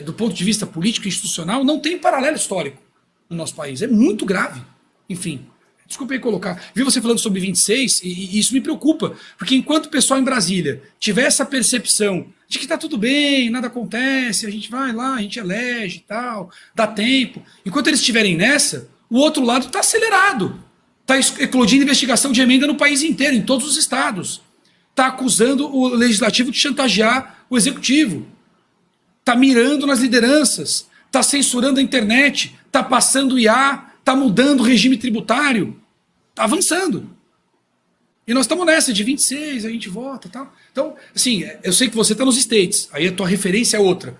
do ponto de vista político e institucional, não tem paralelo histórico no nosso país. É muito grave. Enfim, desculpe aí colocar. Vi você falando sobre 26 e isso me preocupa, porque enquanto o pessoal em Brasília tiver essa percepção de que está tudo bem, nada acontece, a gente vai lá, a gente elege e tal, dá tempo. Enquanto eles estiverem nessa, o outro lado está acelerado. Está eclodindo investigação de emenda no país inteiro, em todos os estados. Está acusando o legislativo de chantagear o executivo. Está mirando nas lideranças, está censurando a internet, está passando IA, está mudando o regime tributário, está avançando. E nós estamos nessa de 26, a gente vota e tal. Então, assim, eu sei que você está nos States, aí a tua referência é outra,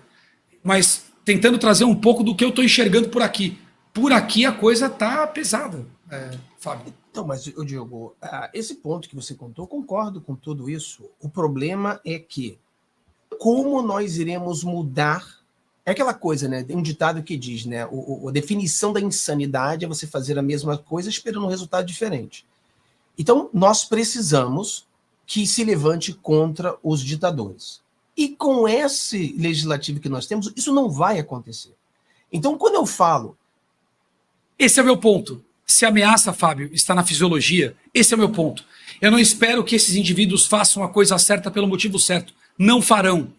mas tentando trazer um pouco do que eu estou enxergando por aqui. Por aqui a coisa está pesada, Fábio. Então, mas, Diogo, esse ponto que você contou, concordo com tudo isso. O problema é que como nós iremos mudar? É aquela coisa, né? Tem um ditado que diz, né? A definição da insanidade é você fazer a mesma coisa esperando um resultado diferente. Então, nós precisamos que se levante contra os ditadores. E com esse legislativo que nós temos, isso não vai acontecer. Então, quando eu falo... Esse é o meu ponto. Se a ameaça, Fábio, está na fisiologia, esse é o meu ponto. Eu não espero que esses indivíduos façam a coisa certa pelo motivo certo. Não farão.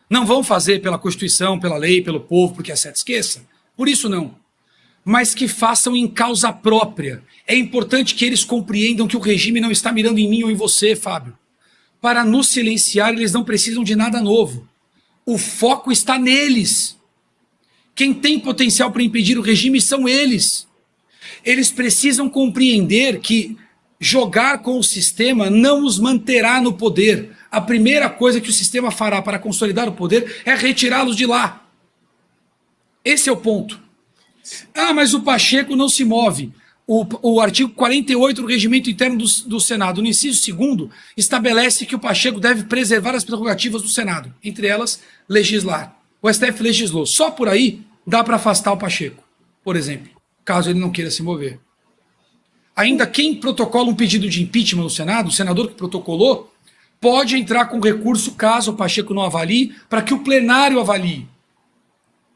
Não vão fazer pela Constituição, pela lei, pelo povo, porque é certo. Esqueça. Por isso não. Mas que façam em causa própria. É importante que eles compreendam que o regime não está mirando em mim ou em você, Fábio. Para nos silenciar, eles não precisam de nada novo. O foco está neles. Quem tem potencial para impedir o regime são eles. Eles precisam compreender que jogar com o sistema não os manterá no poder. A primeira coisa que o sistema fará para consolidar o poder é retirá-los de lá. Esse é o ponto. Ah, mas o Pacheco não se move. O artigo 48 do Regimento Interno do Senado, no inciso 2º, estabelece que o Pacheco deve preservar as prerrogativas do Senado, entre elas, legislar. O STF legislou. Só por aí dá para afastar o Pacheco, por exemplo, caso ele não queira se mover. Ainda quem protocola um pedido de impeachment no Senado, o senador que protocolou, pode entrar com recurso caso o Pacheco não avalie, para que o plenário avalie.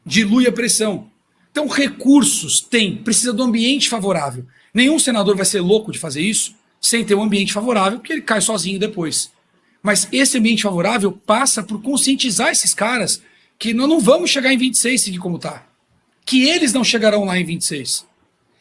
Dilui a pressão. Então, recursos tem, precisa do ambiente favorável. Nenhum senador vai ser louco de fazer isso sem ter um ambiente favorável, porque ele cai sozinho depois. Mas esse ambiente favorável passa por conscientizar esses caras que nós não vamos chegar em 26 seguir como está. Que eles não chegarão lá em 26.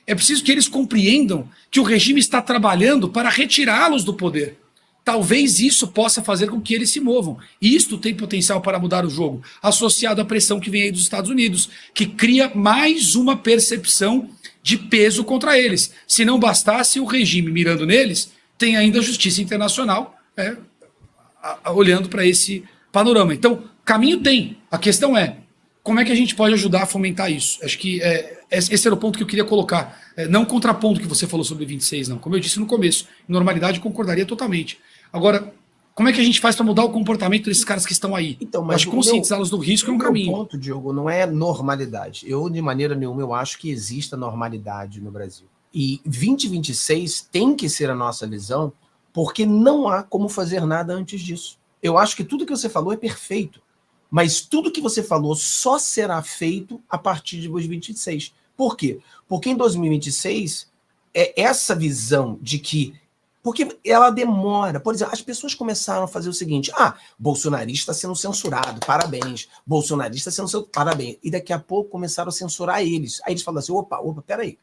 É preciso que eles compreendam que o regime está trabalhando para retirá-los do poder. talvez isso possa fazer com que eles se movam. E isto tem potencial para mudar o jogo, associado à pressão que vem aí dos Estados Unidos, que cria mais uma percepção de peso contra eles. Se não bastasse o regime mirando neles, tem ainda a justiça internacional olhando para esse panorama. Então, caminho tem. A questão é, como é que a gente pode ajudar a fomentar isso? Acho que esse era o ponto que eu queria colocar. Não contrapondo o que você falou sobre 26, não. Como eu disse no começo, em normalidade concordaria totalmente. Agora, como é que a gente faz para mudar o comportamento desses caras que estão aí? Então, mas acho que conscientizá-los do risco é um caminho. O ponto, Diogo, não é normalidade. Eu, de maneira nenhuma, eu acho que exista normalidade no Brasil. E 2026 tem que ser a nossa visão, porque não há como fazer nada antes disso. Eu acho que tudo que você falou é perfeito, mas tudo que você falou só será feito a partir de 2026. Por quê? Porque em 2026, essa visão de que... Porque ela demora. Por exemplo, as pessoas começaram a fazer o seguinte: bolsonarista sendo censurado, parabéns. Bolsonarista sendo censurado, parabéns. E daqui a pouco começaram a censurar eles. Aí eles falaram assim, opa, peraí,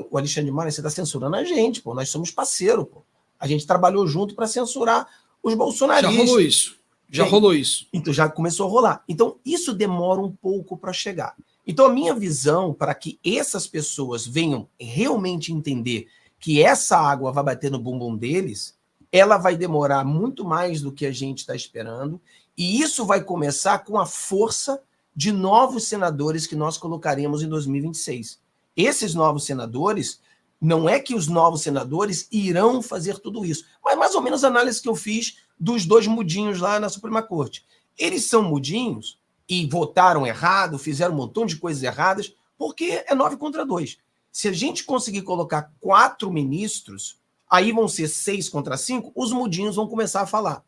o Alexandre de Moraes, você está censurando a gente, pô, nós somos parceiro, pô. A gente trabalhou junto para censurar os bolsonaristas. Já rolou isso. Então já começou a rolar. Então isso demora um pouco para chegar. Então a minha visão para que essas pessoas venham realmente entender que essa água vai bater no bumbum deles, ela vai demorar muito mais do que a gente está esperando, e isso vai começar com a força de novos senadores que nós colocaremos em 2026. Esses novos senadores, não é que os novos senadores irão fazer tudo isso, mas mais ou menos a análise que eu fiz dos 2 mudinhos lá na Suprema Corte. Eles são mudinhos e votaram errado, fizeram um montão de coisas erradas, porque é 9 contra 2. Se a gente conseguir colocar 4 ministros, aí vão ser 6 contra 5, os mudinhos vão começar a falar.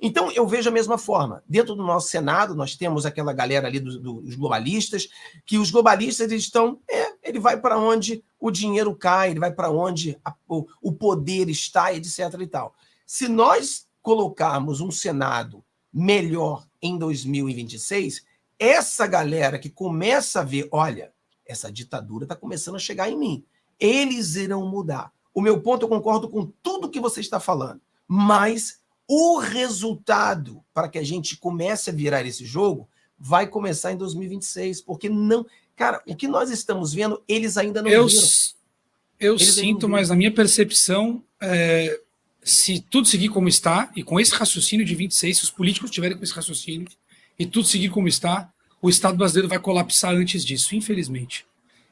Então, eu vejo a mesma forma. Dentro do nosso Senado, nós temos aquela galera ali dos globalistas, que os globalistas eles estão... ele vai para onde o dinheiro cai, ele vai para onde o poder está, etc. e tal. Se nós colocarmos um Senado melhor em 2026, essa galera que começa a ver, olha, essa ditadura está começando a chegar em mim. Eles irão mudar. O meu ponto, eu concordo com tudo que você está falando, mas o resultado para que a gente comece a virar esse jogo vai começar em 2026, porque não... Cara, o que nós estamos vendo, eles ainda não viram. Eu sinto, mas na minha percepção, se tudo seguir como está, e com esse raciocínio de 26, se os políticos tiverem com esse raciocínio, e tudo seguir como está, o Estado brasileiro vai colapsar antes disso, infelizmente.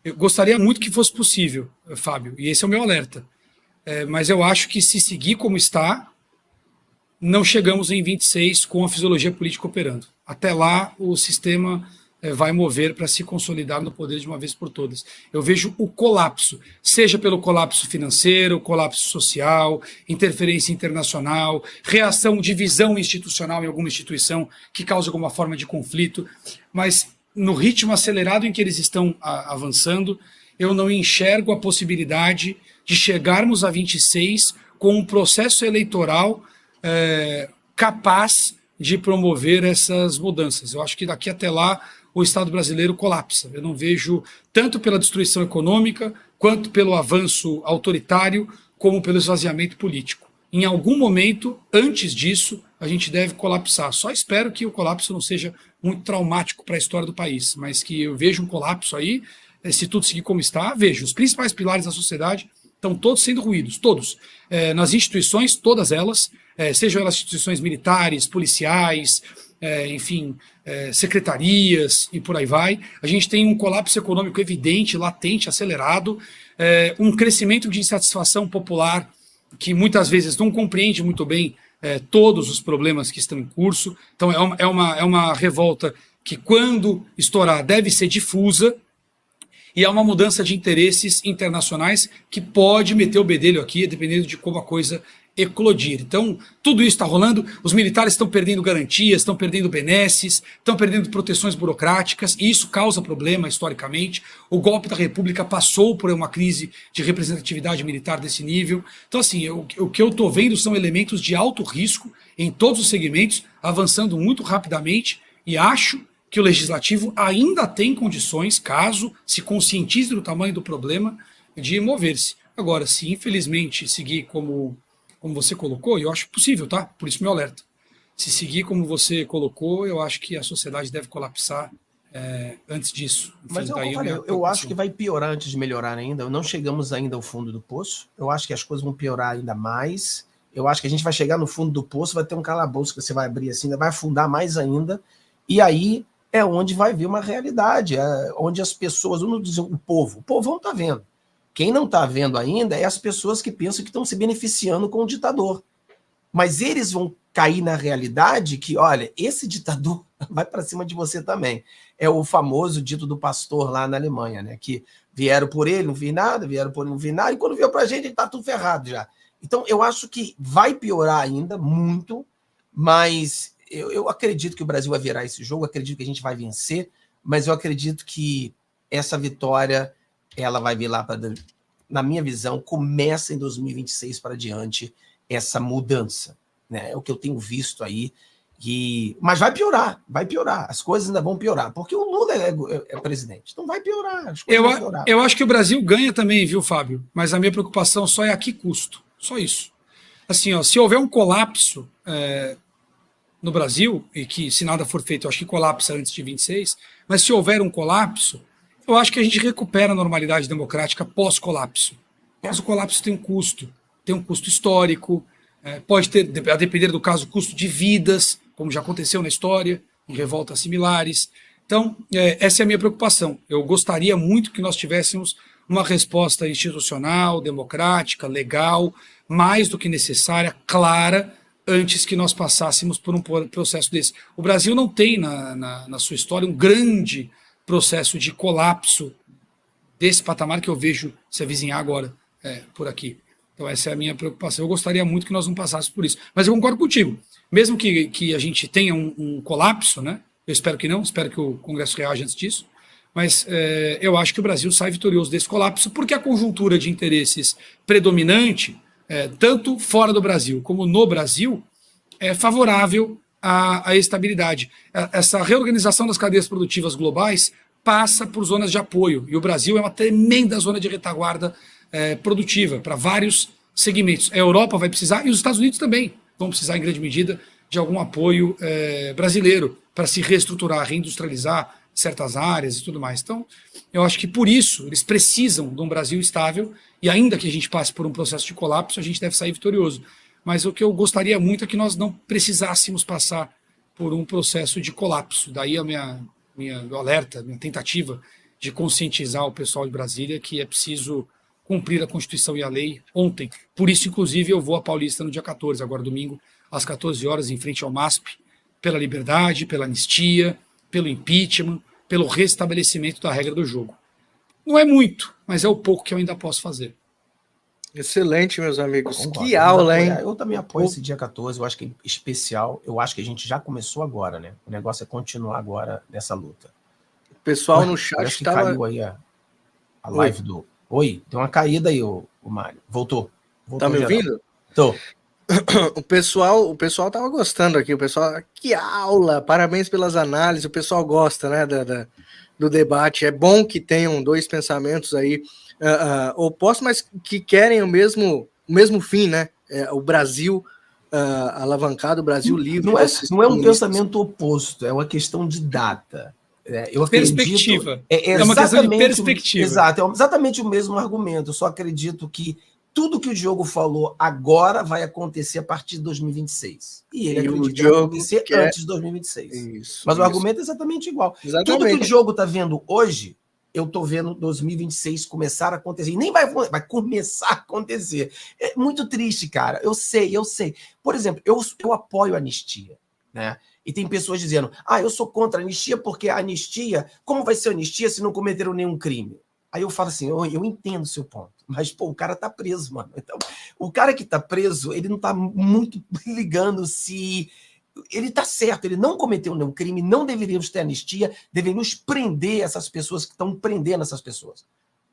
Eu gostaria muito que fosse possível, Fábio, e esse é o meu alerta. Mas eu acho que se seguir como está, não chegamos em 26 com a fisiologia política operando. Até lá, o sistema vai mover para se consolidar no poder de uma vez por todas. Eu vejo o colapso, seja pelo colapso financeiro, colapso social, interferência internacional, reação, divisão institucional em alguma instituição que causa alguma forma de conflito, mas no ritmo acelerado em que eles estão avançando, eu não enxergo a possibilidade de chegarmos a 26 com um processo eleitoral capaz de promover essas mudanças. Eu acho que daqui até lá o Estado brasileiro colapsa. Eu não vejo, tanto pela destruição econômica, quanto pelo avanço autoritário, como pelo esvaziamento político. Em algum momento, antes disso, a gente deve colapsar. Só espero que o colapso não seja muito traumático para a história do país, mas que eu vejo um colapso aí, se tudo seguir como está, vejo. Os principais pilares da sociedade estão todos sendo ruídos, todos. Nas instituições, todas elas, sejam elas instituições militares, policiais, enfim, secretarias e por aí vai. A gente tem um colapso econômico evidente, latente, acelerado, um crescimento de insatisfação popular que muitas vezes não compreende muito bem todos os problemas que estão em curso. Então é uma revolta que, quando estourar, deve ser difusa, e há uma mudança de interesses internacionais que pode meter o bedelho aqui, dependendo de como a coisa eclodir. Então, tudo isso está rolando, os militares estão perdendo garantias, estão perdendo benesses, estão perdendo proteções burocráticas, e isso causa problema historicamente. O golpe da República passou por uma crise de representatividade militar desse nível. Então, assim, o que eu estou vendo são elementos de alto risco em todos os segmentos, avançando muito rapidamente, e acho que o Legislativo ainda tem condições, caso se conscientize do tamanho do problema, de mover-se. Agora, se infelizmente seguir como como você colocou, e eu acho possível, tá? Por isso meu alerta. Se seguir como você colocou, eu acho que a sociedade deve colapsar antes disso. Enfim, Mas eu acho que vai piorar antes de melhorar ainda. Não chegamos ainda ao fundo do poço. Eu acho que as coisas vão piorar ainda mais. Eu acho que a gente vai chegar no fundo do poço, vai ter um calabouço que você vai abrir assim, vai afundar mais ainda. E aí é onde vai vir uma realidade, onde as pessoas, não dizer o povo não está vendo. Quem não está vendo ainda é as pessoas que pensam que estão se beneficiando com o ditador. Mas eles vão cair na realidade que, olha, esse ditador vai para cima de você também. É o famoso dito do pastor lá na Alemanha, né? Que vieram por ele, não vi nada, vieram por ele, não vi nada, e quando veio para a gente, ele está tudo ferrado já. Então, eu acho que vai piorar ainda muito, mas eu acredito que o Brasil vai virar esse jogo, acredito que a gente vai vencer, mas eu acredito que essa vitória, ela vai vir lá, na minha visão, começa em 2026 para diante, essa mudança, né? É o que eu tenho visto aí, mas vai piorar, as coisas ainda vão piorar, porque o Lula é presidente, então vai piorar, as coisas vão piorar. Eu acho que o Brasil ganha também, viu, Fábio? Mas a minha preocupação só é a que custo, só isso. Assim, ó, se houver um colapso no Brasil, e que se nada for feito, eu acho que colapsa antes de 26, mas se houver um colapso, eu acho que a gente recupera a normalidade democrática pós-colapso. Mas o colapso tem um custo histórico, pode ter, a depender do caso, custo de vidas, como já aconteceu na história, em revoltas similares. Então, essa é a minha preocupação. Eu gostaria muito que nós tivéssemos uma resposta institucional, democrática, legal, mais do que necessária, clara, antes que nós passássemos por um processo desse. O Brasil não tem na sua história um grande processo de colapso desse patamar que eu vejo se avizinhar agora por aqui. Então essa é a minha preocupação. Eu gostaria muito que nós não passássemos por isso. Mas eu concordo contigo. Mesmo que a gente tenha um colapso, né? Eu espero que não, espero que o Congresso reaja antes disso, mas eu acho que o Brasil sai vitorioso desse colapso, porque a conjuntura de interesses predominante, tanto fora do Brasil como no Brasil, é favorável à estabilidade. Essa reorganização das cadeias produtivas globais passa por zonas de apoio, e o Brasil é uma tremenda zona de retaguarda produtiva para vários segmentos. A Europa vai precisar, e os Estados Unidos também vão precisar, em grande medida, de algum apoio brasileiro para se reestruturar, reindustrializar certas áreas e tudo mais. Então, eu acho que por isso eles precisam de um Brasil estável, e ainda que a gente passe por um processo de colapso, a gente deve sair vitorioso. Mas o que eu gostaria muito é que nós não precisássemos passar por um processo de colapso. Daí a meu alerta, minha tentativa de conscientizar o pessoal de Brasília que é preciso cumprir a Constituição e a lei ontem. Por isso, inclusive, eu vou à Paulista no dia 14, agora domingo, às 14 horas, em frente ao MASP, pela liberdade, pela anistia, pelo impeachment, pelo restabelecimento da regra do jogo. Não é muito, mas é o pouco que eu ainda posso fazer. Excelente, meus amigos. Que aula, hein? Eu também apoio esse dia 14, eu acho que é especial. Eu acho que a gente já começou agora, né? O negócio é continuar agora nessa luta. O pessoal no chat estava... caiu aí a live do... Oi, deu uma caída aí, o Mário. Voltou tá me ouvindo? Tô. O pessoal tava gostando aqui, o pessoal, que aula, parabéns pelas análises, o pessoal gosta, né, do debate. É bom que tenham dois pensamentos aí opostos, mas que querem o mesmo fim, né? O Brasil alavancado, o Brasil livre. Não é um pensamento oposto, é uma questão de data. Eu perspectiva. É uma questão de perspectiva. Exato, é exatamente o mesmo argumento. Eu só acredito que tudo que o Diogo falou agora vai acontecer a partir de 2026. E ele acredita que vai acontecer antes de 2026. Isso, mas o argumento é exatamente igual. Exatamente. Tudo que o Diogo está vendo hoje, eu estou vendo 2026 começar a acontecer. E nem vai começar a acontecer. É muito triste, cara. Eu sei. Por exemplo, eu apoio a anistia, né? E tem pessoas dizendo, eu sou contra a anistia porque a anistia, como vai ser a anistia se não cometeram nenhum crime? Aí eu falo assim, eu entendo o seu ponto, mas, o cara tá preso, mano. Então, o cara que tá preso, ele não tá muito ligando se... Ele tá certo, ele não cometeu nenhum crime, não deveríamos ter anistia, deveríamos prender essas pessoas que estão prendendo essas pessoas.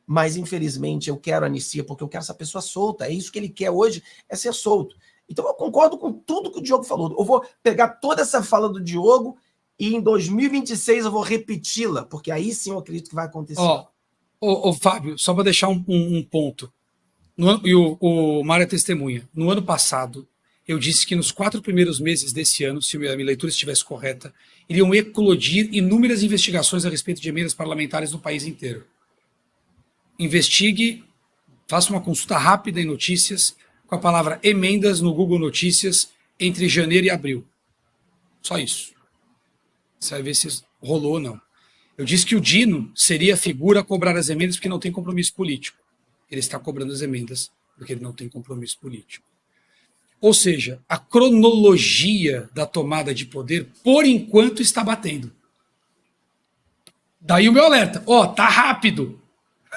Mas, infelizmente, eu quero anistia porque eu quero essa pessoa solta. É isso que ele quer hoje, é ser solto. Então, eu concordo com tudo que o Diogo falou. Eu vou pegar toda essa fala do Diogo e em 2026 eu vou repeti-la, porque aí sim eu acredito que vai acontecer. Ô, Fábio, só para deixar um ponto. E o Mário é testemunha. No ano passado, eu disse que nos 4 primeiros meses desse ano, se a minha leitura estivesse correta, iriam eclodir inúmeras investigações a respeito de emendas parlamentares no país inteiro. Investigue, faça uma consulta rápida em notícias, com a palavra emendas no Google Notícias, entre janeiro e abril. Só isso. Você vai ver se rolou ou não. Eu disse que o Dino seria a figura a cobrar as emendas porque não tem compromisso político. Ele está cobrando as emendas porque ele não tem compromisso político. Ou seja, a cronologia da tomada de poder, por enquanto, está batendo. Daí o meu alerta. Tá rápido.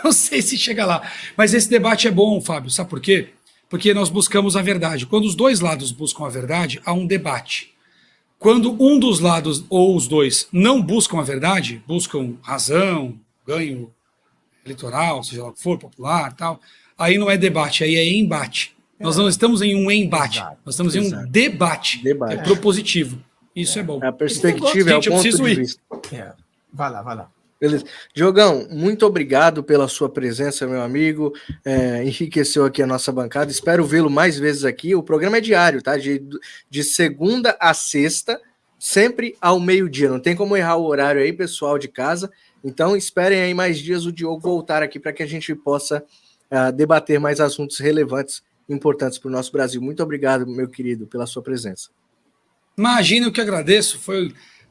Não sei se chega lá. Mas esse debate é bom, Fábio. Sabe por quê? Porque nós buscamos a verdade. Quando os dois lados buscam a verdade, há um debate. Quando um dos lados, ou os dois, não buscam a verdade, buscam razão, ganho eleitoral, seja lá o que for, popular, tal, aí não é debate, aí é embate. Nós não estamos em um embate, nós estamos em um debate. É propositivo. Isso é bom. A perspectiva é o ponto de vista. Vai lá. Beleza. Diogão, muito obrigado pela sua presença, meu amigo. Enriqueceu aqui a nossa bancada. Espero vê-lo mais vezes aqui. O programa é diário, tá? De segunda a sexta, sempre ao meio-dia. Não tem como errar o horário aí, pessoal de casa. Então, esperem aí mais dias o Diogo voltar aqui para que a gente possa debater mais assuntos relevantes, importantes para o nosso Brasil. Muito obrigado, meu querido, pela sua presença. Imagina, eu que agradeço.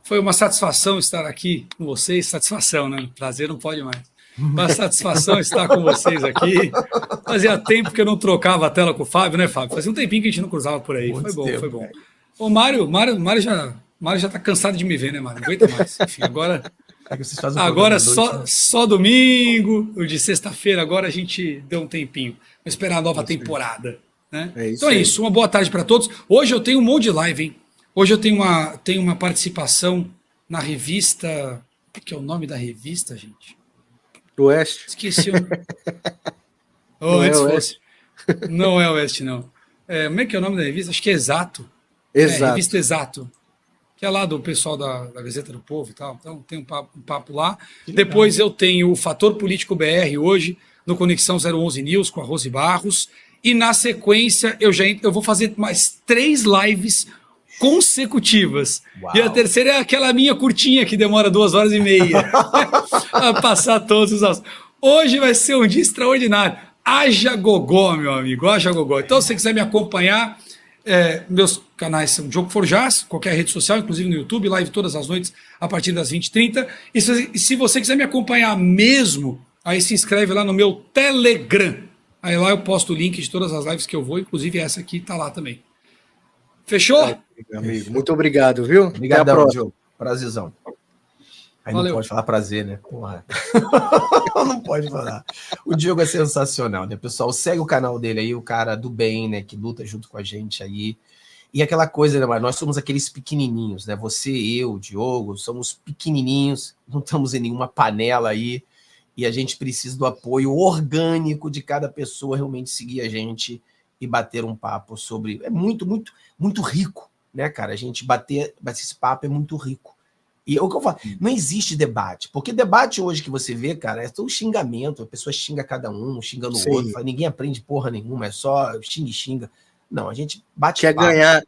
Foi uma satisfação estar aqui com vocês. Satisfação, né? Prazer não pode mais. Uma satisfação estar com vocês aqui. Fazia tempo que eu não trocava a tela com o Fábio, né, Fábio? Fazia um tempinho que a gente não cruzava por aí. Foi bom. O Mário já tá cansado de me ver, né, Mário? Não aguenta mais. Enfim, agora só domingo, o de sexta-feira, agora a gente deu um tempinho. Vamos esperar a nova temporada. Né? Então é isso, uma boa tarde para todos. Hoje eu tenho um monte de live, hein? Hoje eu tenho uma participação na revista. O que é o nome da revista, gente? Oeste. Esqueci o nome. Não é Oeste, não. Como é que é o nome da revista? Acho que é Exato. Revista Exato. Que é lá do pessoal da Gazeta do Povo e tal. Então tem um papo lá. Depois eu tenho o Fator Político BR hoje, no Conexão 011 News, com a Rose Barros. E na sequência eu vou fazer mais 3 lives consecutivas. Uau. E a terceira é aquela minha curtinha que demora 2h30 a passar todos os assuntos. Hoje vai ser um dia extraordinário. Haja gogó, meu amigo, haja gogó. Então, se você quiser me acompanhar, meus canais são Diogo Forjaz, qualquer rede social, inclusive no YouTube, live todas as noites a partir das 20h30. E se você quiser me acompanhar mesmo, aí se inscreve lá no meu Telegram. Aí lá eu posto o link de todas as lives que eu vou, inclusive essa aqui tá lá também. Fechou? Amigo, muito obrigado, viu? Obrigadão, Diogo. Prazerzão. Aí Valeu. Não pode falar prazer, né? Porra. Não pode falar. O Diogo é sensacional, né, pessoal? Segue o canal dele aí, o cara do bem, né? Que luta junto com a gente aí. E aquela coisa, né, mas nós somos aqueles pequenininhos, né? Você, eu, o Diogo, somos pequenininhos, não estamos em nenhuma panela aí. E a gente precisa do apoio orgânico de cada pessoa realmente seguir a gente e bater um papo sobre... É muito, muito, muito rico, né, cara? A gente bater esse papo é muito rico. E é o que eu falo, não existe debate, porque debate hoje que você vê, cara, é todo xingamento, a pessoa xinga cada um, xingando o outro, ninguém aprende porra nenhuma, é só xinga e xinga. Não, a gente bate papo. Quer ganhar